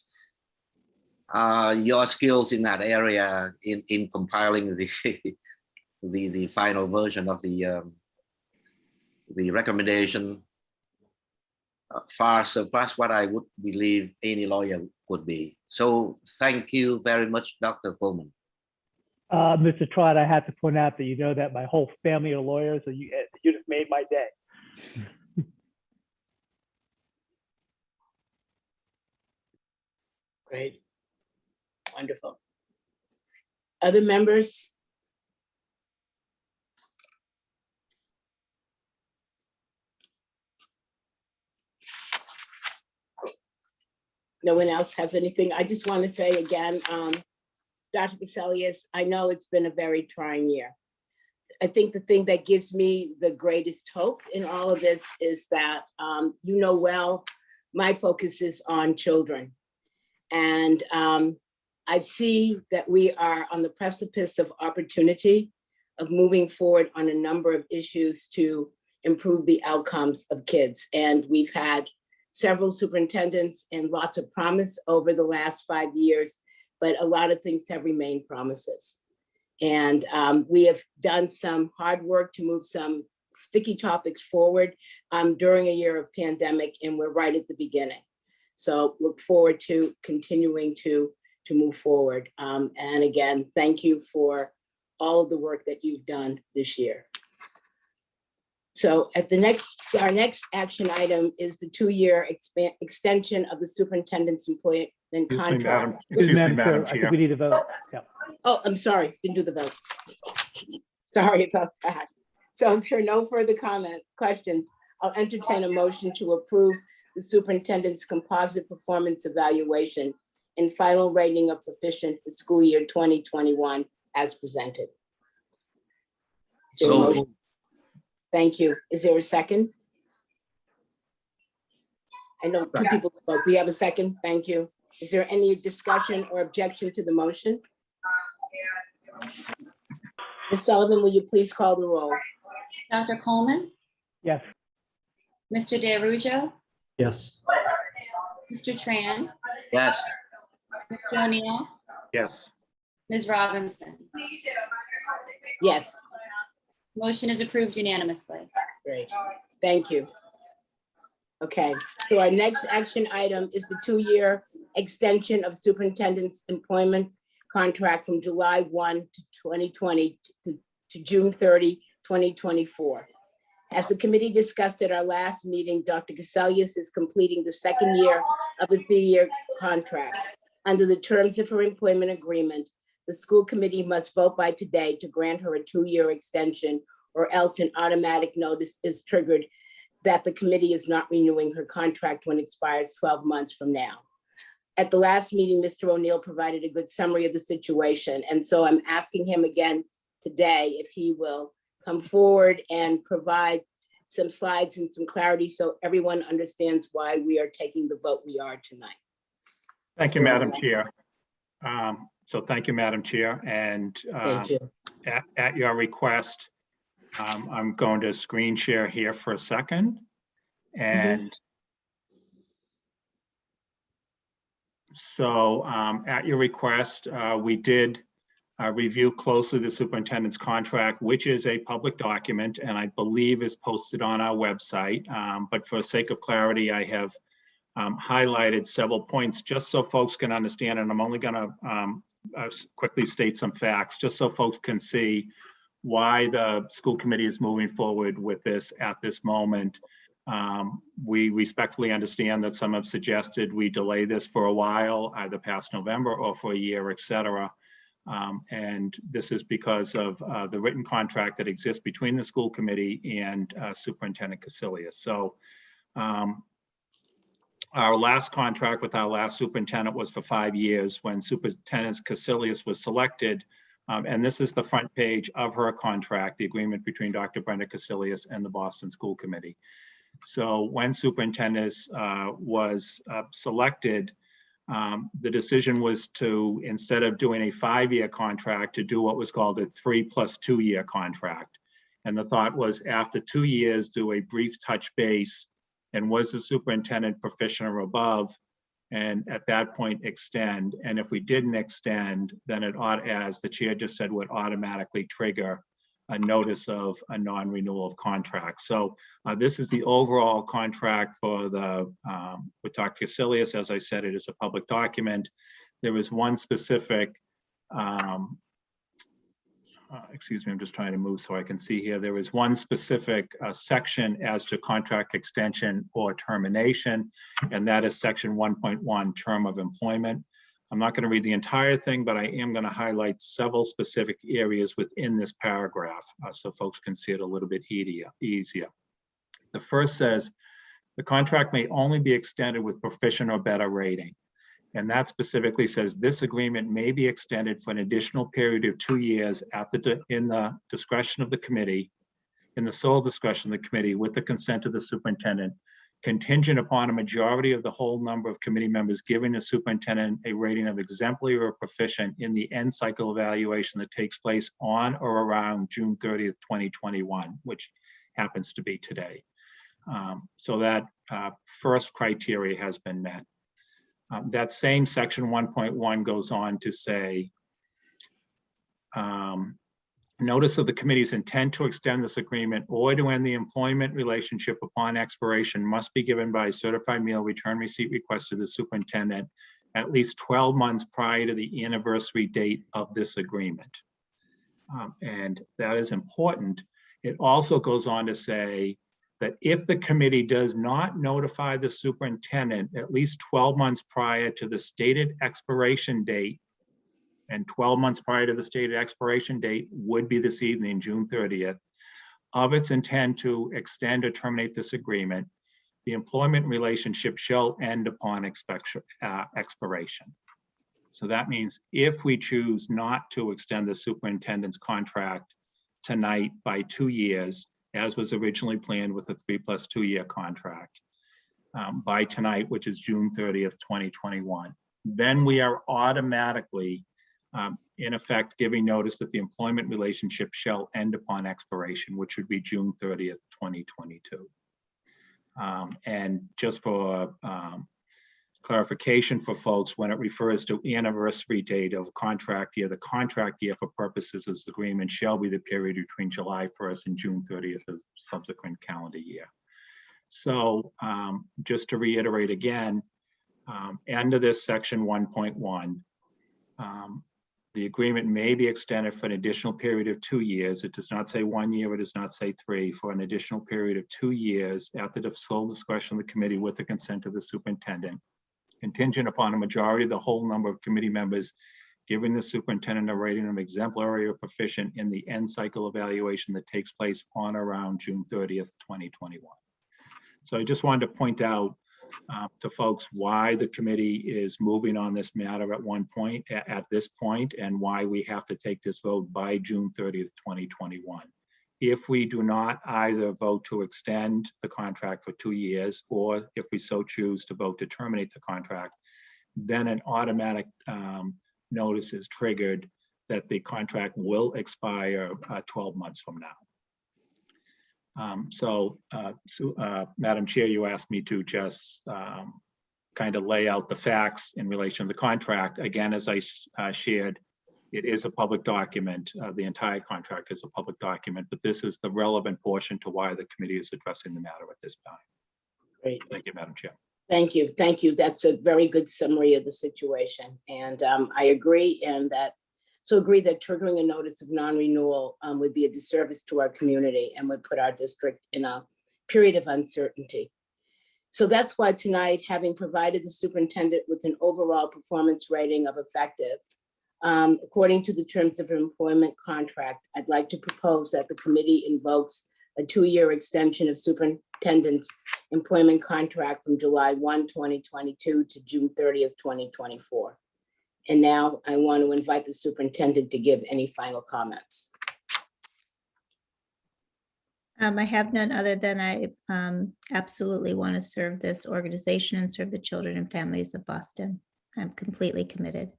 Speaker 8: Your skills in that area in compiling the final version of the recommendation far surpass what I would believe any lawyer would be. So thank you very much, Dr. Coleman.
Speaker 6: Mr. Trott, I have to point out that you know that my whole family are lawyers, so you just made my day.
Speaker 3: Great. Wonderful. Other members? No one else has anything? I just want to say again, Dr. Cassellius, I know it's been a very trying year. I think the thing that gives me the greatest hope in all of this is that, you know well, my focus is on children. And I see that we are on the precipice of opportunity of moving forward on a number of issues to improve the outcomes of kids. And we've had several superintendents and lots of promise over the last 5 years, but a lot of things have remained promises. And we have done some hard work to move some sticky topics forward during a year of pandemic, and we're right at the beginning. So look forward to continuing to move forward. And again, thank you for all of the work that you've done this year. So at our next action item is the 2-year extension of the superintendent's employment contract.
Speaker 10: Excuse me, Madam
Speaker 6: Chair, I
Speaker 10: Chair.
Speaker 6: think we need a vote. Yeah.
Speaker 3: Oh, I'm sorry, didn't do the vote. Sorry about that. So if there are no further questions, I'll entertain a motion to approve the superintendent's composite performance evaluation and final rating of proficient for school year 2021 as presented. Is there a
Speaker 8: So
Speaker 3: motion? Thank you. Is there a second? I know 2 people spoke. We have a second. Thank you. Is there any discussion or objection to the motion? Ms. Sullivan, will you please call the roll?
Speaker 5: Dr. Coleman,
Speaker 6: Yes.
Speaker 5: Mr. DeRusso,
Speaker 7: Yes.
Speaker 5: Mr. Tran,
Speaker 8: Yes.
Speaker 5: Mr. O'Neill,
Speaker 10: Yes.
Speaker 5: Ms. Robinson.
Speaker 3: Yes,
Speaker 5: Motion is approved unanimously.
Speaker 3: great. Thank you. Okay, so our next action item is the 2-year extension of superintendent's employment contract from July 1 to 2020 to June 30, 2024. As the committee discussed at our last meeting, Dr. Caselius is completing the second year of a 3-year contract. Under the terms of her employment agreement, the school committee must vote by today to grant her a 2-year extension, or else an automatic notice is triggered that the committee is not renewing her contract when it expires 12 months from now. At the last meeting, Mr. O'Neill provided a good summary of the situation, and so I'm asking him again today if he will come forward and provide some slides and some clarity so everyone understands why we are taking the vote we are tonight.
Speaker 10: Thank you, Madam Chair. So thank you, Madam Chair. And
Speaker 3: Thank you.
Speaker 10: at your request, I'm going to screen share here for a second. And so at your request, we did review closely the superintendent's contract, which is a public document and I believe is posted on our website. But for sake of clarity, I have highlighted several points just so folks can understand, and I'm only going to quickly state some facts just so folks can see why the school committee is moving forward with this at this moment. We respectfully understand that some have suggested we delay this for a while, either past November or for a year, et cetera. And this is because of the written contract that exists between the school committee and Superintendent Caselius. So our last contract with our last superintendent was for 5 years when Superintendent Caselius was selected. And this is the front page of her contract, the agreement between Dr. Brenda Caselius and the Boston School Committee. So when superintendent was selected, the decision was to, instead of doing a 5-year contract, to do what was called a 3+2 year contract. And the thought was after 2 years, do a brief touch base, and was the superintendent proficient or above, and at that point extend. And if we didn't extend, then it ought, as the chair just said, would automatically trigger a notice of a non-renewal of contract. So this is the overall contract for the with Dr. Caselius. As I said, it is a public document. There is one specific, excuse me, I'm just trying to move so I can see here. There is one specific section as to contract extension or termination, and that is section 1.1, term of employment. I'm not going to read the entire thing, but I am going to highlight several specific areas within this paragraph so folks can see it a little bit easier. The first says, the contract may only be extended with proficient or better rating. And that specifically says this agreement may be extended for an additional period of 2 years in the discretion of the committee, in the sole discretion of the committee with the consent of the superintendent, contingent upon a majority of the whole number of committee members giving the superintendent a rating of exemplary or proficient in the end cycle evaluation that takes place on or around June 30th, 2021, which happens to be today. So that first criteria has been met. That same section 1.1 goes on to say, notice of the committee's intent to extend this agreement or to end the employment relationship upon expiration must be given by a certified mail return receipt request to the superintendent at least 12 months prior to the anniversary date of this agreement. And that is important. It also goes on to say that if the committee does not notify the superintendent at least 12 months prior to the stated expiration date, and 12 months prior to the stated expiration date would be this evening, June 30th, of its intent to extend or terminate this agreement, the employment relationship shall end upon expiration. So that means if we choose not to extend the superintendent's contract tonight by 2 years, as was originally planned with a 3+2 year contract, by tonight, which is June 30th, 2021, then we are automatically in effect giving notice that the employment relationship shall end upon expiration, which would be June 30th, 2022. And just for clarification for folks, when it refers to anniversary date of contract year, the contract year for purposes of this agreement shall be the period between July 1st and June 30th of subsequent calendar year. So just to reiterate again, end of this section 1.1, the agreement may be extended for an additional period of 2 years. It does not say 1 year, it does not say 3, for an additional period of 2 years at the sole discretion of the committee with the consent of the superintendent, contingent upon a majority of the whole number of committee members giving the superintendent a rating of exemplary or proficient in the end cycle evaluation that takes place on or around June 30th, 2021. So I just wanted to point out to folks why the committee is moving on this matter at this point, and why we have to take this vote by June 30th, 2021. If we do not either vote to extend the contract for 2 years, or if we so choose to vote to terminate the contract, then an automatic notice is triggered that the contract will expire 12 months from now. Madam Chair, you asked me to just kind of lay out the facts in relation to the contract. Again, as I shared, it is a public document. The entire contract is a public document, but this is the relevant portion to why the committee is addressing the matter at this time.
Speaker 3: Great.
Speaker 10: Thank you, Madam Chair.
Speaker 3: Thank you. Thank you. That's a very good summary of the situation. And I agree, and agree that triggering a notice of non-renewal would be a disservice to our community and would put our district in a period of uncertainty. So that's why tonight, having provided the superintendent with an overall performance rating of effective, according to the terms of employment contract, I'd like to propose that the committee invokes a 2-year extension of superintendent's employment contract from July 1, 2022 to June 30th, 2024. And now I want to invite the superintendent to give any final comments.
Speaker 4: I have none, other than I absolutely want to serve this organization and serve the children and families of Boston. I'm completely committed.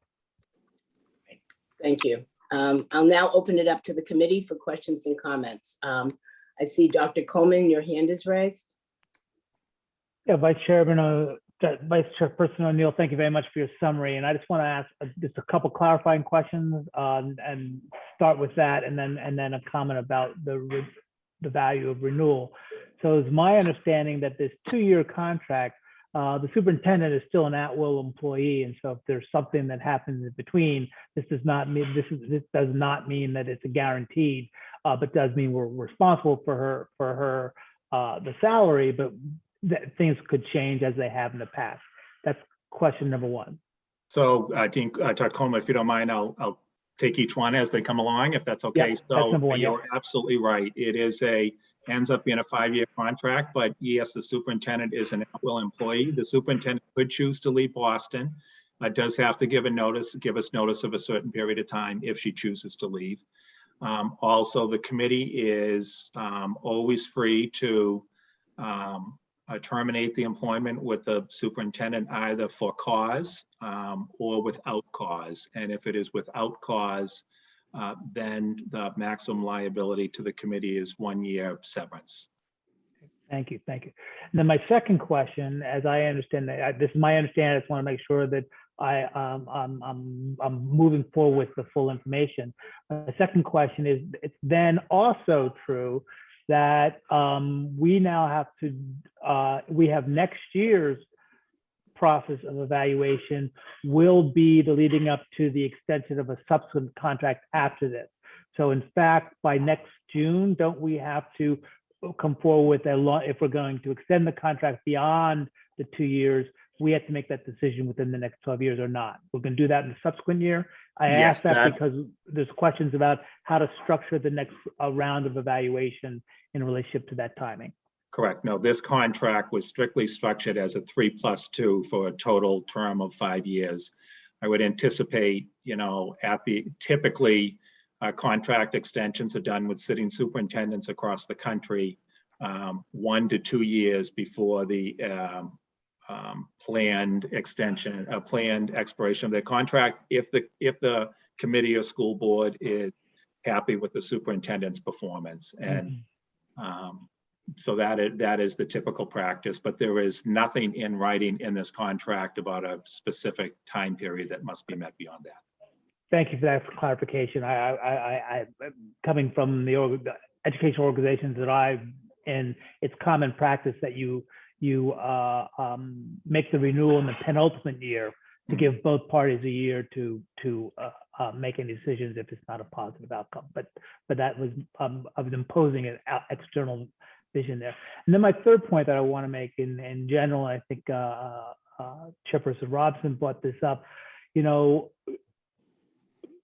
Speaker 3: Thank you. I'll now open it up to the committee for questions and comments. I see Dr. Coleman, your hand is raised.
Speaker 6: Yeah, Vice Chairperson O'Neill, thank you very much for your summary. And I just want to ask just a couple clarifying questions and start with that, and then a comment about the value of renewal. So it's my understanding that this 2-year contract, the superintendent is still an at-will employee, and so if there's something that happens in between, this does not mean that it's a guaranteed, but does mean we're responsible for her the salary, but that things could change as they have in the past. That's question number one.
Speaker 10: So Dean, Dr. Coleman, if you don't mind, I'll take each one as they come along, if that's okay.
Speaker 6: Yeah, that's number one,
Speaker 10: you're absolutely right. It is ends up being a 5-year contract, but yes, the superintendent is an at-will employee. The superintendent could choose to leave Boston. Does have to give us notice of a certain period of time if she chooses to leave. Also, the committee is always free to terminate the employment with the superintendent either for cause or without cause. And if it is without cause, then the maximum liability to the committee is 1 year severance.
Speaker 6: Thank you. And then my second question, as I understand that, this is my understanding, I just want to make sure that I'm moving forward with the full information. The second question is, it's then also true that we now have to, we have next year's process of evaluation will be the leading up to the extension of a subsequent contract after this. So in fact, by next June, don't we have to come forward with if we're going to extend the contract beyond the 2 years, we have to make that decision within the next 12 years or not? We're going to do that in the subsequent year. I ask that because there's questions about how to structure the next round of evaluation in relationship to that timing.
Speaker 10: Correct. No, this contract was strictly structured as a 3+2 for a total term of 5 years. I would anticipate, typically contract extensions are done with sitting superintendents across the country 1 to 2 years before the planned expiration of their contract. If the committee or school board is happy with the superintendent's performance. And so that is the typical practice, but there is nothing in writing in this contract about a specific time period that must be met beyond that.
Speaker 6: Thank you for that clarification. I coming from the educational organizations that I've in, it's common practice that you make the renewal in the penultimate year to give both parties a year to make any decisions if it's not a positive outcome. But that was I was imposing an external vision there. And then my third point that I want to make in general, I think Chairperson Robson brought this up. You know,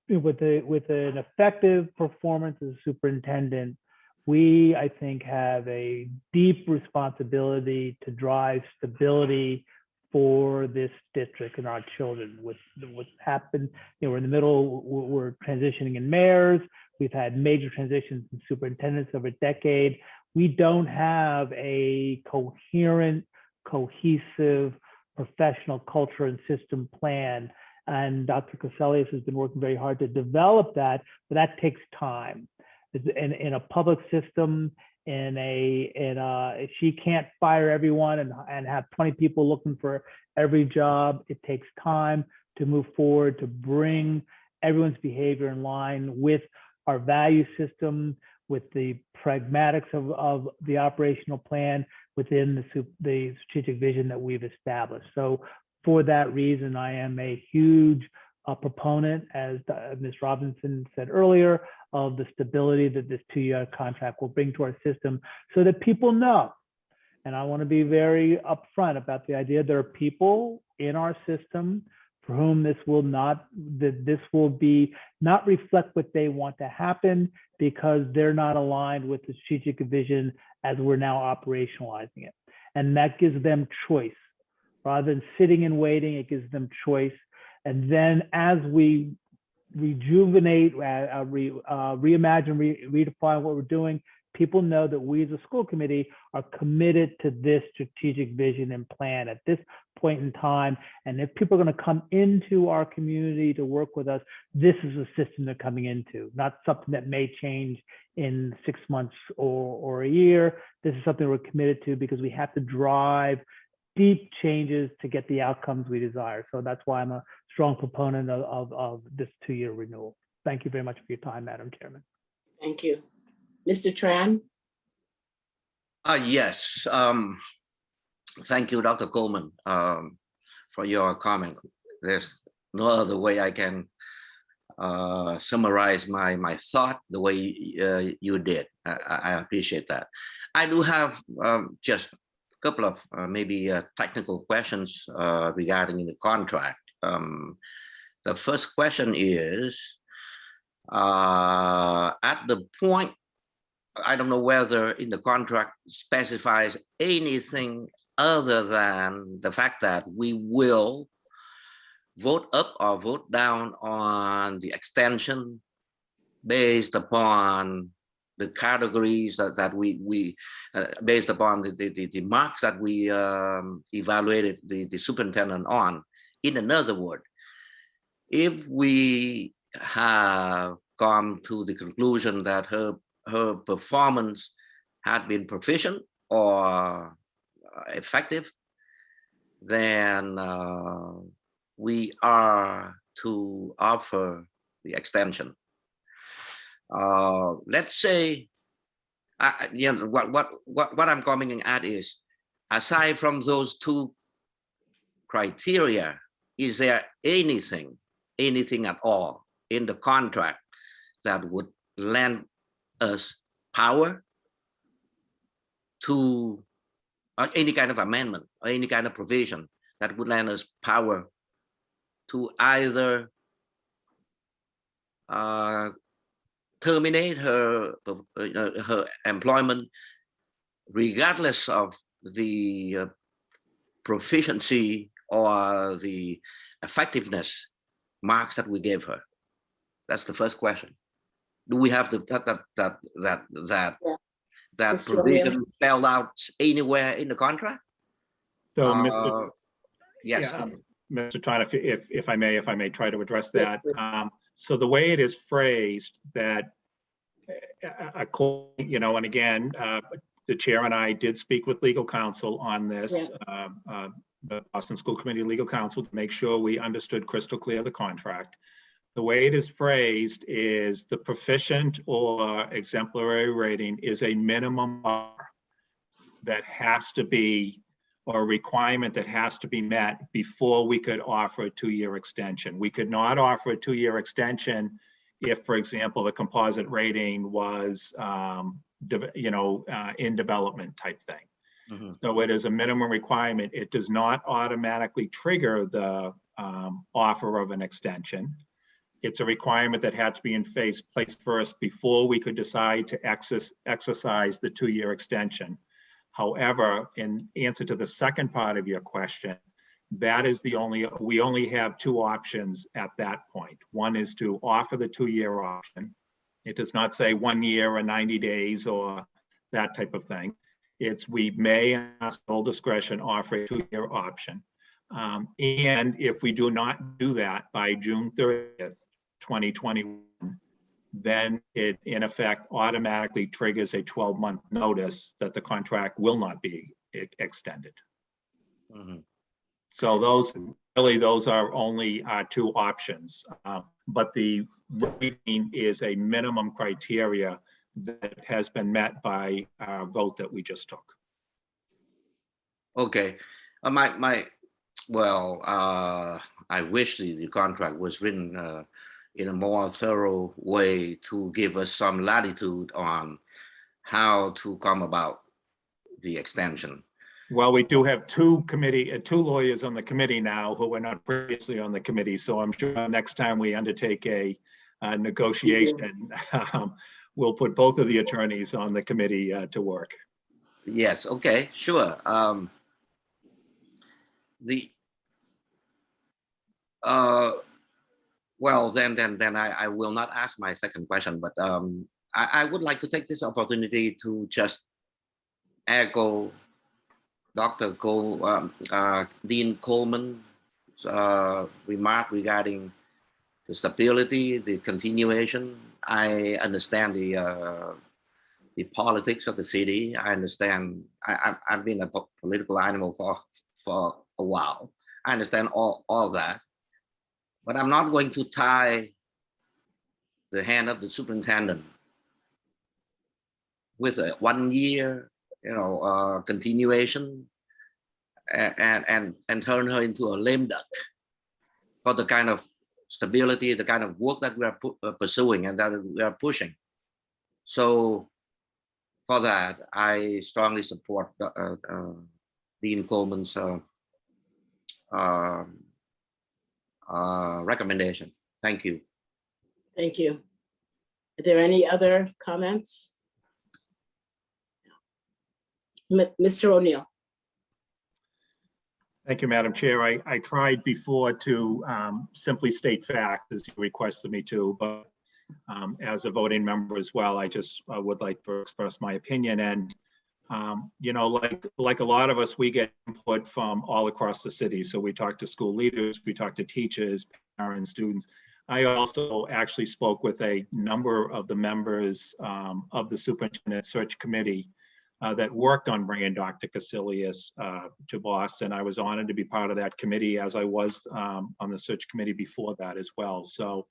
Speaker 6: with an effective performance as a superintendent, we, I think, have a deep responsibility to drive stability for this district and our children. With what's happened, you know, we're in the middle, we're transitioning in mayors. We've had major transitions in superintendents over a decade. We don't have a coherent, cohesive, professional culture and system plan. And Dr. Cassellius has been working very hard to develop that, but that takes time. In a public system, she can't fire everyone and have 20 people looking for every job. It takes time to move forward, to bring everyone's behavior in line with our value system, with the pragmatics of the operational plan within the strategic vision that we've established. So for that reason, I am a huge proponent, as Ms. Robinson said earlier, of the stability that this 2-year contract will bring to our system so that people know. And I want to be very upfront about the idea there are people in our system for whom this will not reflect what they want to happen because they're not aligned with the strategic vision as we're now operationalizing it. And that gives them choice. Rather than sitting and waiting, it gives them choice. And then as we rejuvenate, reimagine, redefine what we're doing, people know that we as a school committee are committed to this strategic vision and plan at this point in time. And if people are going to come into our community to work with us, this is a system they're coming into, not something that may change in 6 months or a year. This is something we're committed to because we have to drive deep changes to get the outcomes we desire. So that's why I'm a strong proponent of this 2-year renewal. Thank you very much for your time, Madam Chairman.
Speaker 3: Thank you. Mr. Tran?
Speaker 8: Yes. Thank you, Dr. Coleman, for your comment. There's no other way I can summarize my thought the way you did. I appreciate that. I do have just couple of maybe technical questions regarding the contract. The first question is, at the point, I don't know whether in the contract specifies anything other than the fact that we will vote up or vote down on the extension based upon the categories that we based upon the marks that we evaluated the superintendent on. In another word, if we have come to the conclusion that her performance had been proficient or effective, then we are to offer the extension. Let's say, you know, what I'm coming at is, aside from those two criteria, is there anything at all in the contract that would lend us power to any kind of amendment or any kind of provision that would lend us power to either terminate her employment regardless of the proficiency or the effectiveness marks that we gave her? That's the first question. Do we have that provision spelled out anywhere in the contract?
Speaker 10: So, Mr.
Speaker 8: Yes.
Speaker 10: Mr. Tonoff, if I may try to address that. So the way it is phrased that, and again, the chair and I did speak with legal counsel on this, the Boston School Committee legal counsel, to make sure we understood crystal clear the contract. The way it is phrased is the proficient or exemplary rating is a minimum bar that has to be, or a requirement that has to be met before we could offer a 2-year extension. We could not offer a 2-year extension if, for example, the composite rating was, in development type thing. So it is a minimum requirement. It does not automatically trigger the offer of an extension. It's a requirement that had to be in place first before we could decide to exercise the 2-year extension. However, in answer to the second part of your question, that is we only have 2 options at that point. One is to offer the 2-year option. It does not say 1 year or 90 days or that type of thing. It's we may, at our sole discretion, offer a 2-year option. And if we do not do that by June 30th, 2021, then it in effect automatically triggers a 12-month notice that the contract will not be extended. So those are only 2 options, but the rating is a minimum criteria that has been met by our vote that we just took.
Speaker 8: Okay, I wish the contract was written in a more thorough way to give us some latitude on how to come about the extension.
Speaker 10: Well, we do have 2 lawyers on the committee now who were not previously on the committee. So I'm sure next time we undertake a negotiation, we'll put both of the attorneys on the committee to work.
Speaker 8: Yes, okay, sure. Well, then I will not ask my second question, but I would like to take this opportunity to just echo Dr. Dean Coleman's remark regarding the stability, the continuation. I understand the politics of the city. I understand. I've been a political animal for a while. I understand all that. But I'm not going to tie the hand of the superintendent with a 1 year, continuation, and turn her into a lame duck for the kind of stability, the kind of work that we are pursuing and that we are pushing. So for that, I strongly support Dean Coleman's recommendation. Thank you.
Speaker 3: Thank you. Are there any other comments? Mr. O'Neill.
Speaker 10: Thank you, Madam Chair. I tried before to simply state facts as you requested me to, but as a voting member as well, I just would like to express my opinion. And like a lot of us, we get input from all across the city. So we talk to school leaders, we talk to teachers, parents, students. I also actually spoke with a number of the members of the Superintendent Search Committee that worked on bringing Dr. Casilius to Boston. I was honored to be part of that committee, as I was on the search committee before that as well. So,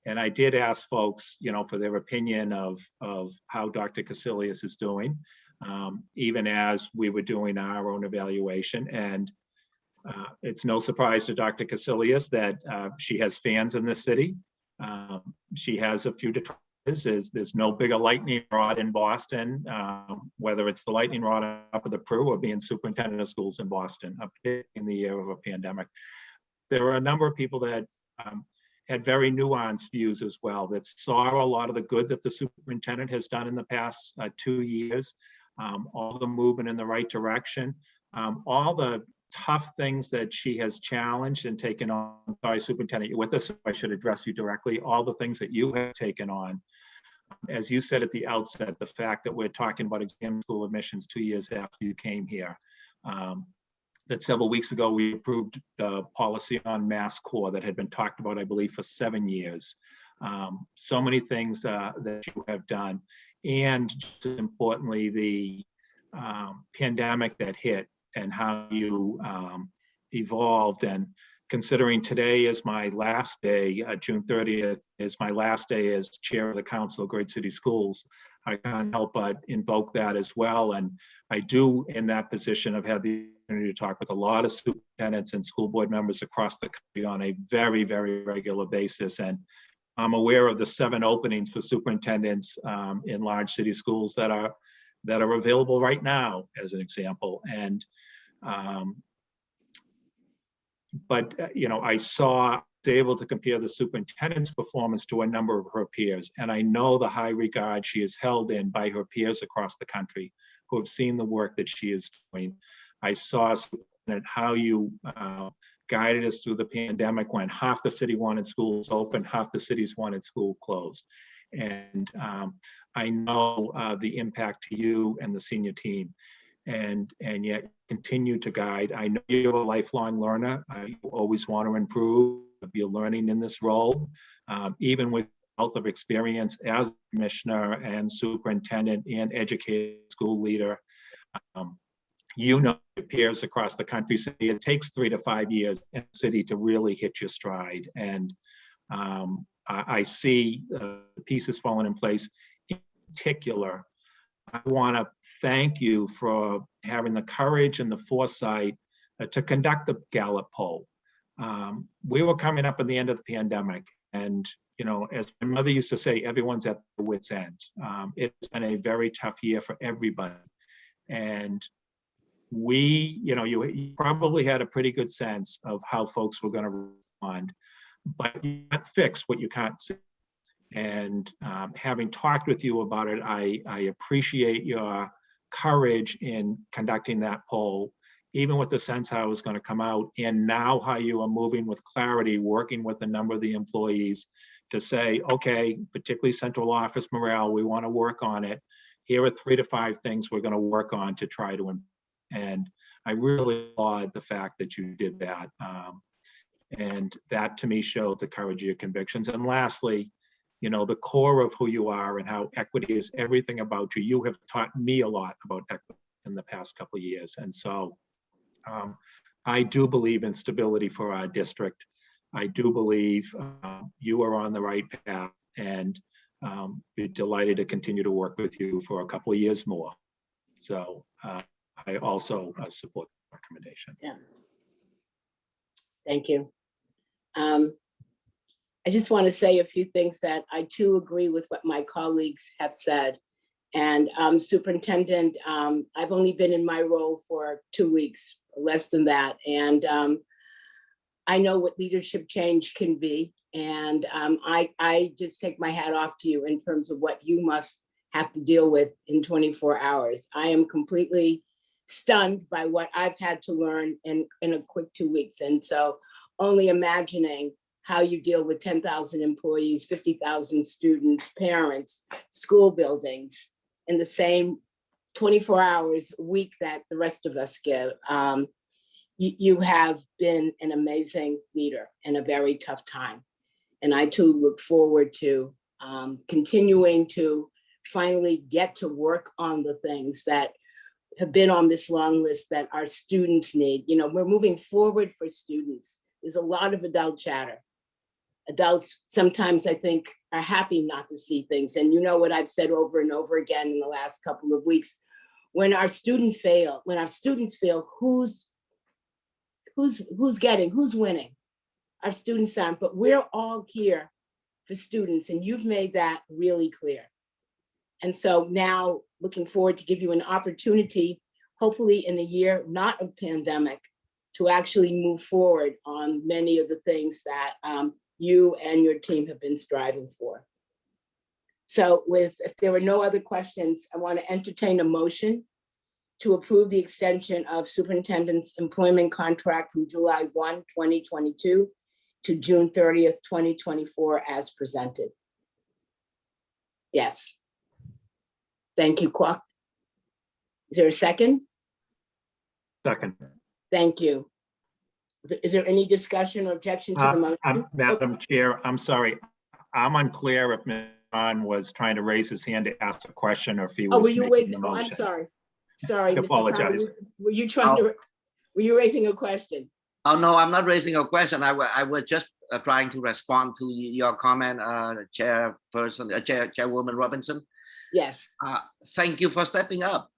Speaker 10: and I did ask folks, for their opinion of how Dr. Casilius is doing, even as we were doing our own evaluation. And it's no surprise to Dr. Casilius that she has fans in the city. She has a few detractors. There's no bigger lightning rod in Boston, whether it's the lightning rod on top of the Prue or being superintendent of schools in Boston in the year of a pandemic. There were a number of people that had very nuanced views as well, that saw a lot of the good that the superintendent has done in the past 2 years, all the movement in the right direction, all the tough things that she has challenged and taken on. Sorry, Superintendent, you're with us, I should address you directly. All the things that you have taken on. As you said at the outset, the fact that we're talking about exam school admissions 2 years after you came here, that several weeks ago, we approved the policy on mass core that had been talked about, I believe, for 7 years. So many things that you have done. And just as importantly, the pandemic that hit and how you evolved. And considering today is my last day, June 30th is my last day as chair of the Council of Great City Schools, I can't help but invoke that as well. And I do, in that position, have had the opportunity to talk with a lot of superintendents and school board members across the country on a very, very regular basis. And I'm aware of the 7 openings for superintendents in large city schools that are available right now, as an example. And you know, I was able to compare the superintendent's performance to a number of her peers, and I know the high regard she is held in by her peers across the country who have seen the work that she is doing. I saw how you guided us through the pandemic when half the city wanted schools open, half the cities wanted school closed. And I know the impact to you and the senior team, and yet continue to guide. I know you're a lifelong learner. You always want to improve, be learning in this role, even with wealth of experience as commissioner and superintendent and educator, school leader. You know, your peers across the country say it takes 3 to 5 years in the city to really hit your stride. And I see the pieces falling in place. In particular, I want to thank you for having the courage and the foresight to conduct the Gallup poll. We were coming up at the end of the pandemic, and you know, as my mother used to say, everyone's at their wit's end. It's been a very tough year for everybody, and you know, you probably had a pretty good sense of how folks were going to respond, but you can't fix what you can't see. And having talked with you about it, I appreciate your courage in conducting that poll, even with the sense how it was going to come out, and now how you are moving with clarity, working with a number of the employees to say, okay, particularly central office morale, we want to work on it. Here are 3 to 5 things we're going to work on to try to improve. And I really applaud the fact that you did that. And that to me showed the courage of your convictions. And lastly, you know, the core of who you are and how equity is everything about you. You have taught me a lot about equity in the past couple of years. And so I do believe in stability for our district. I do believe you are on the right path, and be delighted to continue to work with you for a couple of years more. So I also support the recommendation.
Speaker 3: Yeah. Thank you. I just want to say a few things that I too agree with what my colleagues have said. And Superintendent, I've only been in my role for 2 weeks, less than that. And I know what leadership change can be. And I just take my hat off to you in terms of what you must have to deal with in 24 hours. I am completely stunned by what I've had to learn in a quick 2 weeks. And so only imagining how you deal with 10,000 employees, 50,000 students, parents, school buildings in the same 24 hours a week that the rest of us give. You have been an amazing leader in a very tough time. And I too look forward to continuing to finally get to work on the things that have been on this long list that our students need. You know, we're moving forward for students. There's a lot of adult chatter. Adults sometimes, I think, are happy not to see things. And you know what I've said over and over again in the last couple of weeks, when our students fail, who's winning? Our students aren't, but we're all here for students, and you've made that really clear. And so now looking forward to give you an opportunity, hopefully in a year not of pandemic, to actually move forward on many of the things that you and your team have been striving for. So if there were no other questions, I want to entertain a motion to approve the extension of superintendent's employment contract from July 1, 2022 to June 30th, 2024 as presented. Yes. Thank you, Kwok. Is there a second?
Speaker 10: Second.
Speaker 3: Thank you. Is there any discussion or objection to the motion?
Speaker 10: Madam Chair, I'm sorry. I'm unclear if Mr. Ron was trying to raise his hand to ask a question or if he
Speaker 3: Oh, were
Speaker 10: was
Speaker 3: you
Speaker 10: making
Speaker 3: waiting?
Speaker 10: the
Speaker 3: Oh, I'm
Speaker 10: motion.
Speaker 3: sorry. Sorry,
Speaker 10: I
Speaker 3: Mr. Conlon,
Speaker 10: apologize.
Speaker 3: were you trying to, were you raising a question?
Speaker 8: Oh, no, I'm not raising a question. I was just trying to respond to your comment, Chairwoman Robinson.
Speaker 3: Yes.
Speaker 8: Thank you for stepping up.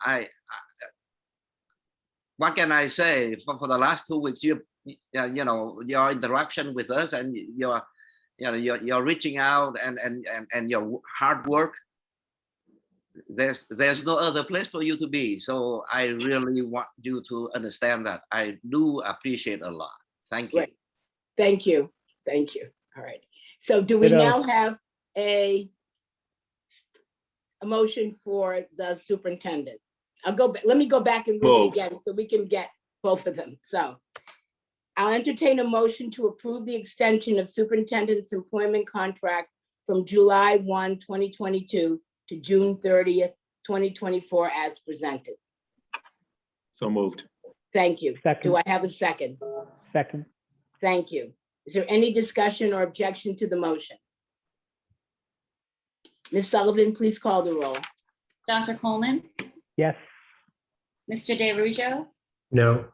Speaker 8: What can I say? For the last 2 weeks, you know, your interaction with us and you're reaching out and your hard work. There's no other place for you to be. So I really want you to understand that. I do appreciate a lot. Thank you.
Speaker 3: Right. Thank you. Thank you. All right. So do we now have a motion for the superintendent? Let me go back and read it again so we can get both of them. So I'll entertain a motion to approve the extension of superintendent's employment contract from July 1, 2022 to June 30th, 2024 as presented.
Speaker 10: So moved.
Speaker 3: Thank you.
Speaker 6: Second.
Speaker 3: Do I have a second?
Speaker 6: Second.
Speaker 3: Thank you. Is there any discussion or objection to the motion? Ms. Sullivan, please call the roll.
Speaker 5: Dr. Coleman,
Speaker 6: Yes.
Speaker 5: Mr. DeRusso,
Speaker 7: No.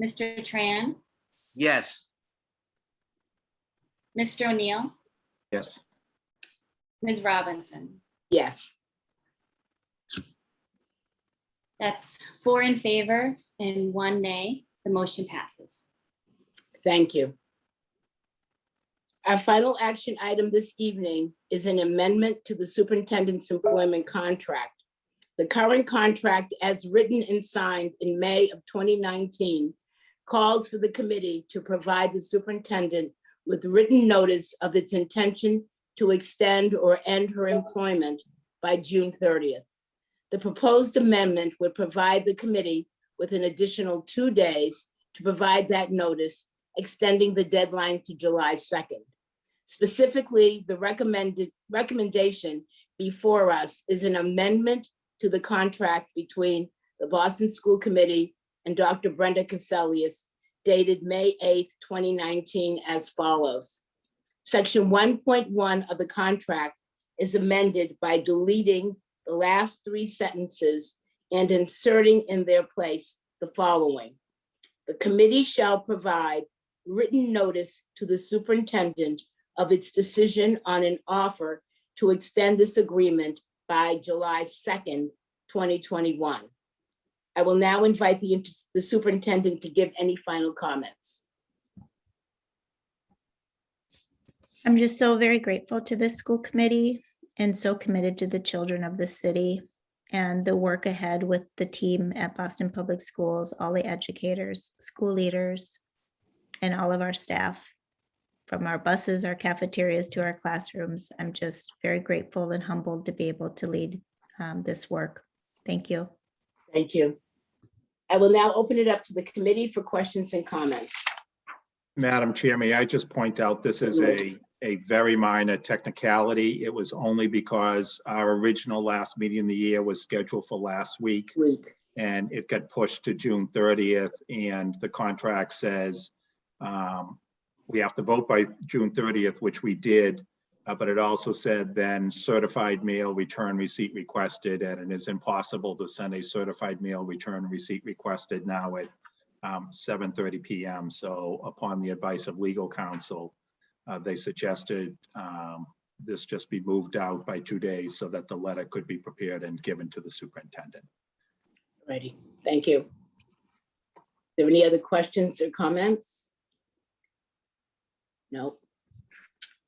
Speaker 5: Mr. Tran,
Speaker 8: Yes.
Speaker 5: Mr. O'Neill,
Speaker 10: Yes.
Speaker 5: Ms. Robinson.
Speaker 3: Yes.
Speaker 5: That's 4 in favor and 1 nay. The motion passes.
Speaker 3: Thank you. Our final action item this evening is an amendment to the superintendent's employment contract. The current contract, as written and signed in May of 2019, calls for the committee to provide the superintendent with written notice of its intention to extend or end her employment by June 30th. The proposed amendment would provide the committee with an additional 2 days to provide that notice, extending the deadline to July 2nd. Specifically, the recommendation before us is an amendment to the contract between the Boston School Committee and Dr. Brenda Cassellius, dated May 8th, 2019, as follows. Section 1.1 of the contract is amended by deleting the last 3 sentences and inserting in their place the following. The committee shall provide written notice to the superintendent of its decision on an offer to extend this agreement by July 2nd, 2021. I will now invite the superintendent to give any final comments.
Speaker 4: I'm just so very grateful to this school committee and so committed to the children of the city and the work ahead with the team at Boston Public Schools, all the educators, school leaders, and all of our staff, from our buses, our cafeterias to our classrooms. I'm just very grateful and humbled to be able to lead this work. Thank you.
Speaker 3: Thank you. I will now open it up to the committee for questions and comments.
Speaker 10: Madam Chair, may I just point out, this is a very minor technicality. It was only because our original last meeting of the year was scheduled for last week. And it got pushed to June 30th, and the contract says we have to vote by June 30th, which we did, but it also said then certified mail return receipt requested, and it is impossible to send a certified mail return receipt requested now at 7:30 p.m. So upon the advice of legal counsel, they suggested this just be moved out by 2 days so that the letter could be prepared and given to the superintendent.
Speaker 3: Ready. Thank you. Are there any other questions or comments? No.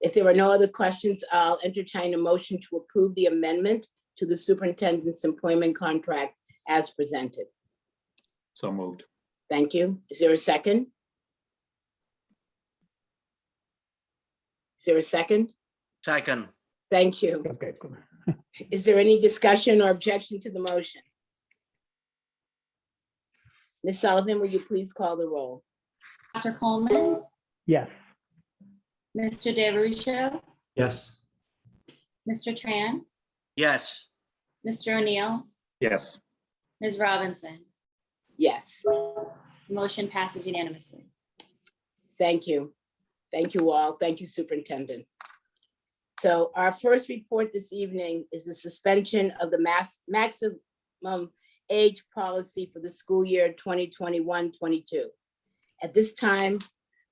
Speaker 3: If there are no other questions, I'll entertain a motion to approve the amendment to the superintendent's employment contract as presented.
Speaker 10: So moved.
Speaker 3: Thank you. Is there a second? Is there a second?
Speaker 8: Second.
Speaker 3: Thank you.
Speaker 6: Okay, cool.
Speaker 3: Is there any discussion or objection to the motion? Ms. Sullivan, will you please call the roll?
Speaker 5: Dr. Coleman,
Speaker 6: Yes.
Speaker 5: Mr. DeRusso,
Speaker 7: Yes.
Speaker 5: Mr. Tran,
Speaker 8: Yes.
Speaker 5: Mr. O'Neill,
Speaker 10: Yes.
Speaker 5: Ms. Robinson.
Speaker 3: Yes,
Speaker 5: Motion passes unanimously.
Speaker 3: thank you. Thank you all. Thank you, Superintendent. So our first report this evening is the suspension of the maximum age policy for the school year 2021-22. At this time,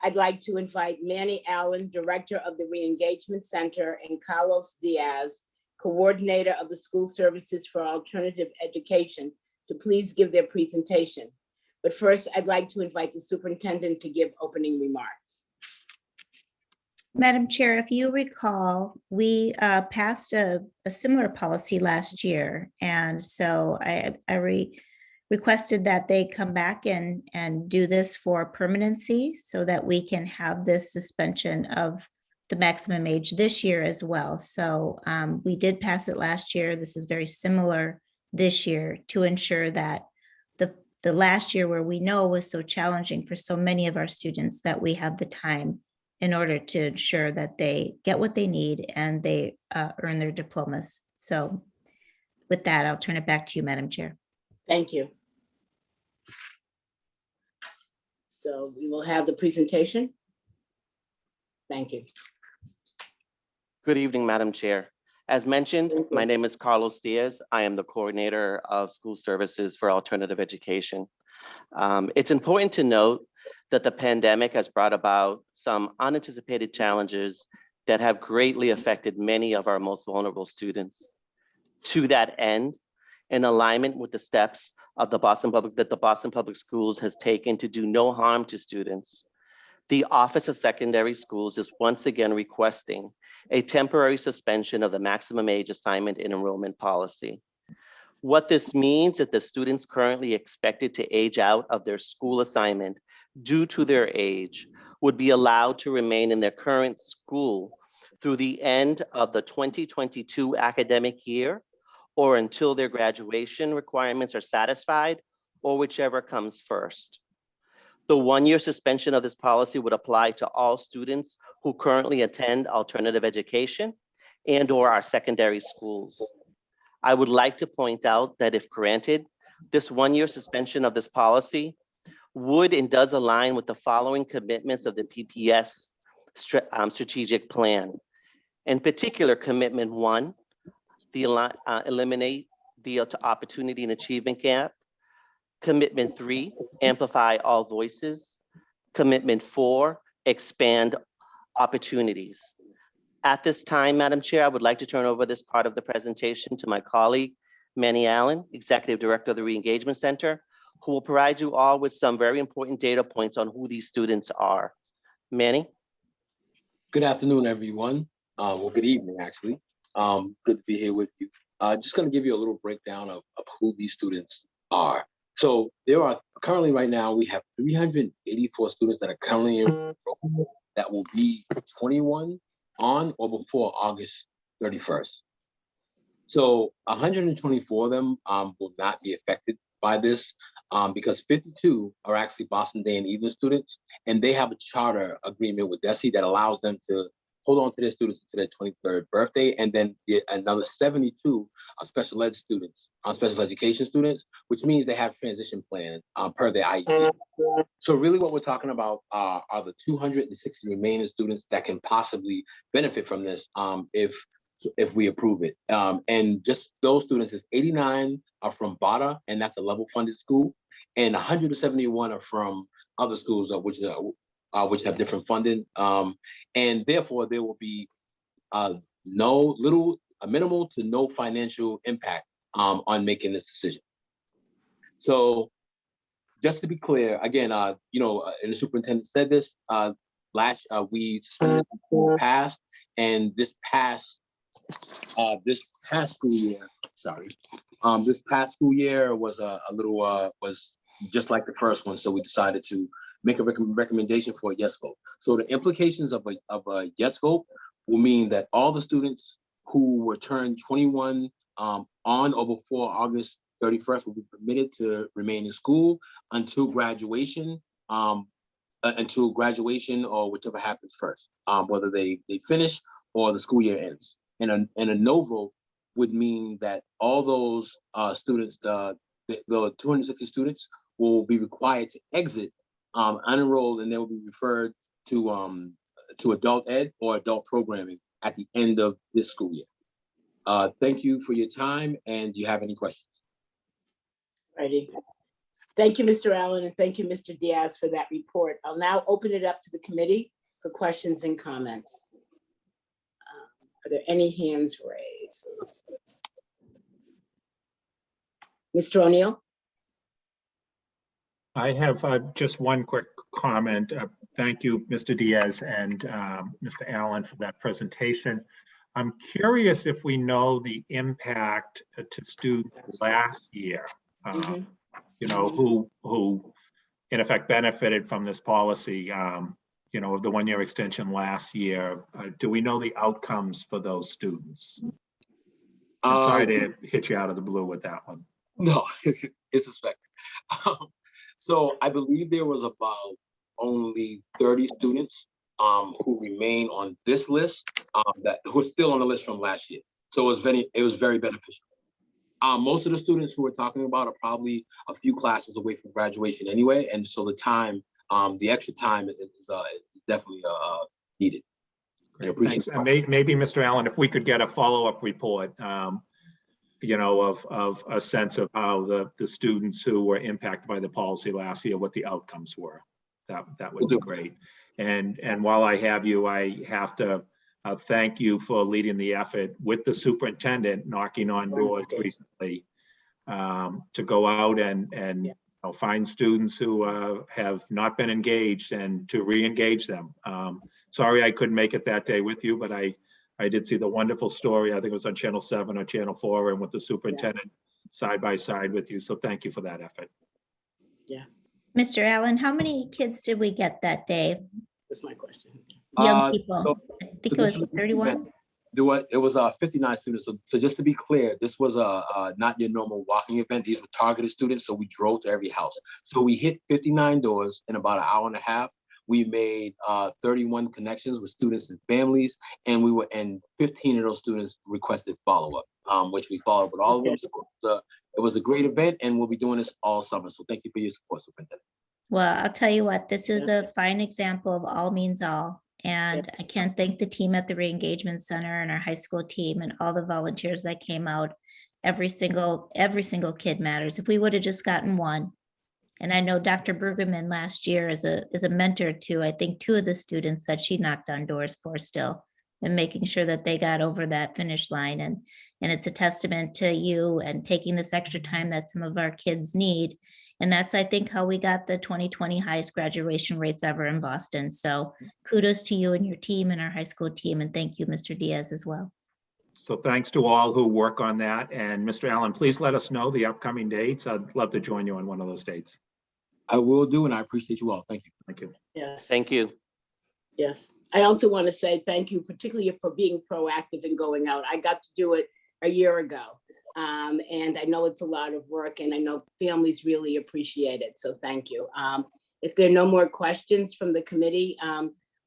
Speaker 3: I'd like to invite Manny Allen, Director of the Re-Engagement Center, and Carlos Diaz, Coordinator of the School Services for Alternative Education, to please give their presentation. But first, I'd like to invite the superintendent to give opening remarks.
Speaker 4: Madam Chair, if you recall, we passed a similar policy last year. And so I requested that they come back and do this for permanency so that we can have this suspension of the maximum age this year as well. So we did pass it last year. This is very similar this year to ensure that the last year, where we know was so challenging for so many of our students, that we have the time in order to ensure that they get what they need and they earn their diplomas. So with that, I'll turn it back to you, Madam Chair.
Speaker 3: Thank you. So we will have the presentation. Thank you.
Speaker 11: Good evening, Madam Chair. As mentioned, my name is Carlos Diaz. I am the coordinator of School Services for Alternative Education. It's important to note that the pandemic has brought about some unanticipated challenges that have greatly affected many of our most vulnerable students. To that end, in alignment with the steps of the Boston Public Schools has taken to do no harm to students, the Office of Secondary Schools is once again requesting a temporary suspension of the maximum age assignment and enrollment policy. What this means is that students currently expected to age out of their school assignment due to their age would be allowed to remain in their current school through the end of the 2022 academic year, or until their graduation requirements are satisfied, or whichever comes first. The one-year suspension of this policy would apply to all students who currently attend alternative education and/or our secondary schools. I would like to point out that if granted, this one-year suspension of this policy would and does align with the following commitments of the PPS strategic plan. In particular, commitment 1, eliminate the opportunity and achievement gap. Commitment 3, amplify all voices. Commitment 4, expand opportunities. At this time, Madam Chair, I would like to turn over this part of the presentation to my colleague, Manny Allen, Executive Director of the Re-Engagement Center, who will provide you all with some very important data points on who these students are. Manny?
Speaker 12: Good afternoon, everyone. Well, good evening, actually. Good to be here with you. Just going to give you a little breakdown of who these students are. So there are currently right now, we have 384 students that are currently enrolled that will be 21 on or before August 31st. So 124 of them will not be affected by this because 52 are actually Boston Day and Evening students, and they have a charter agreement with DESE that allows them to hold on to their students to their 23rd birthday, and then another 72 are special ed students, special education students, which means they have transition plans per their IEP. So really what we're talking about are the 260 remaining students that can possibly benefit from this if we approve it. And just those students, is 89 are from BARDA, and that's a level funded school, and 171 are from other schools which have different funding. And therefore there will be minimal to no financial impact on making this decision. So just to be clear, again, and the superintendent said this, we suspended past, and this past school year, this past school year was was just like the first one. So we decided to make a recommendation for a yes vote. So the implications of a yes vote will mean that all the students who were turned 21 on or before August 31st will be permitted to remain in school until graduation, or whichever happens first, whether they finish or the school year ends. And a no vote would mean that all those students, the 260 students, will be required to exit unenrolled, and they will be referred to adult ed or adult programming at the end of this school year. Thank you for your time, and do you have any questions?
Speaker 3: Righty. Thank you, Mr. Allen, and thank you, Mr. Diaz, for that report. I'll now open it up to the committee for questions and comments. Are there any hands raised? Mr. O'Neill?
Speaker 10: I have just one quick comment. Thank you, Mr. Diaz and Mr. Allen, for that presentation. I'm curious if we know the impact to students last year, you know, who in effect benefited from this policy, you know, of the one-year extension last year. Do we know the outcomes for those students? I'm sorry to hit you out of the blue with that one.
Speaker 12: No, it's a spectrum. So I believe there was about only 30 students who remain on this list that who are still on the list from last year. So it was very beneficial. Most of the students who we're talking about are probably a few classes away from graduation anyway, and so the time, the extra time is definitely needed.
Speaker 10: Thanks. And maybe, Mr. Allen, if we could get a follow-up report, you know, of a sense of how the students who were impacted by the policy last year, what the outcomes were, that would be great. And while I have you, I have to thank you for leading the effort with the superintendent, knocking on doors recently to go out and you know, find students who have not been engaged and to re-engage them. Sorry I couldn't make it that day with you, but I did see the wonderful story. I think it was on Channel 7 or Channel 4, and with the superintendent side by side with you. So thank you for that effort.
Speaker 3: Yeah.
Speaker 4: Mr. Allen, how many kids did we get that day?
Speaker 3: That's my question.
Speaker 4: Young people. I think it was 31.
Speaker 12: It was 59 students. So just to be clear, this was not your normal walking event. These were targeted students. So we drove to every house. So we hit 59 doors in about an hour and a half. We made 31 connections with students and families, and 15 of those students requested follow-up, which we followed with all of them. So it was a great event, and we'll be doing this all summer. So thank you for your support, Superintendent.
Speaker 4: Well, I'll tell you what, this is a fine example of all means all. And I can't thank the team at the Re-Engagement Center and our high school team and all the volunteers that came out. Every single kid matters. If we would have just gotten one. And I know Dr. Bergerman last year is a mentor to, I think, 2 of the students that she knocked on doors for still, and making sure that they got over that finish line. And it's a testament to you and taking this extra time that some of our kids need. And that's, I think, how we got the 2020 highest graduation rates ever in Boston. So kudos to you and your team and our high school team. And thank you, Mr. Diaz, as well.
Speaker 10: So thanks to all who work on that. And Mr. Allen, please let us know the upcoming dates. I'd love to join you on one of those dates.
Speaker 12: I will do, and I appreciate you all. Thank you.
Speaker 10: Thank you.
Speaker 3: Yes.
Speaker 11: Thank you.
Speaker 3: Yes. I also want to say thank you, particularly for being proactive and going out. I got to do it a year ago. And I know it's a lot of work, and I know families really appreciate it. So thank you. If there are no more questions from the committee,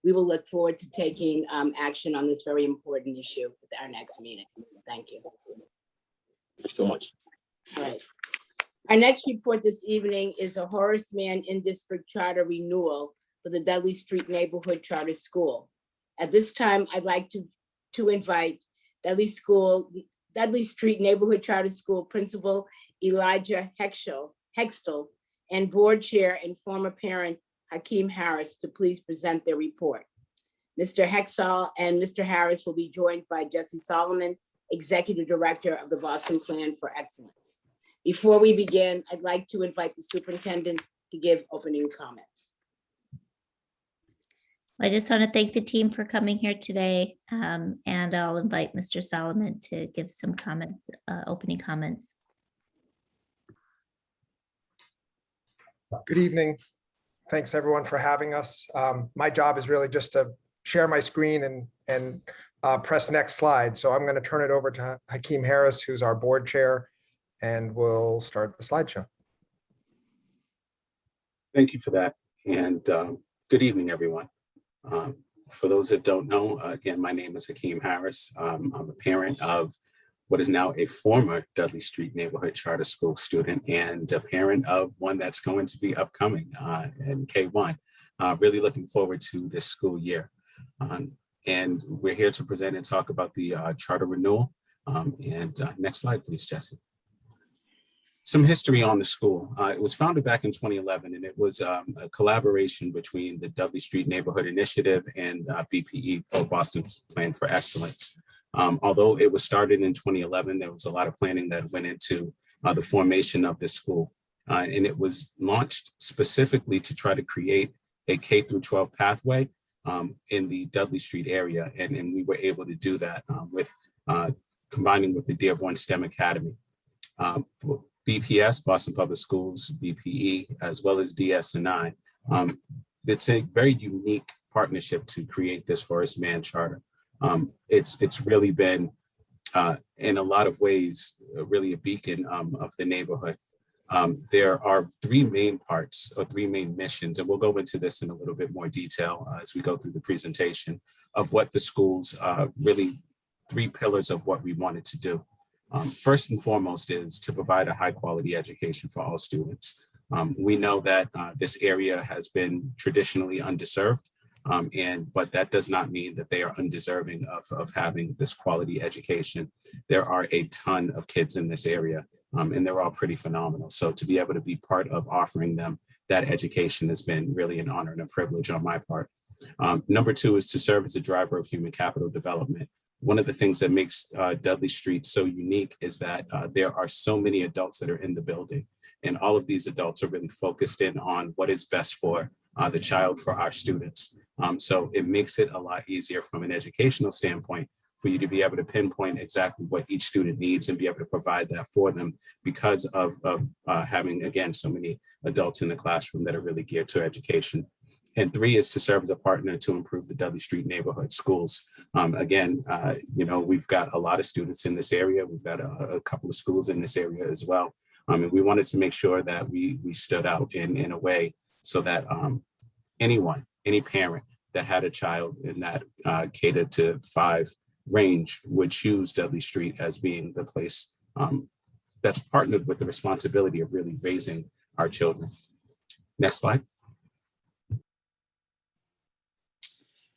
Speaker 3: we will look forward to taking action on this very important issue at our next meeting. Thank you.
Speaker 12: Thank you so much.
Speaker 3: All right. Our next report this evening is a Horace Mann in-district charter renewal for the Dudley Street Neighborhood Charter School. At this time, I'd like to invite Dudley Street Neighborhood Charter School Principal Elijah Hextel and Board Chair and former parent Hakeem Harris to please present their report. Mr. Hextel and Mr. Harris will be joined by Jesse Solomon, Executive Director of the Boston Plan for Excellence. Before we begin, I'd like to invite the superintendent to give opening comments.
Speaker 4: I just want to thank the team for coming here today, and I'll invite Mr. Solomon to give some comments, opening comments.
Speaker 1: Good evening. Thanks everyone for having us. My job is really just to share my screen and press next slide. So I'm going to turn it over to Hakeem Harris, who's our board chair, and we'll start the slideshow.
Speaker 13: Thank you for that. And good evening, everyone. For those that don't know, again, my name is Hakeem Harris. I'm a parent of what is now a former Dudley Street Neighborhood Charter School student and a parent of one that's going to be upcoming in K1. Really looking forward to this school year. And we're here to present and talk about the charter renewal. Next slide, please, Jesse. Some history on the school. It was founded back in 2011, and it was a collaboration between the Dudley Street Neighborhood Initiative and BPE for Boston's Plan for Excellence. Although it was started in 2011, there was a lot of planning that went into the formation of this school. And it was launched specifically to try to create a K through 12 pathway in the Dudley Street area. And we were able to do that with combining with the Dearborn STEM Academy. BPS, Boston Public Schools, BPE, as well as DS&I. It's a very unique partnership to create this Horace Mann Charter. It's really been, in a lot of ways, really a beacon of the neighborhood. There are three main parts or three main missions, and we'll go into this in a little bit more detail as we go through the presentation of what the schools really three pillars of what we wanted to do. First and foremost is to provide a high quality education for all students. We know that this area has been traditionally underserved, but that does not mean that they are undeserving of having this quality education. There are a ton of kids in this area, and they're all pretty phenomenal. So to be able to be part of offering them that education has been really an honor and a privilege on my part. Number two is to serve as a driver of human capital development. One of the things that makes Dudley Street so unique is that there are so many adults that are in the building, and all of these adults are really focused in on what is best for the child, for our students. So it makes it a lot easier from an educational standpoint for you to be able to pinpoint exactly what each student needs and be able to provide that for them because of having, again, so many adults in the classroom that are really geared to education. And three is to serve as a partner to improve the Dudley Street neighborhood schools. Again, we've got a lot of students in this area. We've got a couple of schools in this area as well. And we wanted to make sure that we stood out in a way so that any parent that had a child in that K to 5 range would choose Dudley Street as being the place that's partnered with the responsibility of really raising our children. Next slide.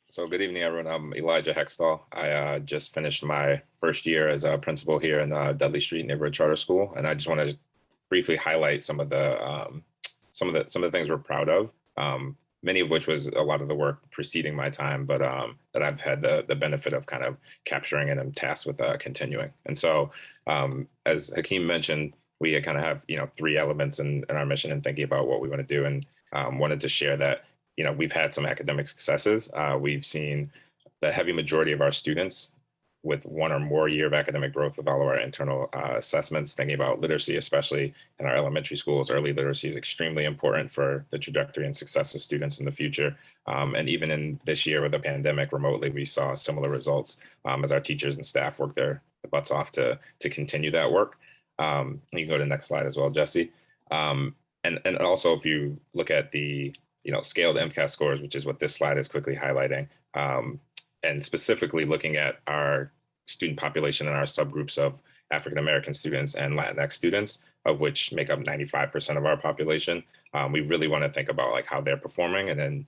Speaker 14: So good evening, everyone. I'm Elijah Hextall. I just finished my first year as a principal here in Dudley Street Neighborhood Charter School, and I just want to briefly highlight some of the things we're proud of. Many of which was a lot of the work preceding my time, but that I've had the benefit of kind of capturing and I'm tasked with continuing. And so, as Hakeem mentioned, we kind of have 3 elements in our mission and thinking about what we want to do, and wanted to share that. We've had some academic successes. We've seen the heavy majority of our students with 1 or more year of academic growth with all of our internal assessments, thinking about literacy, especially in our elementary schools. Early literacy is extremely important for the trajectory and success of students in the future. And even in this year with the pandemic remotely, we saw similar results as our teachers and staff worked their butts off to continue that work. You can go to the next slide as well, Jesse. And also, if you look at the scaled MCAS scores, which is what this slide is quickly highlighting, and specifically looking at our student population and our subgroups of African-American students and Latinx students, of which make up 95% of our population, we really want to think about how they're performing. And then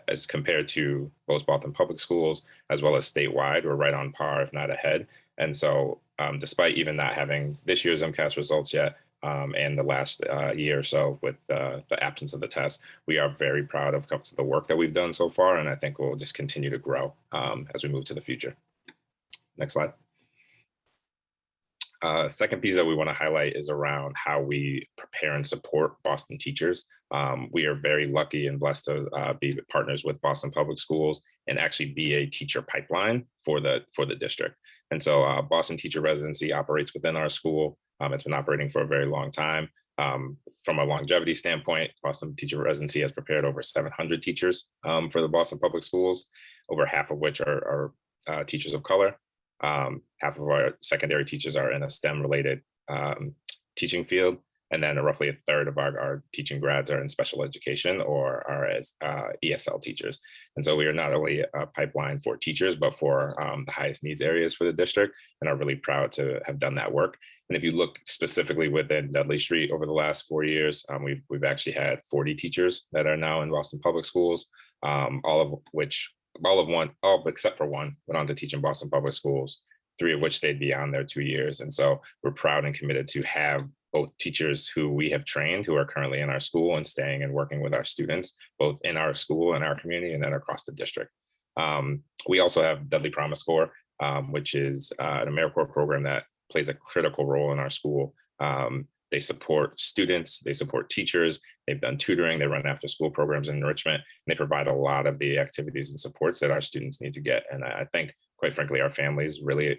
Speaker 14: as compared to both Boston Public Schools, as well as statewide, we're right on par, if not ahead. And so despite even not having this year's MCAS results yet, and the last year or so with the absence of the test, we are very proud of the work that we've done so far, and I think we'll just continue to grow as we move to the future. Next slide. Second piece that we want to highlight is around how we prepare and support Boston teachers. We are very lucky and blessed to be partners with Boston Public Schools and actually be a teacher pipeline for the district. And so Boston Teacher Residency operates within our school. It's been operating for a very long time. From a longevity standpoint, Boston Teacher Residency has prepared over 700 teachers for the Boston Public Schools, over half of which are teachers of color. Half of our secondary teachers are in a STEM-related teaching field, And then roughly a third of our teaching grads are in special education or are as ESL teachers. And so we are not only a pipeline for teachers, but for the highest needs areas for the district, and are really proud to have done that work. And if you look specifically within Dudley Street over the last 4 years, we've actually had 40 teachers that are now in Boston Public Schools, all except for one went on to teach in Boston Public Schools, 3 of which stayed beyond their 2 years. And so we're proud and committed to have both teachers who we have trained who are currently in our school and staying and working with our students, both in our school and our community and then across the district. We also have Dudley Promise Corps, which is an AmeriCorps program that plays a critical role in our school. They support students, they support teachers, they've done tutoring, they run after school programs and enrichment, and they provide a lot of the activities and supports that our students need to get. And I think, quite frankly, our families really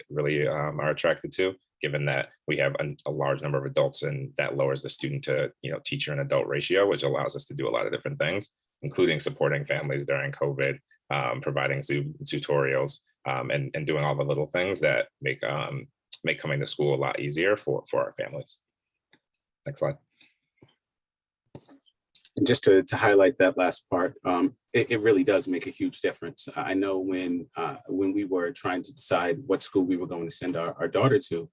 Speaker 14: are attracted to, given that we have a large number of adults, and that lowers the student to teacher and adult ratio, which allows us to do a lot of different things, including supporting families during COVID, providing Zoom tutorials, and doing all the little things that make coming to school a lot easier for our families. Next slide.
Speaker 13: And just to highlight that last part, it really does make a huge difference. I know when we were trying to decide what school we were going to send our daughter to,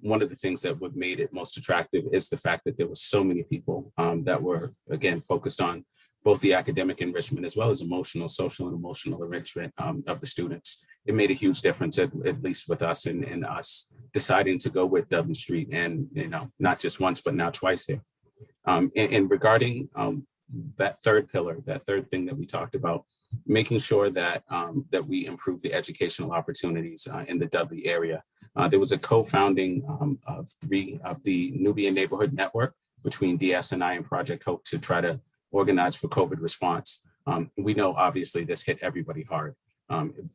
Speaker 13: one of the things that would made it most attractive is the fact that there were so many people that were, again, focused on both the academic enrichment as well as social and emotional enrichment of the students. It made a huge difference, at least with us, and us deciding to go with Dudley Street, and not just once, but now twice here. And regarding that third pillar, that third thing that we talked about, making sure that that we improve the educational opportunities in the Dudley area. There was a co-founding of the Nubian Neighborhood Network between DSNI and Project Hope to try to organize for COVID response. We know obviously this hit everybody hard,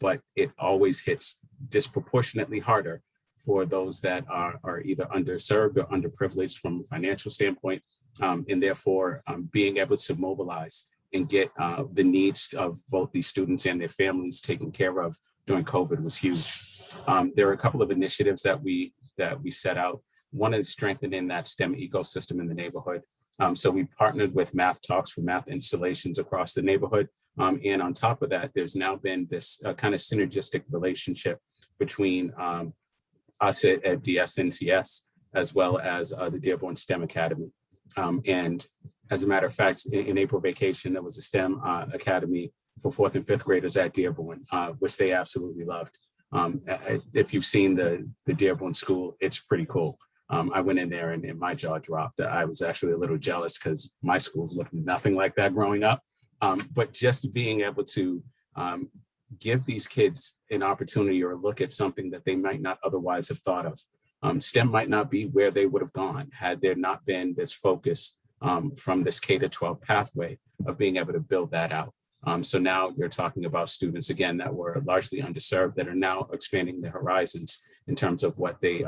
Speaker 13: but it always hits disproportionately harder for those that are either underserved or underprivileged from a financial standpoint, and therefore being able to mobilize and get the needs of both these students and their families taken care of during COVID was huge. There are a couple of initiatives that we set out. One is strengthening that STEM ecosystem in the neighborhood. So we partnered with Math Talks for math installations across the neighborhood. And on top of that, there's now been this kind of synergistic relationship between us at DSNCS, as well as the Dearborn STEM Academy. And as a matter of fact, in April vacation, there was a STEM Academy for 4th and 5th graders at Dearborn, which they absolutely loved. If you've seen the Dearborn school, it's pretty cool. I went in there and my jaw dropped. I was actually a little jealous because my schools looked nothing like that growing up. But just being able to give these kids an opportunity or a look at something that they might not otherwise have thought of. STEM might not be where they would have gone had there not been this focus from this K-12 pathway of being able to build that out. So now you're talking about students, again, that were largely underserved that are now expanding their horizons in terms of what they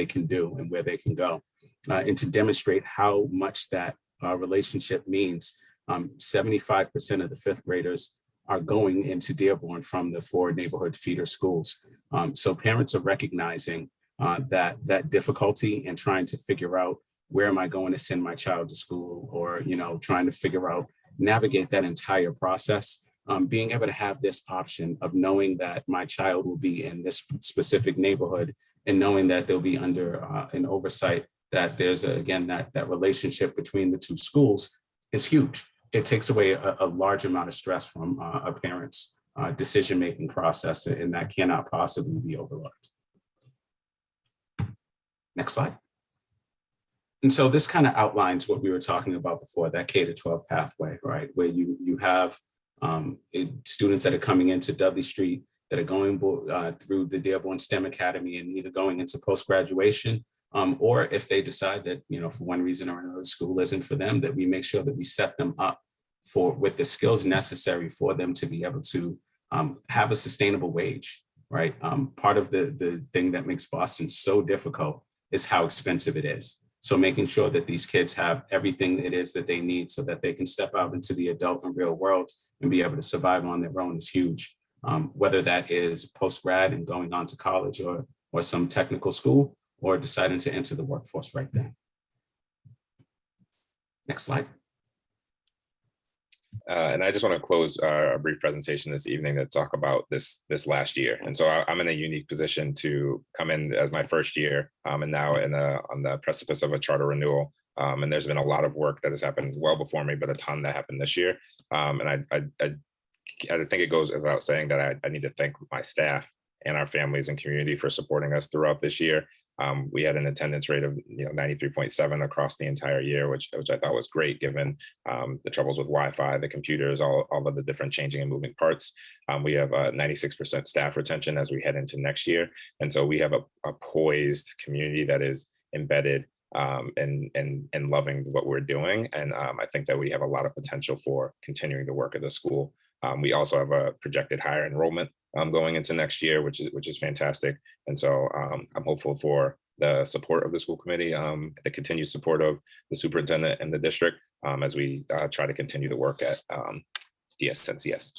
Speaker 13: can do and where they can go. And to demonstrate how much that relationship means, 75% of the 5th graders are going into Dearborn from the 4 neighborhood feeder schools. So parents are recognizing that difficulty and trying to figure out, where am I going to send my child to school, or trying to figure out, navigate that entire process. Being able to have this option of knowing that my child will be in this specific neighborhood, and knowing that they'll be under an oversight, that there's again that relationship between the 2 schools is huge. It takes away a large amount of stress from a parent's decision-making process, and that cannot possibly be overlooked. Next slide. And so this kind of outlines what we were talking about before, that K-12 pathway, right? Where you have students that are coming into Dudley Street that are going through the Dearborn STEM Academy and either going into post-graduation, or if they decide that, for one reason or another, school isn't for them, that we make sure that we set them up with the skills necessary for them to be able to have a sustainable wage, right? Part of the thing that makes Boston so difficult is how expensive it is. So making sure that these kids have everything it is that they need so that they can step out into the adult and real world and be able to survive on their own is huge. Whether that is post-grad and going on to college or some technical school, or deciding to enter the workforce right then.
Speaker 7: Next slide.
Speaker 14: And I just want to close a brief presentation this evening to talk about this last year. And so I'm in a unique position to come in as my first year, and now on the precipice of a charter renewal. And there's been a lot of work that has happened well before me, but a ton that happened this year. And I think it goes without saying that I need to thank my staff and our families and community for supporting us throughout this year. We had an attendance rate of 93.7 across the entire year, which I thought was great given the troubles with Wi-Fi, the computers, all of the different changing and moving parts. We have 96% staff retention as we head into next year. And so we have a poised community that is embedded and loving what we're doing. And I think that we have a lot of potential for continuing the work of the school. We also have a projected higher enrollment going into next year, which is fantastic. And so I'm hopeful for the support of the school committee, the continued support of the superintendent and the district as we try to continue the work at DSNCS.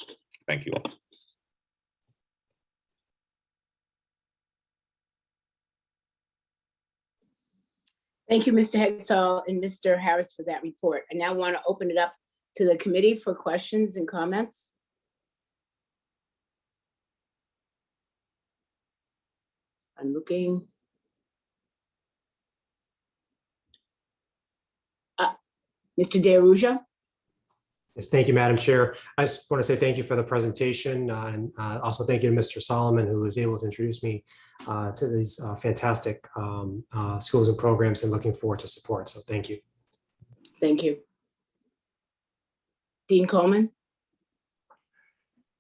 Speaker 14: Thank you all.
Speaker 3: Thank you, Mr. Hextall and Mr. Harris for that report. I now want to open it up to the committee for questions and comments. I'm looking. Mr. DeAruja.
Speaker 7: Yes, thank you, Madam Chair. I just want to say thank you for the presentation and also thank you to Mr. Solomon, who was able to introduce me to these fantastic schools and programs and looking forward to support. So thank you.
Speaker 3: Thank you. Dean Coleman.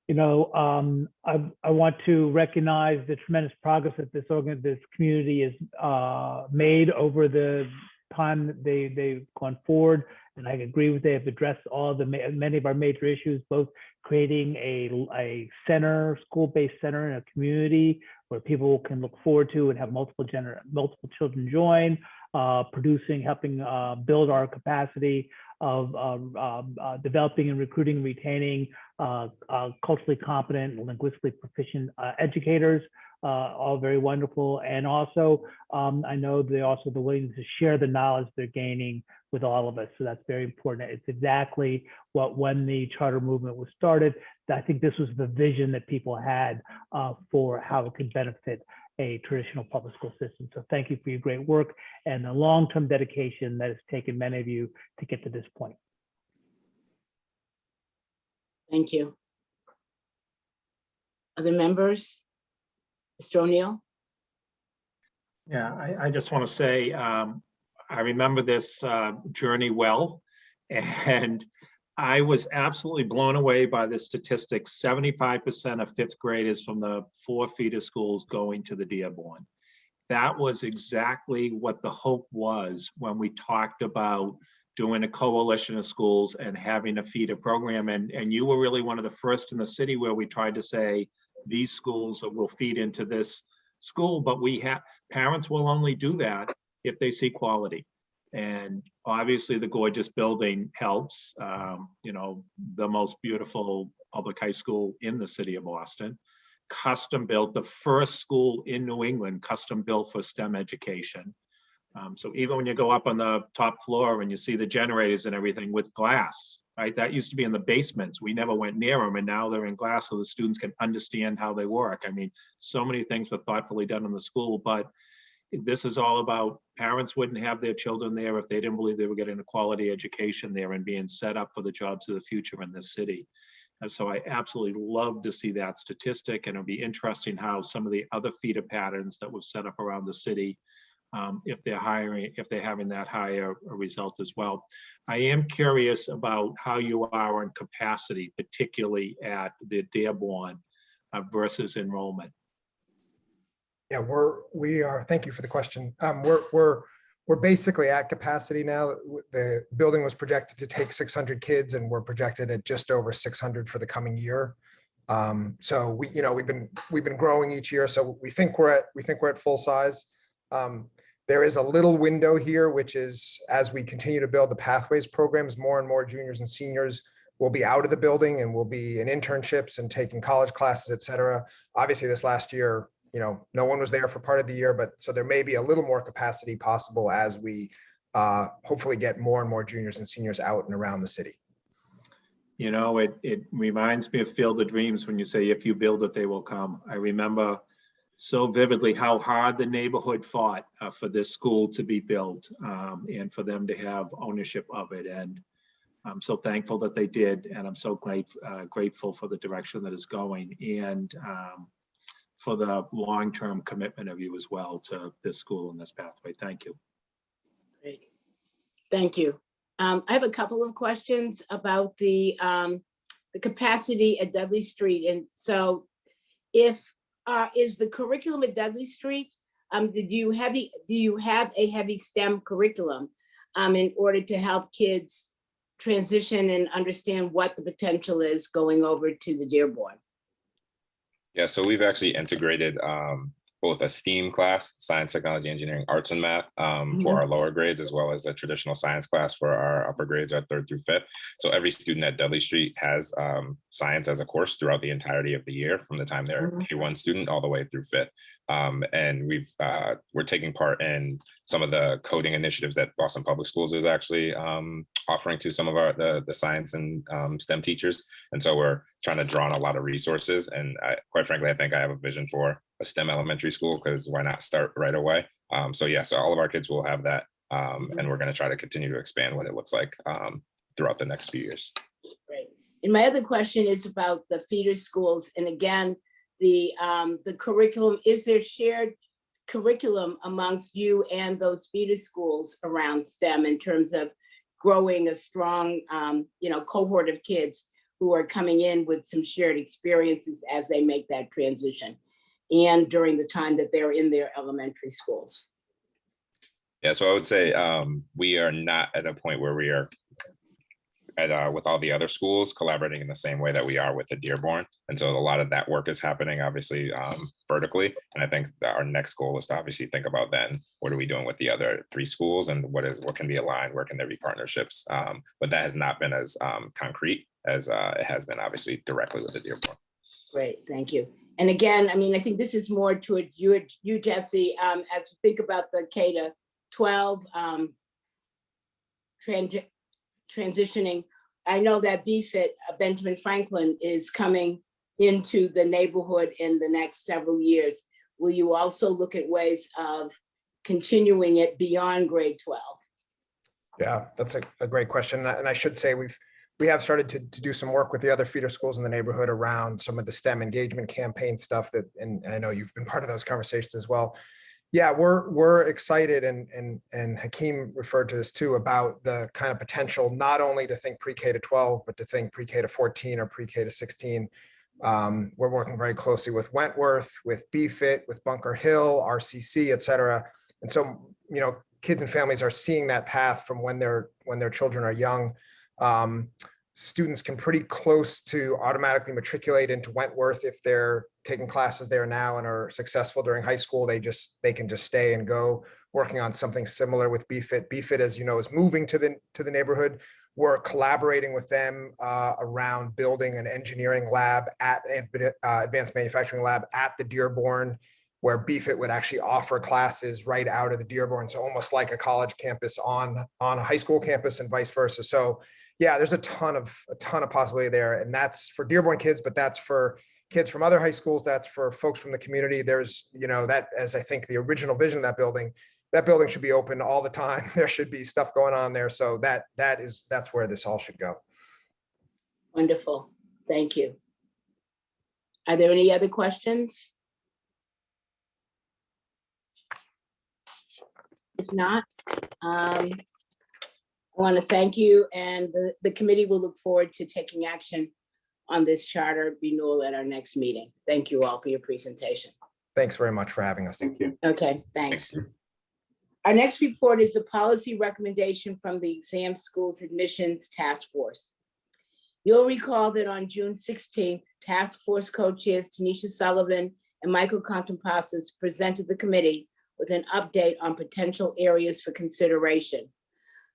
Speaker 6: I want to recognize the tremendous progress that this community has made over the time that they've gone forward. And I agree with they have addressed many of our major issues, both creating a center, school-based center in a community where people can look forward to and have multiple children join, helping build our capacity of developing and recruiting and retaining culturally competent and linguistically proficient educators, all very wonderful. And also, I know they also the willingness to share the knowledge they're gaining with all of us. So that's very important. It's exactly when the charter movement was started, I think this was the vision that people had for how it could benefit a traditional public school system. So thank you for your great work and the long-term dedication that has taken many of you to get to this point.
Speaker 3: Thank you. Other members? Mr. O'Neill?
Speaker 10: Yeah, I just want to say, I remember this journey well, and I was absolutely blown away by the statistics. 75% of fifth graders from the 4 feeder schools going to the Dearborn. That was exactly what the hope was when we talked about doing a coalition of schools and having a feeder program. And you were really one of the first in the city where we tried to say, these schools will feed into this school, but parents will only do that if they see quality. And obviously the gorgeous building helps, the most beautiful public high school in the city of Boston, custom built, the first school in New England, custom built for STEM education. So even when you go up on the top floor and you see the generators and everything with glass, right? That used to be in the basements. We never went near them, and now they're in glass so the students can understand how they work. I mean, so many things were thoughtfully done in the school, but this is all about parents wouldn't have their children there if they didn't believe they were getting a quality education there and being set up for the jobs of the future in this city. And so I absolutely love to see that statistic, and it'll be interesting how some of the other feeder patterns that were set up around the city, if they're having that higher result as well. I am curious about how you are on capacity, particularly at the Dearborn versus enrollment.
Speaker 1: Yeah, we are. Thank you for the question. We're basically at capacity now. The building was projected to take 600 kids, and we're projected at just over 600 for the coming year. So we've been growing each year. So we think we're at full size. There is a little window here, which is as we continue to build the Pathways programs, more and more juniors and seniors will be out of the building and will be in internships and taking college classes, et cetera. Obviously, this last year, no one was there for part of the year, but so there may be a little more capacity possible as we hopefully get more and more juniors and seniors out and around the city.
Speaker 10: You know, it reminds me of Field of Dreams when you say, if you build it, they will come. I remember so vividly how hard the neighborhood fought for this school to be built and for them to have ownership of it. And I'm so thankful that they did. And I'm so grateful for the direction that it's going and for the long-term commitment of you as well to this school and this pathway. Thank you.
Speaker 3: Great. Thank you. I have a couple of questions about the capacity at Dudley Street. And so if, is the curriculum at Dudley Street, do you have a heavy STEM curriculum in order to help kids transition and understand what the potential is going over to the Dearborn?
Speaker 14: Yeah, so we've actually integrated both a STEAM class, science, technology, engineering, arts, and math for our lower grades, as well as a traditional science class for our upper grades, our 3rd through 5th. So every student at Dudley Street has science as a course throughout the entirety of the year, from the time they're a K1 student all the way through 5th. And we're taking part in some of the coding initiatives that Boston Public Schools is actually offering to some of the science and STEM teachers. And so we're trying to draw on a lot of resources. And quite frankly, I think I have a vision for a STEM elementary school, because why not start right away? So yeah, so all of our kids will have that. And we're going to try to continue to expand what it looks like throughout the next few years.
Speaker 3: Great. And my other question is about the feeder schools. And again, the curriculum, is there shared curriculum amongst you and those feeder schools around STEM in terms of growing a strong, cohort of kids who are coming in with some shared experiences as they make that transition and during the time that they're in their elementary schools?
Speaker 14: Yeah, so I would say we are not at a point where we are with all the other schools collaborating in the same way that we are with the Dearborn. And so a lot of that work is happening obviously vertically. And I think that our next goal is to obviously think about then, what are we doing with the other 3 schools and what can be aligned, where can there be partnerships? But that has not been as concrete as it has been obviously directly with the Dearborn.
Speaker 3: Great, thank you. And again, I mean, I think this is more towards you, Jesse, as you think about the K-12 transitioning. I know that BFIT, Benjamin Franklin, is coming into the neighborhood in the next several years. Will you also look at ways of continuing it beyond grade 12?
Speaker 1: Yeah, that's a great question. And I should say we have started to do some work with the other feeder schools in the neighborhood around some of the STEM engagement campaign stuff and I know you've been part of those conversations as well. Yeah, we're excited and Hakeem referred to this too, about the kind of potential, not only to think pre-K to 12, but to think pre-K to 14 or pre-K to 16. We're working very closely with Wentworth, with BFIT, with Bunker Hill, RCC, et cetera. And so, kids and families are seeing that path from when their children are young. Students can pretty close to automatically matriculate into Wentworth if they're taking classes there now and are successful during high school. They can just stay and go, working on something similar with BFIT. BFIT, as you know, is moving to the neighborhood. We're collaborating with them around building an engineering lab at advanced manufacturing lab at the Dearborn, where BFIT would actually offer classes right out of the Dearborn. So almost like a college campus on a high school campus and vice versa. So yeah, there's a ton of possibility there. And that's for Dearborn kids, but that's for kids from other high schools. That's for folks from the community. There's, that as I think the original vision of that building should be open all the time. There should be stuff going on there. So that's where this all should go.
Speaker 3: Wonderful. Thank you. Are there any other questions? If not, I want to thank you, and the committee will look forward to taking action on this charter renewal at our next meeting. Thank you all for your presentation.
Speaker 1: Thanks very much for having us.
Speaker 13: Thank you.
Speaker 3: Okay, thanks. Our next report is a policy recommendation from the Exam Schools Admissions Task Force. You'll recall that on June 16th, Task Force co-chairs Tanisha Sullivan and Michael Contompasas presented the committee with an update on potential areas for consideration.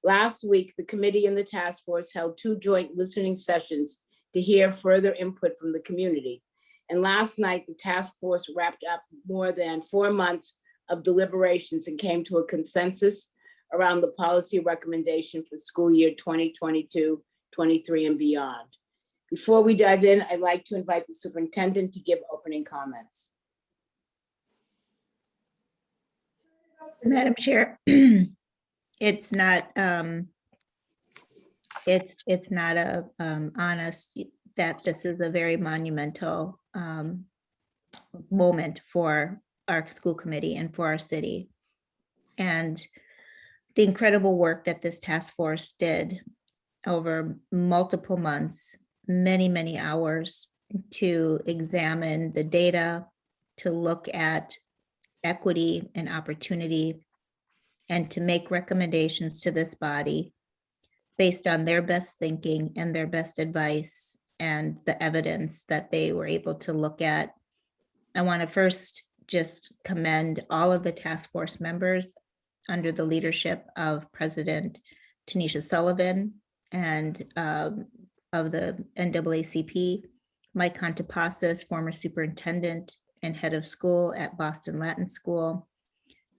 Speaker 3: Last week, the committee and the task force held 2 joint listening sessions to hear further input from the community. And last night, the task force wrapped up more than 4 months of deliberations and came to a consensus around the policy recommendation for school year 2022, 23 and beyond. Before we dive in, I'd like to invite the superintendent to give opening comments.
Speaker 4: Madam Chair, it's not on us that this is a very monumental moment for our school committee and for our city. And the incredible work that this task force did over multiple months, many hours, to examine the data, to look at equity and opportunity, and to make recommendations to this body based on their best thinking and their best advice and the evidence that they were able to look at. I want to first just commend all of the task force members under the leadership of President Tanisha Sullivan and of the NAACP, Mike Contopasis, former superintendent and head of school at Boston Latin School.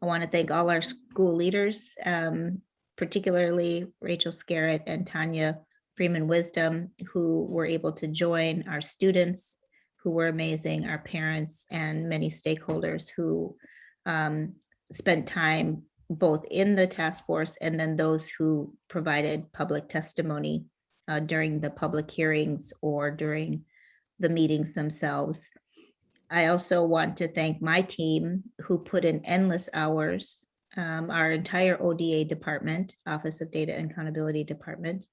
Speaker 4: I want to thank all our school leaders, particularly Rachel Scarrett and Tanya Freeman Wisdom, who were able to join, our students who were amazing, our parents, and many stakeholders who spent time both in the task force and then those who provided public testimony during the public hearings or during the meetings themselves. I also want to thank my team who put in endless hours, our entire ODA department, Office of Data and Accountability Department,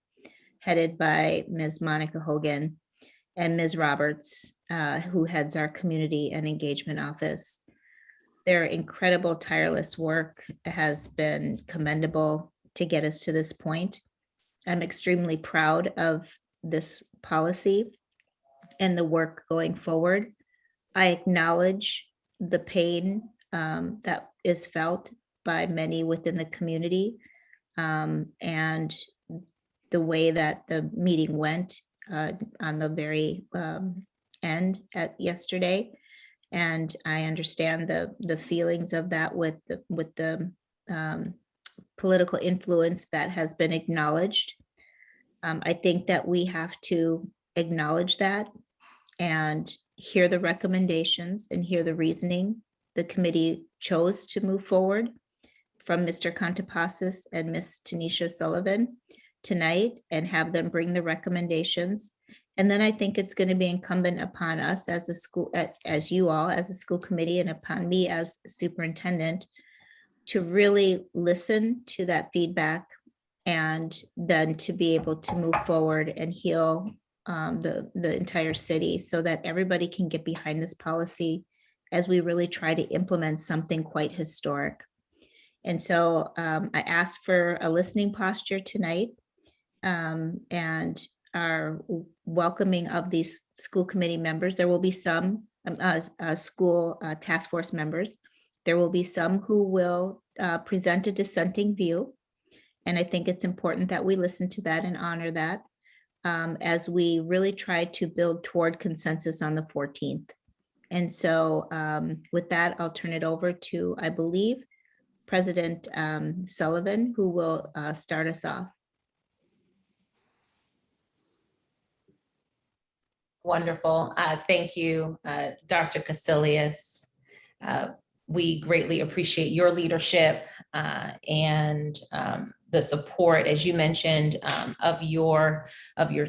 Speaker 4: headed by Ms. Monica Hogan and Ms. Roberts, who heads our Community and Engagement Office. Their incredible, tireless work has been commendable to get us to this point. I'm extremely proud of this policy and the work going forward. I acknowledge the pain that is felt by many within the community and the way that the meeting went on the very end at yesterday. And I understand the feelings of that with the political influence that has been acknowledged. I think that we have to acknowledge that and hear the recommendations and hear the reasoning the committee chose to move forward from Mr. Contopasis and Ms. Tanisha Sullivan tonight, and have them bring the recommendations. And then I think it's going to be incumbent upon us as a school, as you all, as a school committee, and upon me as superintendent, to really listen to that feedback and then to be able to move forward and heal the entire city so that everybody can get behind this policy as we really try to implement something quite historic. And so I asked for a listening posture tonight and our welcoming of these school committee members. There will be some school task force members. There will be some who will present a dissenting view. And I think it's important that we listen to that and honor that as we really try to build toward consensus on the 14th. And so with that, I'll turn it over to, I believe, President Sullivan, who will start us off.
Speaker 16: Wonderful. Thank you, Dr. Casilius. We greatly appreciate your leadership and the support, as you mentioned, of your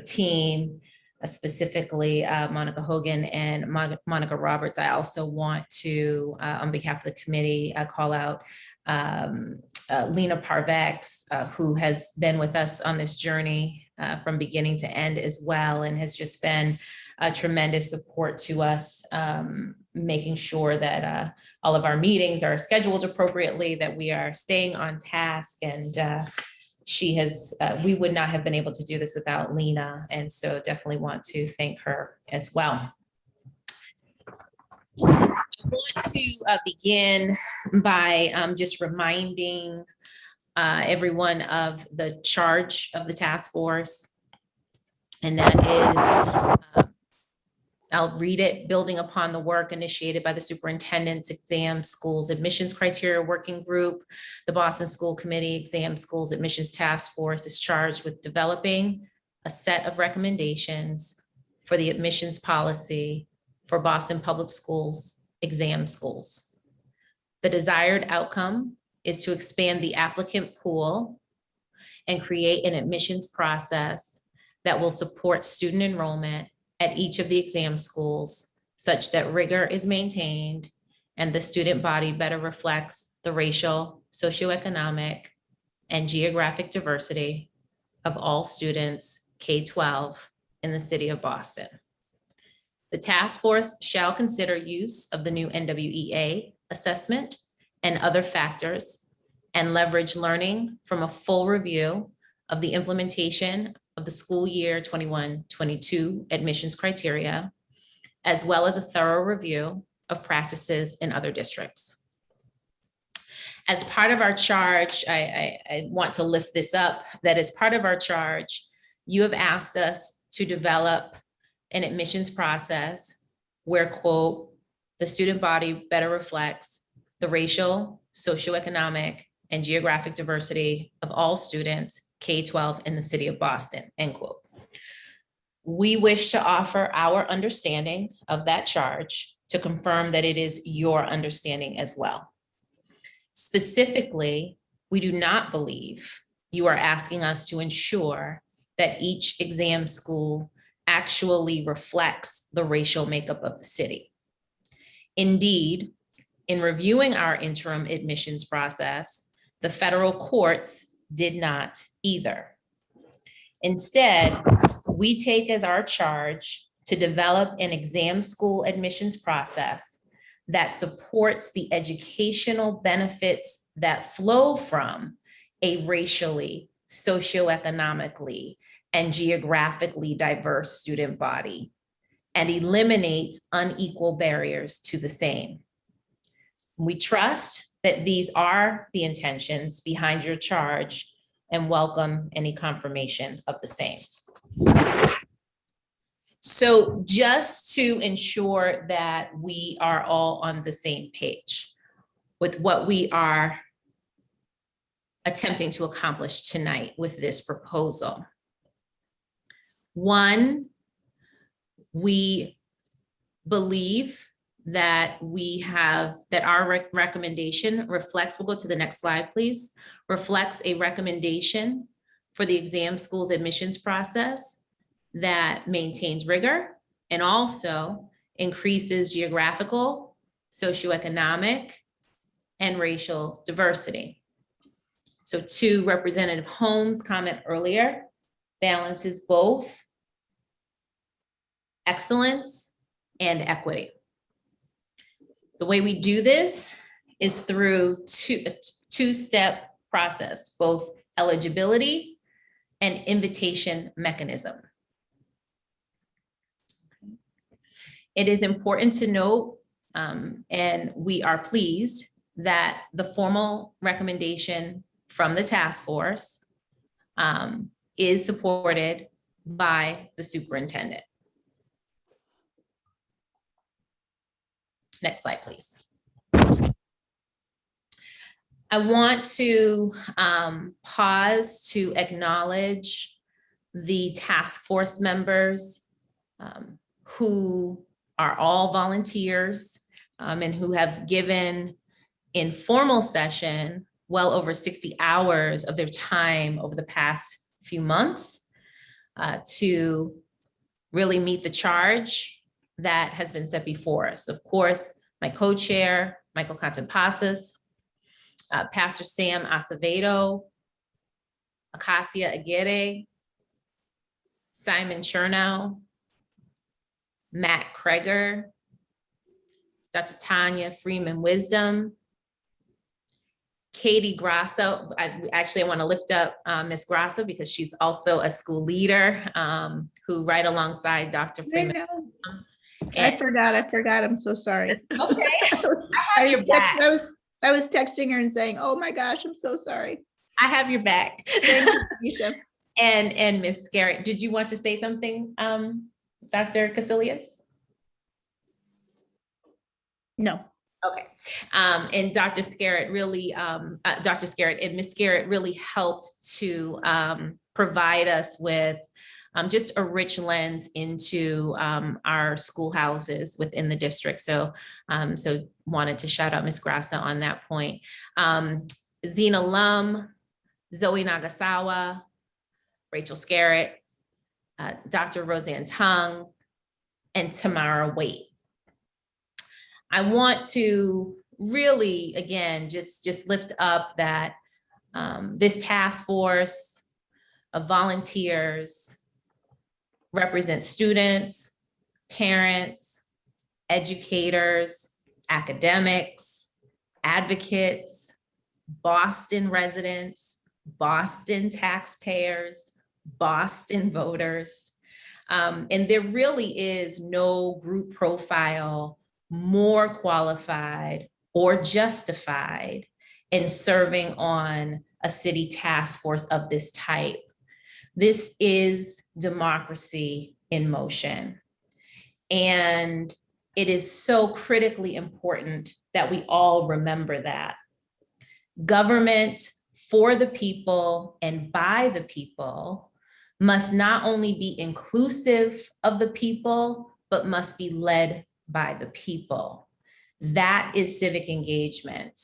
Speaker 16: team, specifically Monica Hogan and Monica Roberts. I also want to, on behalf of the committee, call out Lena Parvex, who has been with us on this journey from beginning to end as well, and has just been a tremendous support to us, making sure that all of our meetings are scheduled appropriately, that we are staying on task. And she has, we would not have been able to do this without Lena. And so definitely want to thank her as well. I want to begin by just reminding everyone of the charge of the task force. And that is I'll read it, building upon the work initiated by the superintendent's exam schools admissions criteria working group. The Boston School Committee Exam Schools Admissions Task Force is charged with developing a set of recommendations for the admissions policy for Boston Public Schools exam schools. The desired outcome is to expand the applicant pool and create an admissions process that will support student enrollment at each of the exam schools such that rigor is maintained and the student body better reflects the racial, socioeconomic, and geographic diversity of all students K-12 in the city of Boston. The task force shall consider use of the new NWEA assessment and other factors and leverage learning from a full review of the implementation of the school year 21-22 admissions criteria, as well as a thorough review of practices in other districts. As part of our charge, I want to lift this up, that as part of our charge, you have asked us to develop an admissions process where, quote, the student body better reflects the racial, socioeconomic, and geographic diversity of all students K-12 in the city of Boston, end quote. We wish to offer our understanding of that charge to confirm that it is your understanding as well. Specifically, we do not believe you are asking us to ensure that each exam school actually reflects the racial makeup of the city. Indeed, in reviewing our interim admissions process, the federal courts did not either. Instead, we take as our charge to develop an exam school admissions process that supports the educational benefits that flow from a racially, socioeconomically, and geographically diverse student body and eliminates unequal barriers to the same. We trust that these are the intentions behind your charge and welcome any confirmation of the same. So just to ensure that we are all on the same page with what we are attempting to accomplish tonight with this proposal. One, we believe that our recommendation reflects, we'll go to the next slide, please, reflects a recommendation for the exam schools admissions process that maintains rigor and also increases geographical, socioeconomic, and racial diversity. So to Representative Holmes' comment earlier, balances both excellence and equity. The way we do this is through a two-step process, both eligibility and invitation mechanism. It is important to note, and we are pleased that the formal recommendation from the task force is supported by the superintendent. Next slide, please. I want to pause to acknowledge the task force members who are all volunteers and who have given in formal session well over 60 hours of their time over the past few months to really meet the charge that has been set before us. Of course, my co-chair, Michael Contempasas, Pastor Sam Acevedo, Acacia Aguirre, Simon Chernow, Matt Kreger, Dr. Tanya Freeman Wisdom, Katie Grasso. I want to lift up Ms. Grasso because she's also a school leader who right alongside Dr. Freeman.
Speaker 18: I forgot. I'm so sorry.
Speaker 16: Okay.
Speaker 18: I was texting her and saying, oh my gosh, I'm so sorry.
Speaker 16: I have your back.
Speaker 18: Thank you, Keisha.
Speaker 16: And Ms. Garrett, did you want to say something, Dr. Casillas?
Speaker 4: No.
Speaker 16: Okay. And Dr. Scarrett really, Dr. Scarrett and Ms. Scarrett really helped to provide us with just a rich lens into our schoolhouses within the district. So, so wanted to shout out Ms. Grassa on that point. Zena Lum, Zoe Nagasawa, Rachel Scarrett, Dr. Roseanne Tung, and Tamara Waite. I want to really, again, just lift up that this task force of volunteers represent students, parents, educators, academics, advocates, Boston residents, Boston taxpayers, Boston voters. And there really is no group profile more qualified or justified in serving on a city task force of this type. This is democracy in motion. And it is so critically important that we all remember that. Government for the people and by the people must not only be inclusive of the people, but must be led by the people. That is civic engagement.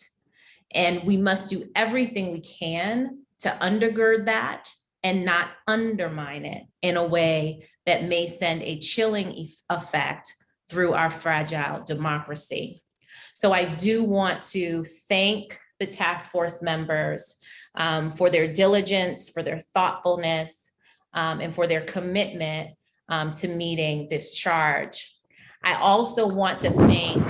Speaker 16: And we must do everything we can to undergird that and not undermine it in a way that may send a chilling effect through our fragile democracy. So I do want to thank the task force members for their diligence, for their thoughtfulness, and for their commitment to meeting this charge. I also want to thank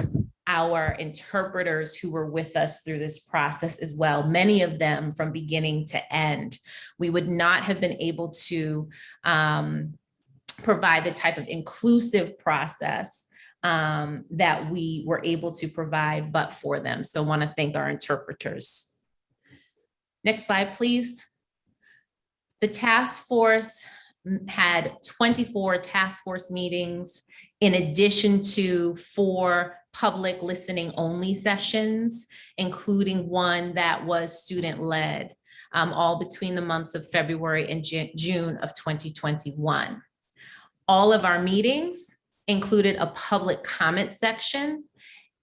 Speaker 16: our interpreters who were with us through this process as well, many of them from beginning to end. We would not have been able to provide the type of inclusive process that we were able to provide but for them. So I want to thank our interpreters. Next slide, please. The task force had 24 task force meetings in addition to 4 public listening only sessions, including one that was student-led, all between the months of February and June of 2021. All of our meetings included a public comment section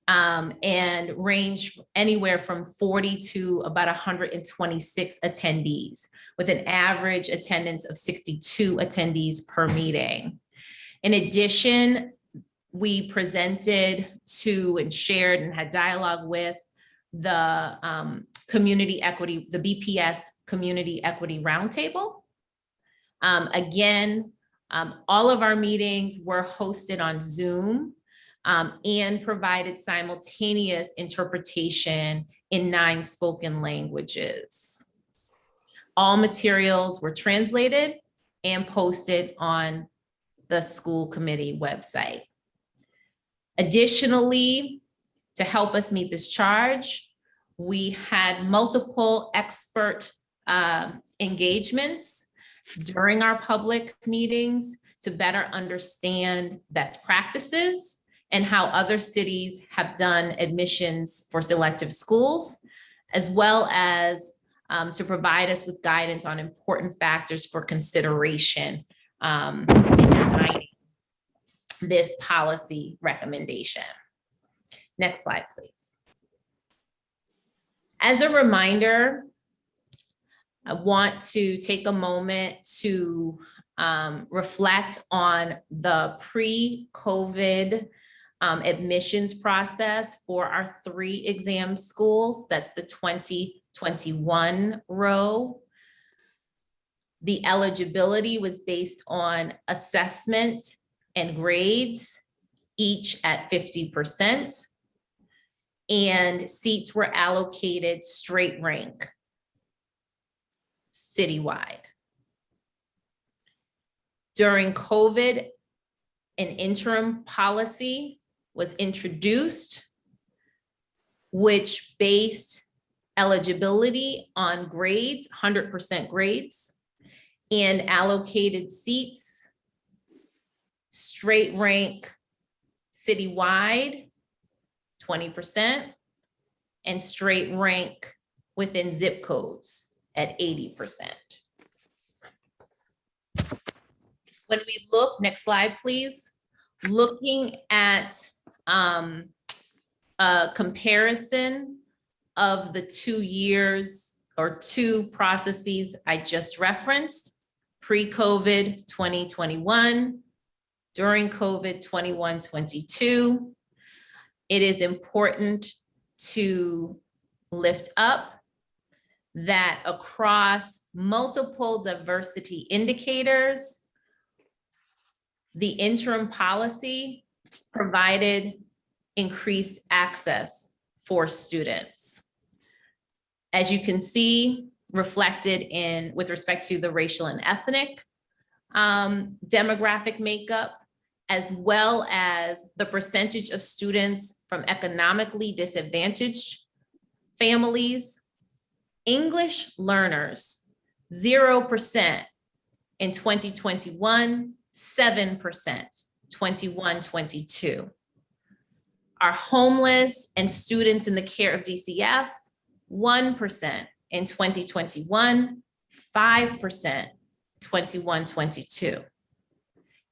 Speaker 16: and ranged anywhere from 40 to about 126 attendees, with an average attendance of 62 attendees per meeting. In addition, we presented to and shared and had dialogue with the community equity, the BPS Community Equity Roundtable. Again, all of our meetings were hosted on Zoom and provided simultaneous interpretation in 9 spoken languages. All materials were translated and posted on the school committee website. Additionally, to help us meet this charge, we had multiple expert engagements during our public meetings to better understand best practices and how other cities have done admissions for selective schools, as well as to provide us with guidance on important factors for consideration in designing this policy recommendation. Next slide, please. As a reminder, I want to take a moment to reflect on the pre-COVID admissions process for our 3 exam schools. That's the 2021 row. The eligibility was based on assessment and grades, each at 50%, and seats were allocated straight rank citywide. During COVID, an interim policy was introduced, which based eligibility on grades, 100% grades, and allocated seats straight rank citywide, 20%, and straight rank within zip codes at 80%. When we look, next slide, please. Looking at a comparison of the 2 years or 2 processes I just referenced, pre-COVID 2021, during COVID 21-22, it is important to lift up that across multiple diversity indicators, the interim policy provided increased access for students. As you can see, reflected in with respect to the racial and ethnic demographic makeup, as well as the percentage of students from economically disadvantaged families, English learners, 0% in 2021, 7% 21-22. Our homeless and students in the care of DCF, 1% in 2021, 5% 21-22.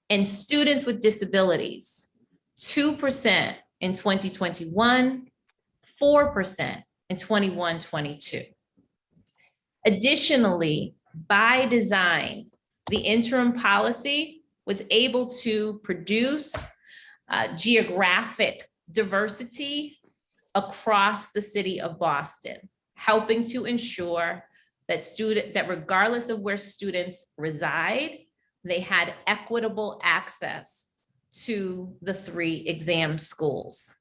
Speaker 16: And students with disabilities, 2% in 2021, 4% in 21-22. Additionally, by design, the interim policy was able to produce geographic diversity across the city of Boston, helping to ensure that regardless of where students reside, they had equitable access to the 3 exam schools.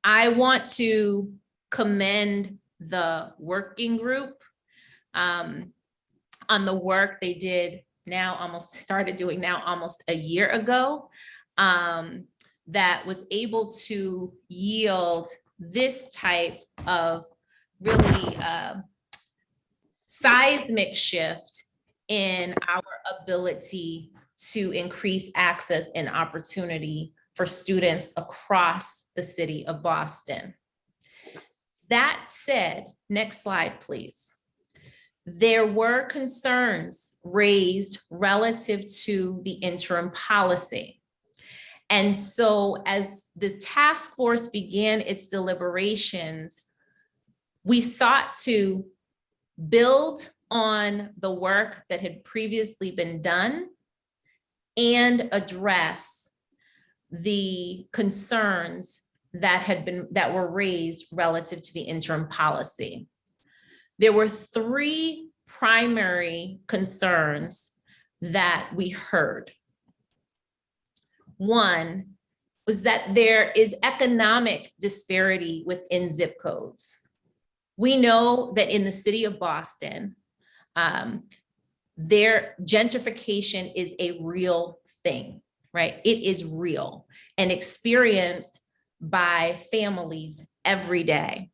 Speaker 16: I want to commend the working group on the work they did started doing almost a year ago, that was able to yield this type of really seismic shift in our ability to increase access and opportunity for students across the city of Boston. That said, next slide, please. There were concerns raised relative to the interim policy. And so as the task force began its deliberations, we sought to build on the work that had previously been done and address the concerns that were raised relative to the interim policy. There were 3 primary concerns that we heard. One was that there is economic disparity within zip codes. We know that in the city of Boston, their gentrification is a real thing, right? It is real and experienced by families every day.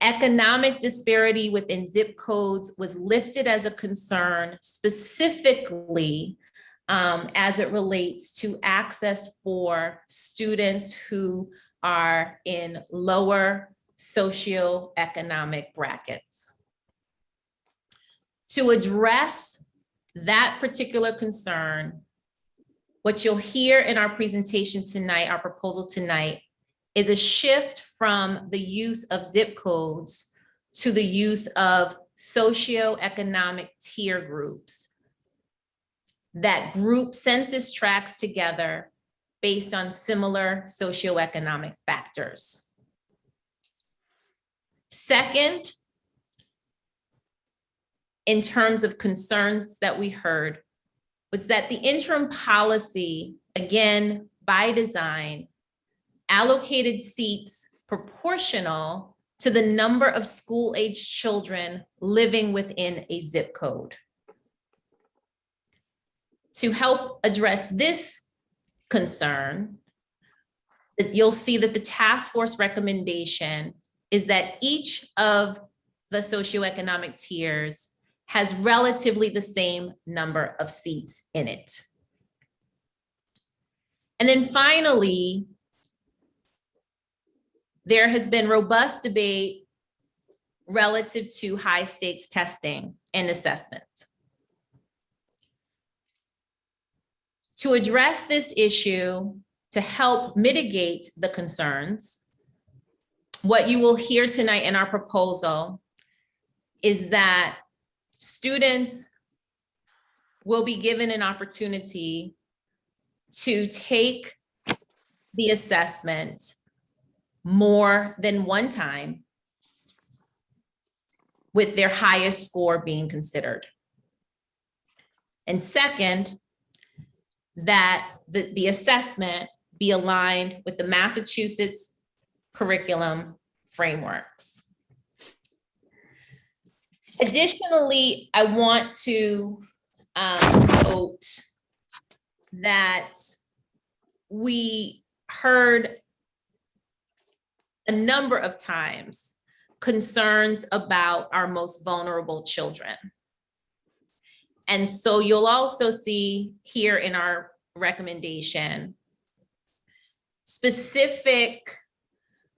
Speaker 16: Economic disparity within zip codes was lifted as a concern specifically as it relates to access for students who are in lower socioeconomic brackets. To address that particular concern, what you'll hear in our presentation tonight, our proposal tonight, is a shift from the use of zip codes to the use of socioeconomic tier groups that group census tracts together based on similar socioeconomic factors. Second, in terms of concerns that we heard, was that the interim policy, again, by design, allocated seats proportional to the number of school-aged children living within a zip code. To help address this concern, you'll see that the task force recommendation is that each of the socioeconomic tiers has relatively the same number of seats in it. And then finally, There has been robust debate relative to high stakes testing and assessment. To address this issue, to help mitigate the concerns, what you will hear tonight in our proposal is that students will be given an opportunity to take the assessment more than one time, with their highest score being considered. And second, that the assessment be aligned with the Massachusetts curriculum frameworks. Additionally, I want to note that we heard a number of times concerns about our most vulnerable children. And so you'll also see here in our recommendation specific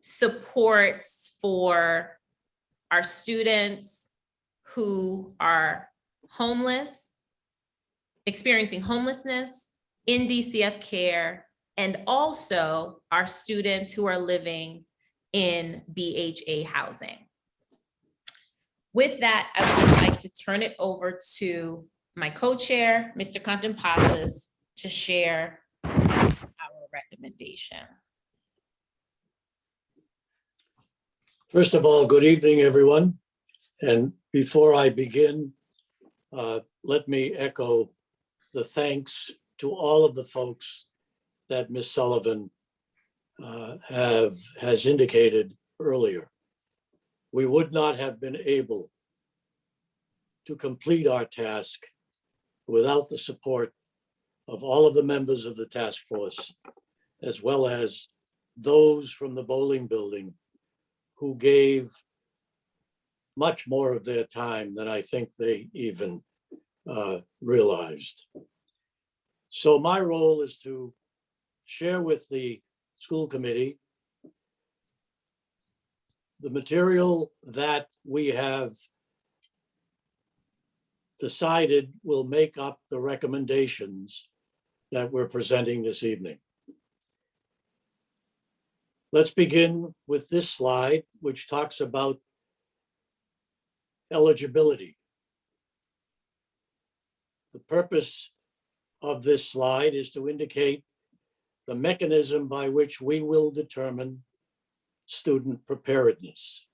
Speaker 16: supports for our students who are homeless, experiencing homelessness, in DCF care, and also our students who are living in BHA housing. With that, I would like to turn it over to my co-chair, Mr. Contemposis, to share our recommendation.
Speaker 17: First of all, good evening, everyone. And before I begin, let me echo the thanks to all of the folks that Ms. Sullivan has indicated earlier. We would not have been able to complete our task without the support of all of the members of the task force, as well as those from the Bowling Building who gave much more of their time than I think they even realized. So my role is to share with the school committee the material that we have decided will make up the recommendations that we're presenting this evening. Let's begin with this slide, which talks about eligibility. The purpose of this slide is to indicate the mechanism by which we will determine student preparedness.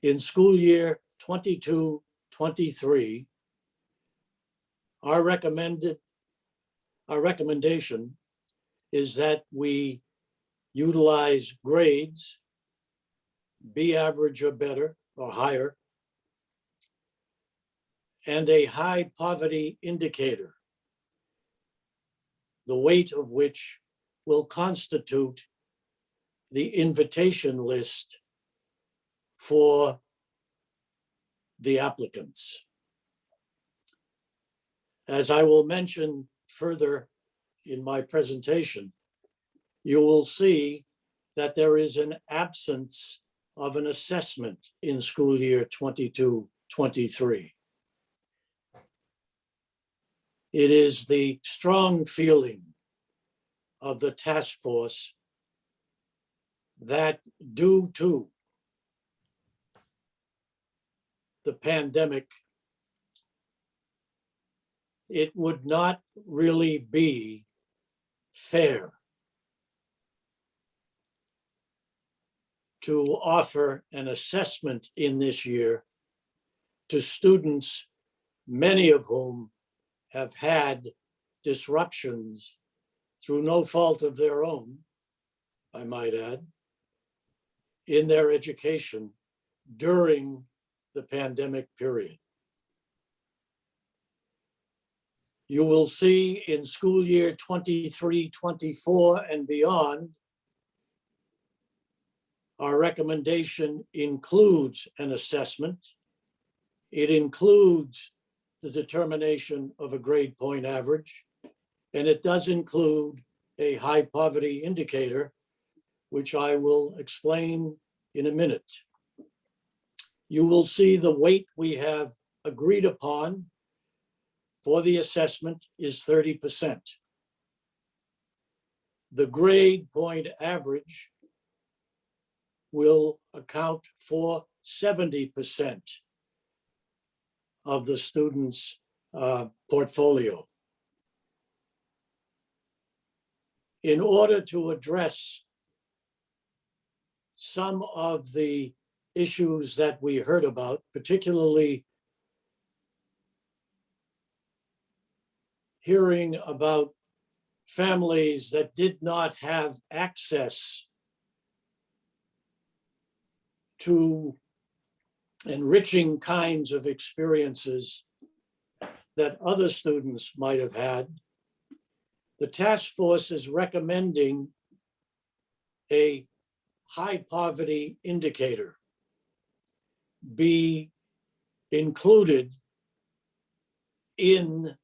Speaker 17: In school year 22-23, our recommendation is that we utilize grades, B average or better or higher, and a high poverty indicator, the weight of which will constitute the invitation list for the applicants. As I will mention further in my presentation, you will see that there is an absence of an assessment in school year 22-23. It is the strong feeling of the task force that due to the pandemic, it would not really be fair to offer an assessment in this year to students, many of whom have had disruptions through no fault of their own, I might add, in their education during the pandemic period. You will see in school year 23-24 and beyond, our recommendation includes an assessment. It includes the determination of a grade point average, and it does include a high poverty indicator which I will explain in a minute. You will see the weight we have agreed upon for the assessment is 30%. The grade point average will account for 70% of the student's portfolio. In order to address some of the issues that we heard about, particularly hearing about families that did not have access to enriching kinds of experiences that other students might have had, the task force is recommending a high poverty indicator be included in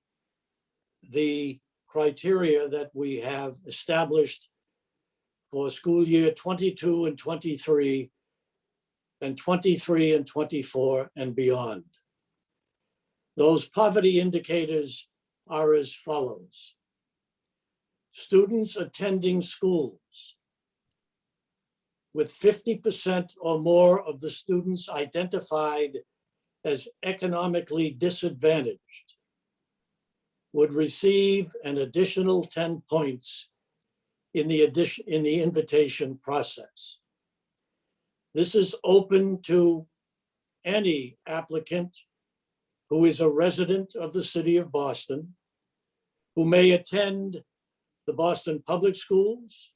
Speaker 17: the criteria that we have established for school year 22 and 23 and 23 and 24 and beyond. Those poverty indicators are as follows. Students attending schools with 50% or more of the students identified as economically disadvantaged would receive an additional 10 points in the invitation process. This is open to any applicant who is a resident of the city of Boston, who may attend the Boston Public Schools,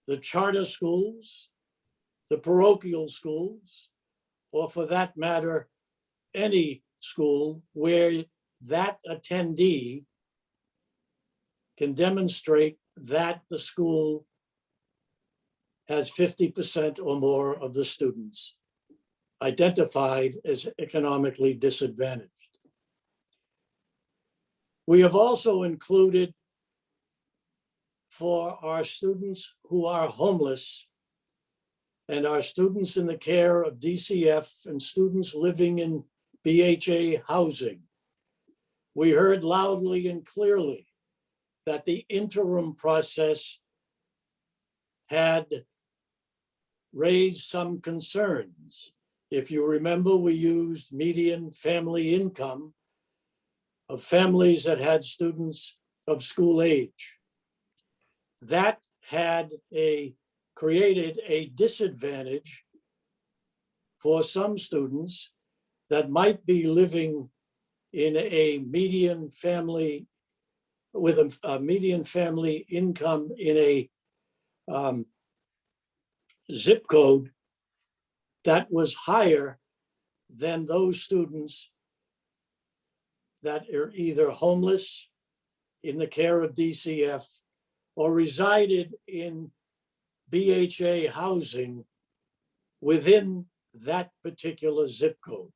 Speaker 17: the charter schools, the parochial schools, or for that matter, any school where that attendee can demonstrate that the school has 50% or more of the students identified as economically disadvantaged. We have also included for our students who are homeless and our students in the care of DCF and students living in BHA housing, we heard loudly and clearly that the interim process had raised some concerns. If you remember, we used median family income of families that had students of school age. That had created a disadvantage for some students that might be living in a median family with a median family income in a zip code that was higher than those students that are either homeless in the care of DCF or resided in BHA housing within that particular zip code.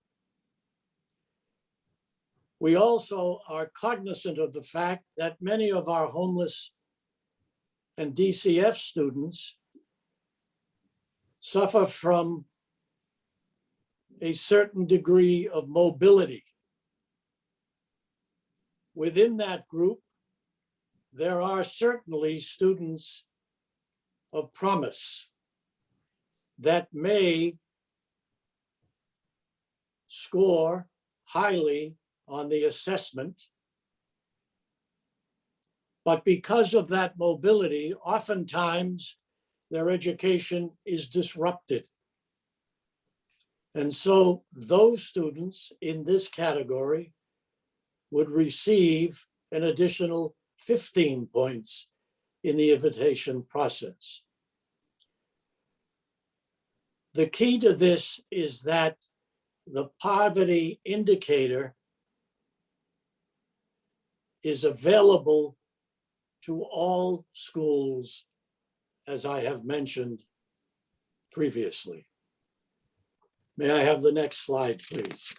Speaker 17: We also are cognizant of the fact that many of our homeless and DCF students suffer from a certain degree of mobility. Within that group, there are certainly students of promise that may score highly on the assessment, but because of that mobility, oftentimes their education is disrupted. And so those students in this category would receive an additional 15 points in the invitation process. The key to this is that the poverty indicator is available to all schools, as I have mentioned previously. May I have the next slide, please?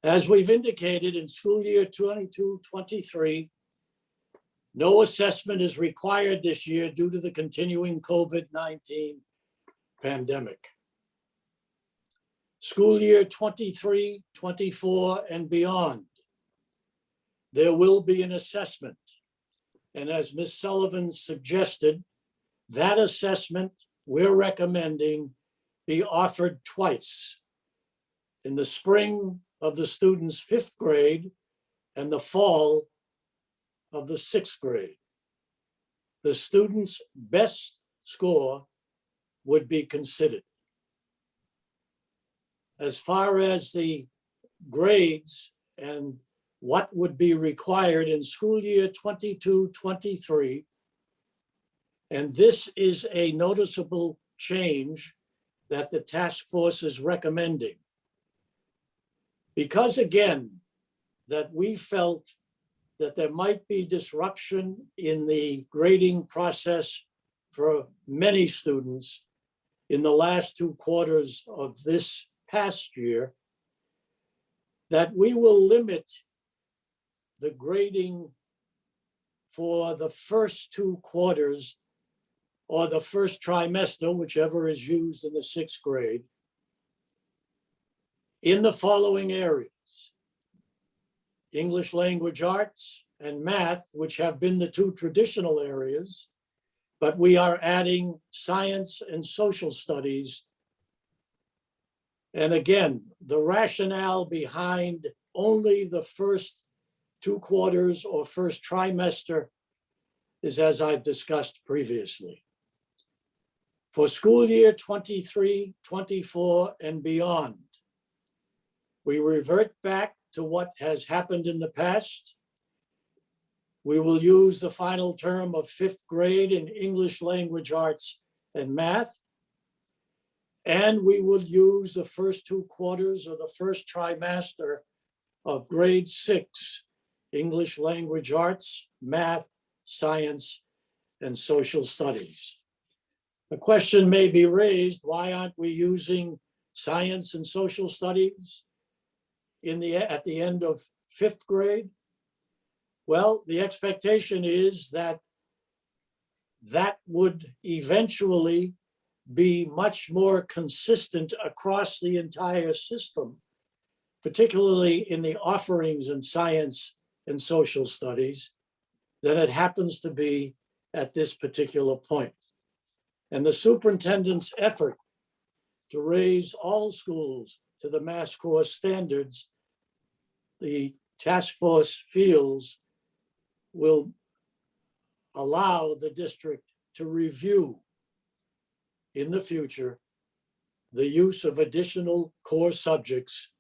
Speaker 17: As we've indicated, in school year 22-23, No assessment is required this year due to the continuing COVID-19 pandemic. School year 23, 24, and beyond, there will be an assessment. And as Ms. Sullivan suggested, that assessment we're recommending be offered twice, in the spring of the student's 5th grade and the fall of the 6th grade. The student's best score would be considered. As far as the grades and what would be required in school year 22-23, and this is a noticeable change that the task force is recommending. Because again, that we felt that there might be disruption in the grading process for many students in the last 2 quarters of this past year, that we will limit the grading for the first 2 quarters or the first trimester, whichever is used in the 6th grade, in the following areas: English language arts and math, which have been the 2 traditional areas, but we are adding science and social studies. And again, the rationale behind only the first 2 quarters or first trimester is as I've discussed previously. For school year 23, 24, and beyond, we revert back to what has happened in the past. We will use the final term of 5th grade in English language arts and math. And we will use the first 2 quarters or the first trimester of grade 6, English language arts, math, science, and social studies. The question may be raised, why aren't we using science and social studies at the end of 5th grade? Well, the expectation is that that would eventually be much more consistent across the entire system, particularly in the offerings in science and social studies, than it happens to be at this particular point. And the superintendent's effort to raise all schools to the Mass Core standards, the task force feels will allow the district to review in the future the use of additional core subjects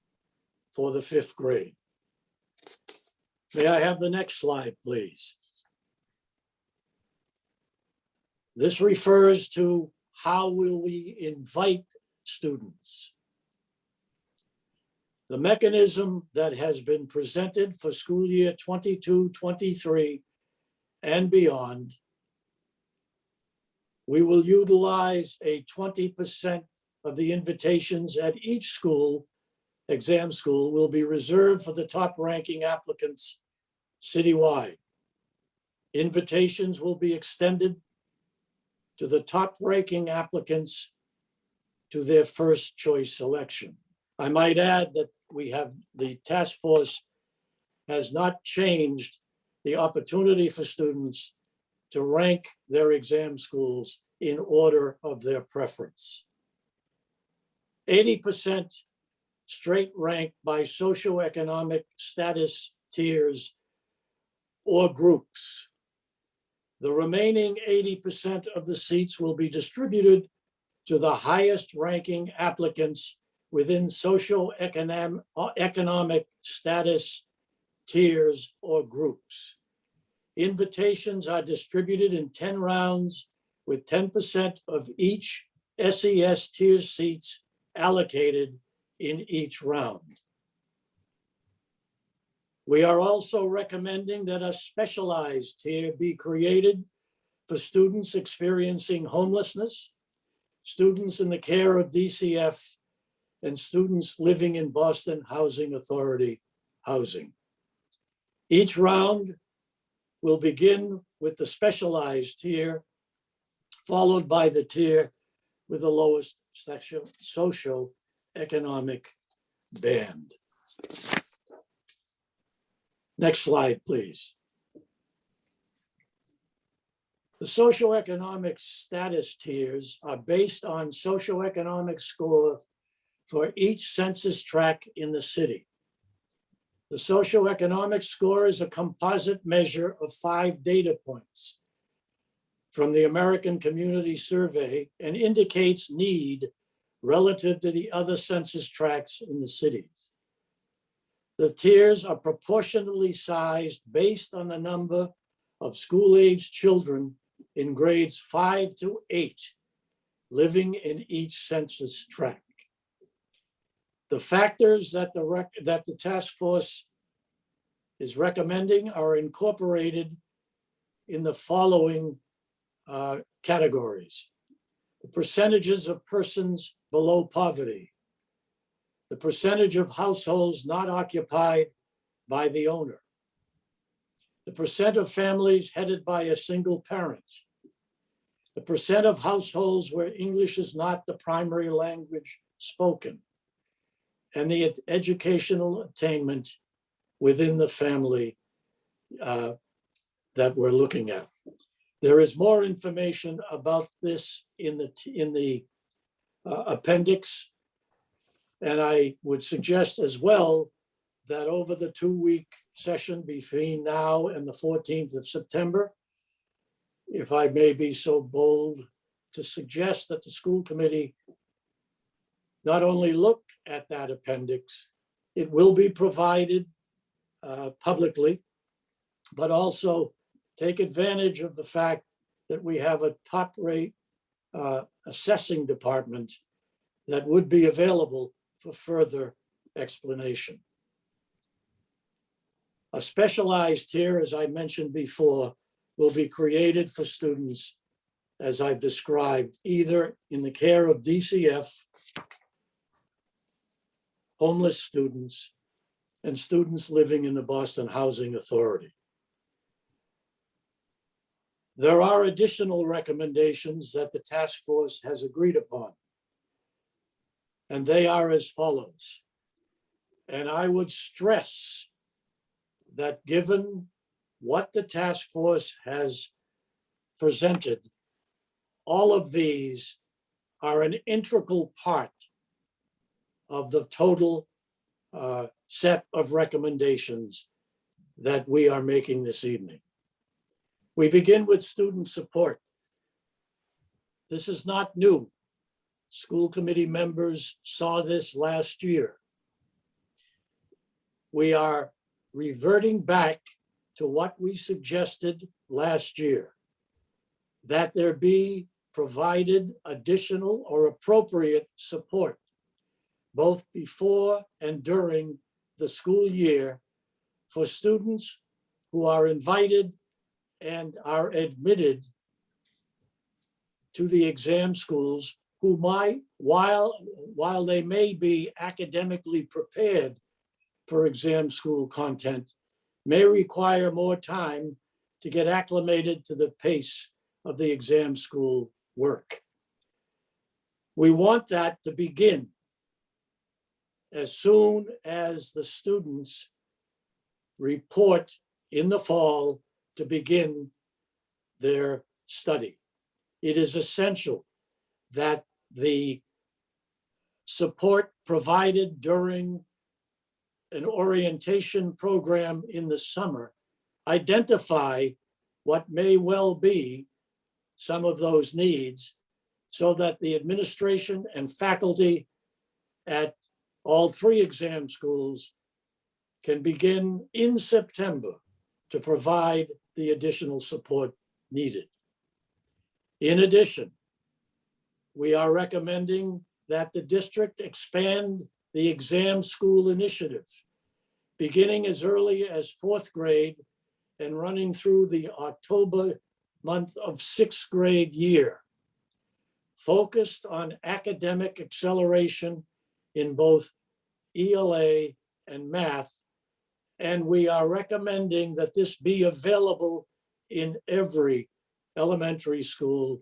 Speaker 17: for the 5th grade. May I have the next slide, please? This refers to how will we invite students. The mechanism that has been presented for school year 22-23 and beyond, we will utilize a 20% of the invitations at each school, exam school, will be reserved for the top ranking applicants citywide. Invitations will be extended to the top ranking applicants to their first choice selection. I might add that the task force has not changed the opportunity for students to rank their exam schools in order of their preference. 80% straight ranked by socioeconomic status tiers or groups. The remaining 80% of the seats will be distributed to the highest ranking applicants within socioeconomic status tiers or groups. Invitations are distributed in 10 rounds with 10% of each SES tier seats allocated in each round. We are also recommending that a specialized tier be created for students experiencing homelessness, students in the care of DCF, and students living in Boston Housing Authority housing. Each round will begin with the specialized tier, followed by the tier with the lowest section socioeconomic band. Next slide, please. The socioeconomic status tiers are based on socioeconomic score for each census tract in the city. The socioeconomic score is a composite measure of 5 data points from the American Community Survey and indicates need relative to the other census tracts in the cities. The tiers are proportionally sized based on the number of school-aged children in grades 5 to 8 living in each census tract. The factors that the task force is recommending are incorporated in the following categories: the percentages of persons below poverty, the percentage of households not occupied by the owner, the percent of families headed by a single parent, the percent of households where English is not the primary language spoken, and the educational attainment within the family that we're looking at. There is more information about this in the appendix. And I would suggest as well that over the 2-week session between now and the 14th of September, if I may be so bold to suggest that the school committee not only look at that appendix, it will be provided publicly, but also take advantage of the fact that we have a top-rate assessing department that would be available for further explanation. A specialized tier, as I mentioned before, will be created for students, as I've described, either in the care of DCF, homeless students, and students living in the Boston Housing Authority. There are additional recommendations that the task force has agreed upon, and they are as follows. And I would stress that given what the task force has presented, all of these are an integral part of the total set of recommendations that we are making this evening. We begin with student support. This is not new. School committee members saw this last year. We are reverting back to what we suggested last year, that there be provided additional or appropriate support, both before and during the school year, for students who are invited and are admitted to the exam schools, who might, while they may be academically prepared for exam school content, may require more time to get acclimated to the pace of the exam school work. We want that to begin as soon as the students report in the fall to begin their study. It is essential that the support provided during an orientation program in the summer identify what may well be some of those needs, so that the administration and faculty at all 3 exam schools can begin in September to provide the additional support needed. In addition, we are recommending that the district expand the exam school initiative, beginning as early as 4th grade and running through the October month of 6th grade year, focused on academic acceleration in both ELA and math. And we are recommending that this be available in every elementary school,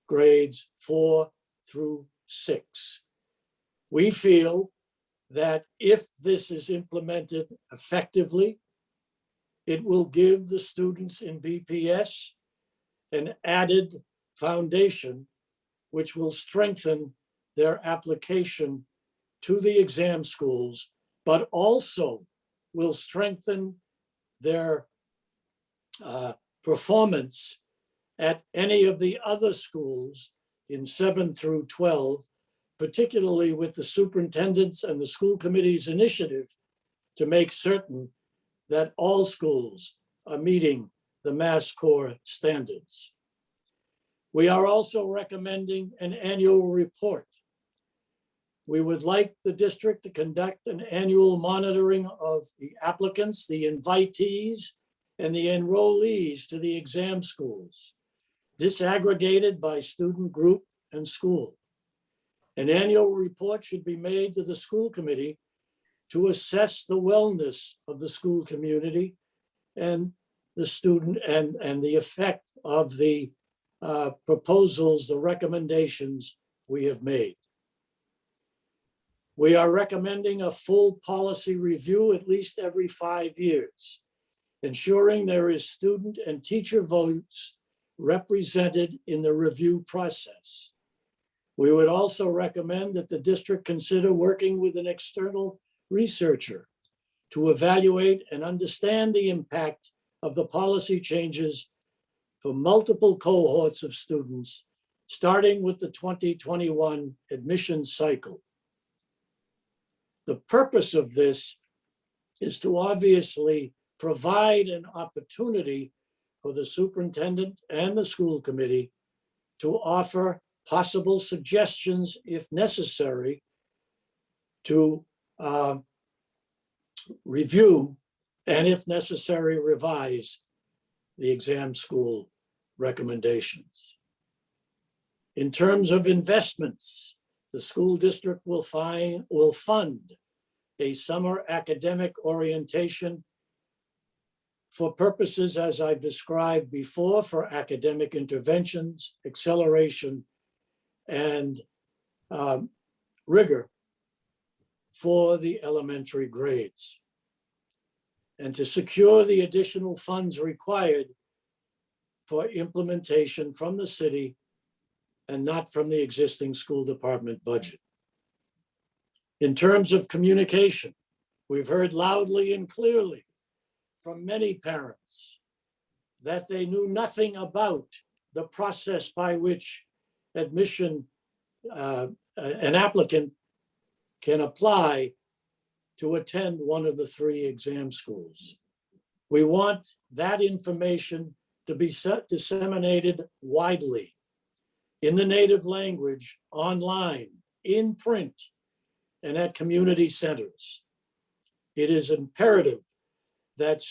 Speaker 17: grades 4 through 6. We feel that if this is implemented effectively, it will give the students in BPS an added foundation, which will strengthen their application to the exam schools, but also will strengthen their performance at any of the other schools in 7 through 12, particularly with the superintendent's and the school committee's initiative to make certain that all schools are meeting the Mass Core standards. We are also recommending an annual report. We would like the district to conduct an annual monitoring of the applicants, the invitees, and the enrollees to the exam schools, disaggregated by student group and school. An annual report should be made to the school committee to assess the wellness of the school community and the student and the effect of the proposals, the recommendations we have made. We are recommending a full policy review at least every 5 years, ensuring there is student and teacher votes represented in the review process. We would also recommend that the district consider working with an external researcher to evaluate and understand the impact of the policy changes for multiple cohorts of students, starting with the 2021 admission cycle. The purpose of this is to obviously provide an opportunity for the superintendent and the school committee to offer possible suggestions, if necessary, to review and, if necessary, revise the exam school recommendations. In terms of investments, the school district will fund a summer academic orientation for purposes, as I've described before, for academic interventions, acceleration, and rigor for the elementary grades, and to secure the additional funds required for implementation from the city and not from the existing school department budget. In terms of communication, we've heard loudly and clearly from many parents that they knew nothing about the process by which admission, an applicant can apply to attend one of the 3 exam schools. We want that information to be disseminated widely in the native language, online, in print, and at community centers. It is imperative that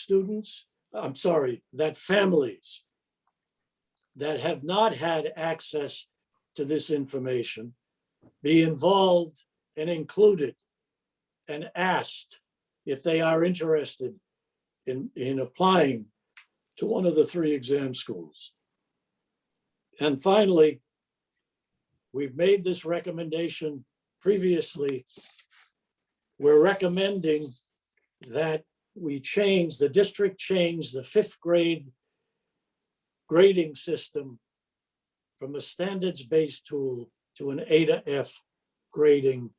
Speaker 17: that families that have not had access to this information be involved and included and asked if they are interested in applying to one of the 3 exam schools. And finally, we've made this recommendation previously. We're recommending that the district change the 5th grade grading system from a standards-based tool to an A to F grading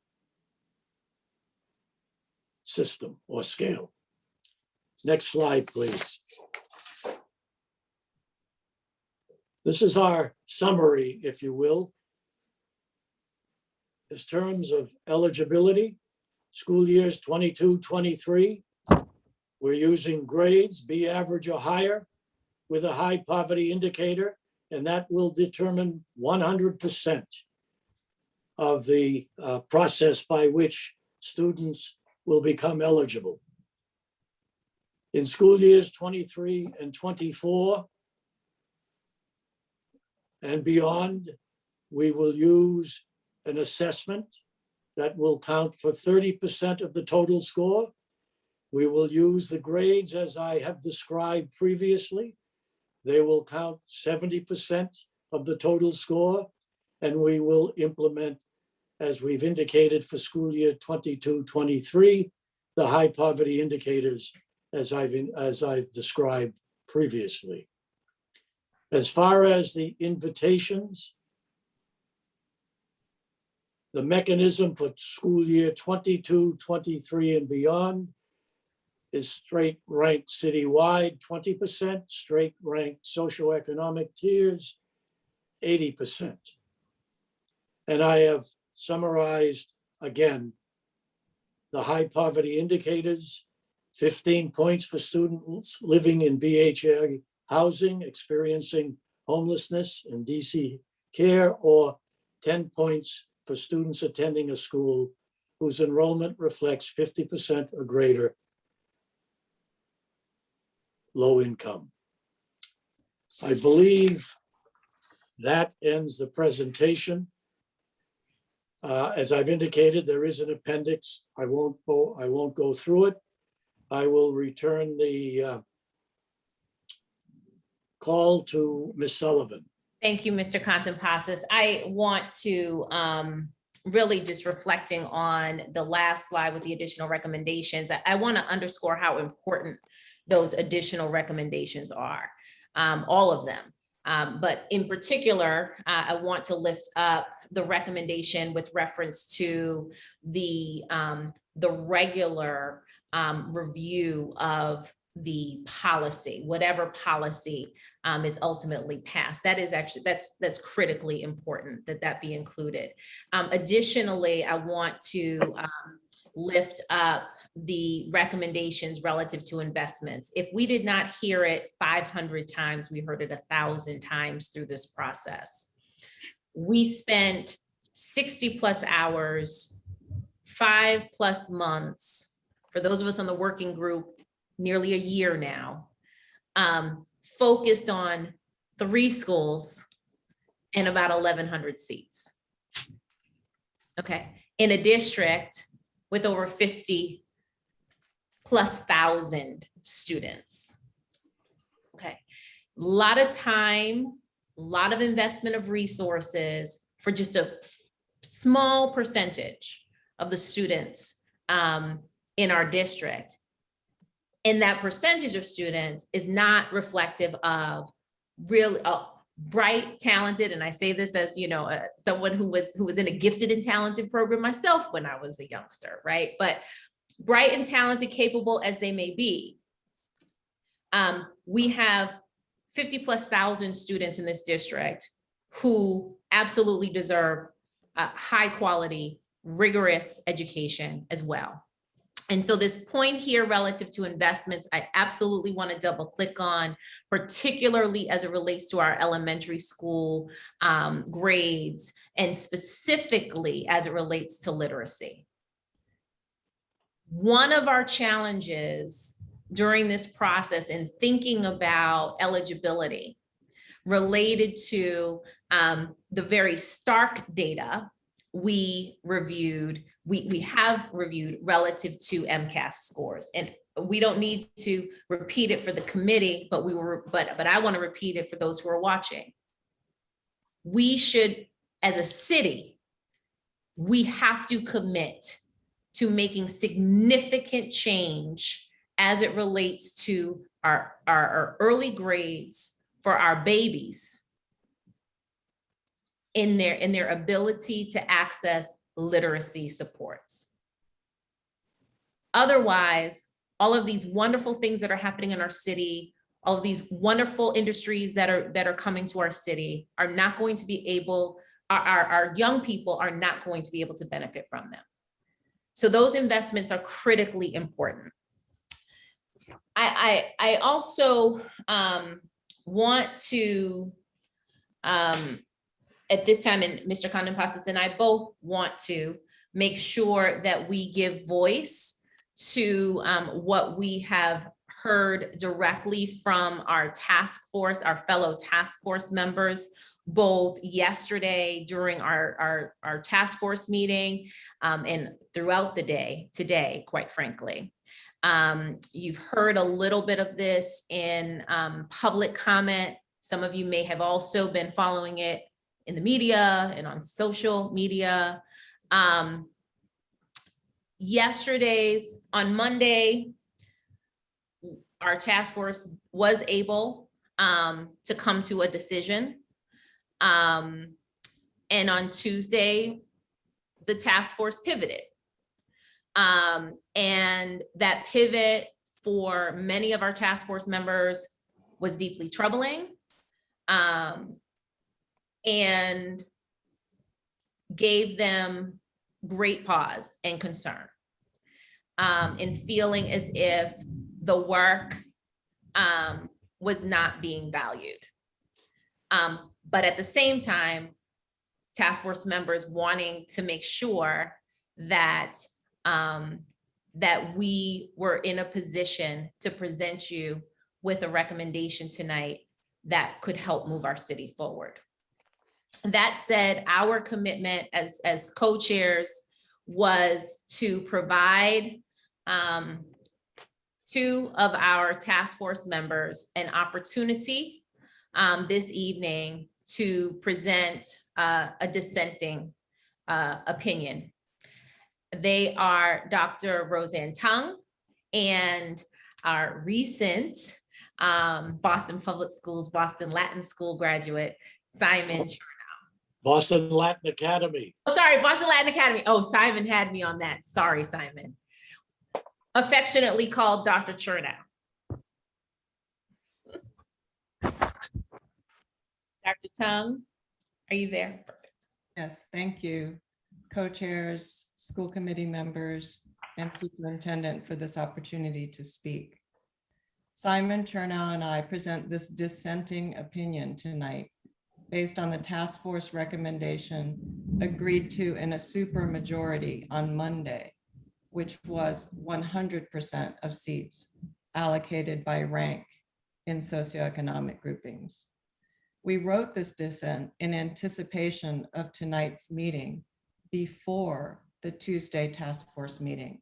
Speaker 17: system or scale. Next slide, please. This is our summary, if you will. In terms of eligibility, school years 22-23, we're using grades, B average or higher, with a high poverty indicator, and that will determine 100% of the process by which students will become eligible. In school years 23 and 24 and beyond, we will use an assessment that will count for 30% of the total score. We will use the grades as I have described previously, they will count 70% of the total score, and we will implement, as we've indicated for school year 22-23, the high poverty indicators as I've described previously. As far as the invitations, the mechanism for school year 22-23 and beyond is straight ranked citywide, 20%, straight ranked socioeconomic tiers, 80%. And I have summarized again the high poverty indicators, 15 points for students living in BHA housing, experiencing homelessness and DC care, or 10 points for students attending a school whose enrollment reflects 50% or greater low income. I believe that ends the presentation. As I've indicated, there is an appendix. I won't go through it. I will return the call to Ms. Sullivan.
Speaker 16: Thank you, Mr. Contenpassis. I want to really just reflecting on the last slide with the additional recommendations. I want to underscore how important those additional recommendations are, all of them. But in particular, I want to lift up the recommendation with reference to the regular review of the policy, whatever policy is ultimately passed. That is actually, that's critically important that that be included. Additionally, I want to lift up the recommendations relative to investments. If we did not hear it 500 times, we heard it 1,000 times through this process. We spent 60+ hours, 5+ months, for those of us on the working group, nearly a year now, focused on 3 schools and about 1,100 seats. Okay, in a district with over 50+ thousand students. Okay, a lot of time, a lot of investment of resources for just a small percentage of the students in our district. And that percentage of students is not reflective of really bright, talented, and I say this as, you know, someone who was in a gifted and talented program myself when I was a youngster, right? But bright and talented, capable as they may be, we have 50+ thousand students in this district who absolutely deserve a high quality, rigorous education as well. And so this point here relative to investments, I absolutely want to double click on, particularly as it relates to our elementary school grades, and specifically as it relates to literacy. One of our challenges during this process in thinking about eligibility related to the very stark data we have reviewed relative to MCAS scores. And we don't need to repeat it for the committee, but I want to repeat it for those who are watching. We should, as a city, we have to commit to making significant change as it relates to our early grades for our babies in their ability to access literacy supports. Otherwise, all of these wonderful things that are happening in our city, all of these wonderful industries that are coming to our city are not going to be able, our young people are not going to be able to benefit from them. So those investments are critically important. I also want to, at this time, and Mr. Contenpassis and I both want to make sure that we give voice to what we have heard directly from our task force, our fellow task force members, both yesterday during our task force meeting and throughout the day today, quite frankly. You've heard a little bit of this in public comment. Some of you may have also been following it in the media and on social media. On Monday, our task force was able to come to a decision. And on Tuesday, the task force pivoted. And that pivot for many of our task force members was deeply troubling, and gave them great pause and concern, and feeling as if the work was not being valued. But at the same time, task force members wanting to make sure that that we were in a position to present you with a recommendation tonight that could help move our city forward. That said, our commitment as co-chairs was to provide two of our task force members an opportunity this evening to present a dissenting opinion. They are Dr. Roseanne Tung and our recent Boston Public Schools, Boston Latin School graduate, Simon Chernow.
Speaker 17: Boston Latin Academy.
Speaker 16: Oh, sorry, Boston Latin Academy. Oh, Simon had me on that. Sorry, Simon. Affectionately called Dr. Chernow. Dr. Tung, are you there? Perfect.
Speaker 19: Yes, thank you. Co-chairs, school committee members, and superintendent for this opportunity to speak. Simon Chernow and I present this dissenting opinion tonight based on the task force recommendation agreed to in a supermajority on Monday, which was 100% of seats allocated by rank in socioeconomic groupings. We wrote this dissent in anticipation of tonight's meeting before the Tuesday task force meeting.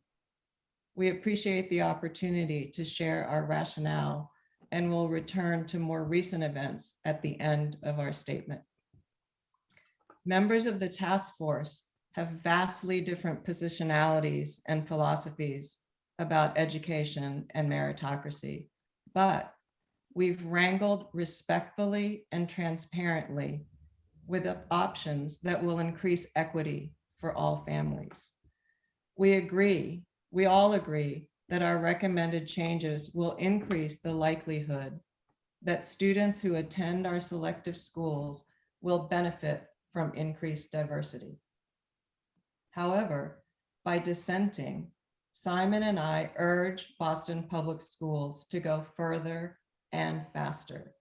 Speaker 19: We appreciate the opportunity to share our rationale and will return to more recent events at the end of our statement. Members of the task force have vastly different positionalities and philosophies about education and meritocracy, but we've wrangled respectfully and transparently with options that will increase equity for all families. We all agree that our recommended changes will increase the likelihood that students who attend our selective schools will benefit from increased diversity. However, by dissenting, Simon and I urge Boston Public Schools to go further and faster.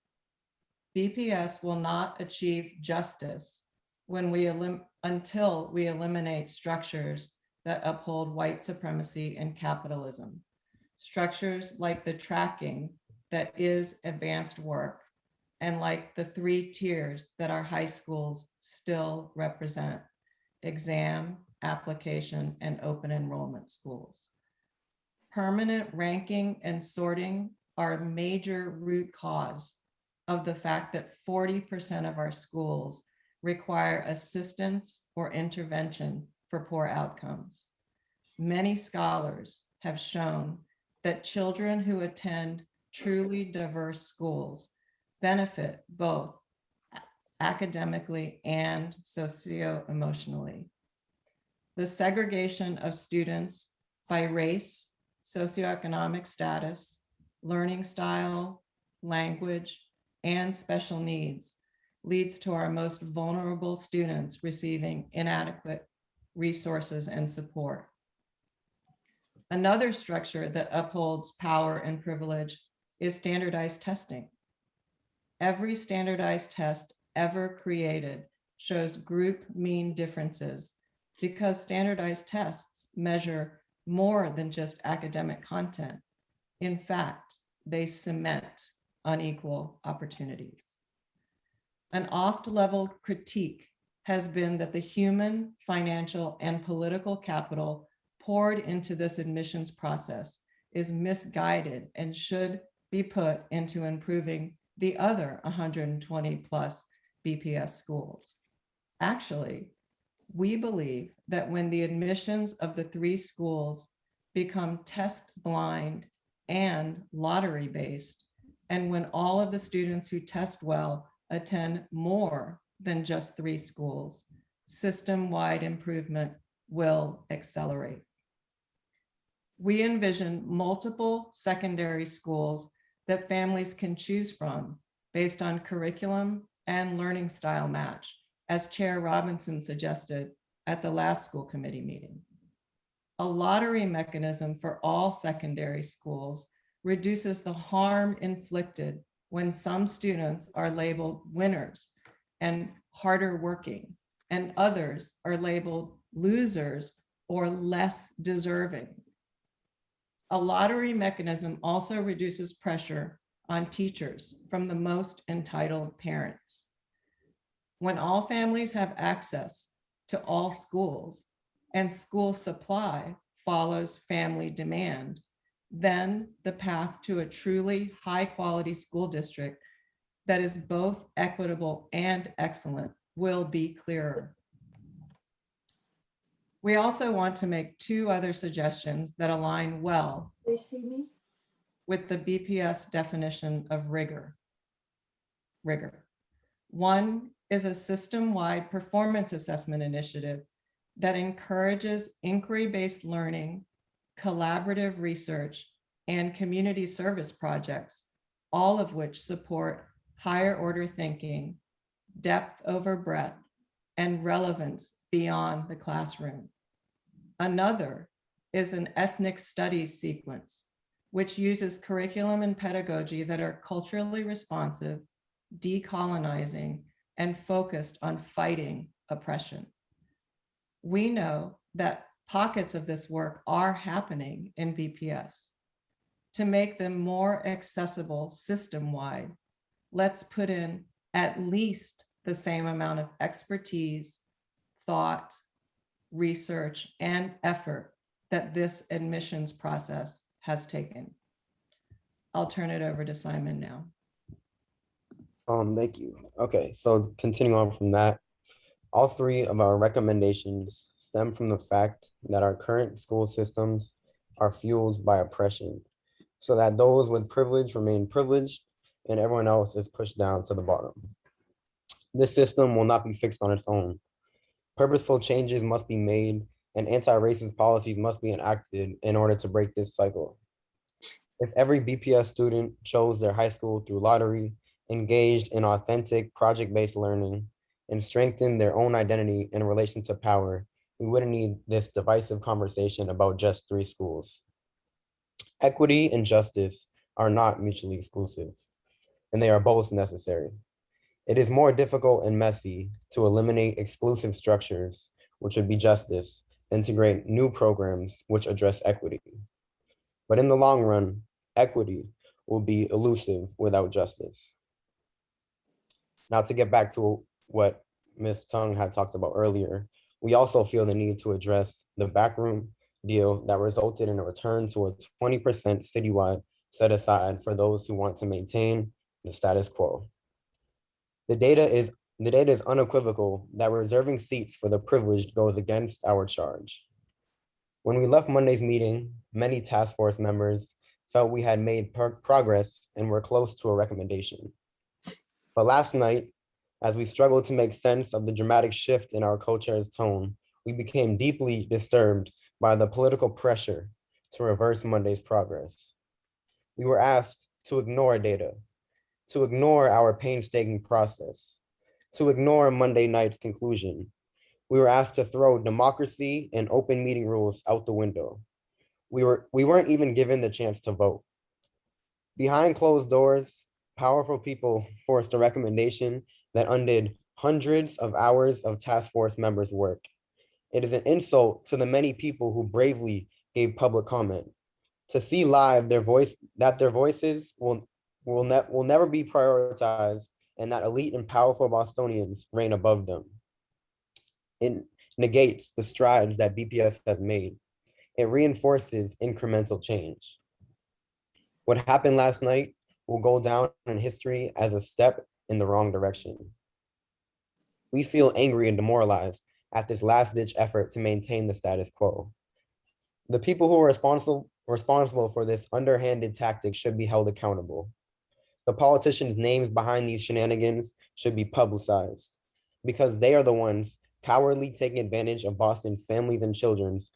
Speaker 19: BPS will not achieve justice until we eliminate structures that uphold white supremacy and capitalism. Structures like the tracking that is advanced work, and like the 3 tiers that our high schools still represent: exam, application, and open enrollment schools. Permanent ranking and sorting are a major root cause of the fact that 40% of our schools require assistance or intervention for poor outcomes. Many scholars have shown that children who attend truly diverse schools benefit both academically and socio-emotionally. The segregation of students by race, socioeconomic status, learning style, language, and special needs leads to our most vulnerable students receiving inadequate resources and support. Another structure that upholds power and privilege is standardized testing. Every standardized test ever created shows group mean differences because standardized tests measure more than just academic content. In fact, they cement unequal opportunities. An oft-level critique has been that the human, financial, and political capital poured into this admissions process is misguided and should be put into improving the other 120 plus BPS schools. Actually, we believe that when the admissions of the 3 schools become test blind and lottery based, and when all of the students who test well attend more than just 3 schools, system-wide improvement will accelerate. We envision multiple secondary schools that families can choose from based on curriculum and learning style match, as Chair Robinson suggested at the last school committee meeting. A lottery mechanism for all secondary schools reduces the harm inflicted when some students are labeled winners and harder working, and others are labeled losers or less deserving. A lottery mechanism also reduces pressure on teachers from the most entitled parents. When all families have access to all schools and school supply follows family demand, then the path to a truly high-quality school district that is both equitable and excellent will be clearer. We also want to make 2 other suggestions that align well with the BPS definition of rigor. One is a system-wide performance assessment initiative that encourages inquiry-based learning, collaborative research, and community service projects, all of which support higher order thinking, depth over breadth, and relevance beyond the classroom. Another is an ethnic studies sequence, which uses curriculum and pedagogy that are culturally responsive, decolonizing, and focused on fighting oppression. We know that pockets of this work are happening in BPS. To make them more accessible system-wide, let's put in at least the same amount of expertise, thought, research, and effort that this admissions process has taken. I'll turn it over to Simon now.
Speaker 20: Thank you. Okay, so continuing on from that, all 3 of our recommendations stem from the fact that our current school systems are fueled by oppression, so that those with privilege remain privileged and everyone else is pushed down to the bottom. This system will not be fixed on its own. Purposeful changes must be made and anti-racist policies must be enacted in order to break this cycle. If every BPS student chose their high school through lottery, engaged in authentic project-based learning, and strengthened their own identity in relation to power, we wouldn't need this divisive conversation about just 3 schools. Equity and justice are not mutually exclusive, and they are both necessary. It is more difficult and messy to eliminate exclusive structures, which would be justice, than to create new programs which address equity. But in the long run, equity will be elusive without justice. Now, to get back to what Ms. Tung had talked about earlier, we also feel the need to address the backroom deal that resulted in a return to a 20% citywide set aside for those who want to maintain the status quo. The data is unequivocal that reserving seats for the privileged goes against our charge. When we left Monday's meeting, many task force members felt we had made progress and were close to a recommendation. But last night, as we struggled to make sense of the dramatic shift in our co-chair's tone, we became deeply disturbed by the political pressure to reverse Monday's progress. We were asked to ignore data, to ignore our painstaking process, to ignore Monday night's conclusion. We were asked to throw democracy and open meeting rules out the window. We weren't even given the chance to vote. Behind closed doors, powerful people forced a recommendation that undid hundreds of hours of task force members' work. It is an insult to the many people who bravely gave public comment. To see live their voices will never be prioritized, and that elite and powerful Bostonians reign above them. It negates the strides that BPS has made. It reinforces incremental change. What happened last night will go down in history as a step in the wrong direction. We feel angry and demoralized at this last-ditch effort to maintain the status quo. The people who are responsible for this underhanded tactic should be held accountable. The politicians' names behind these shenanigans should be publicized because they are the ones cowardly taking advantage of Boston's families and children's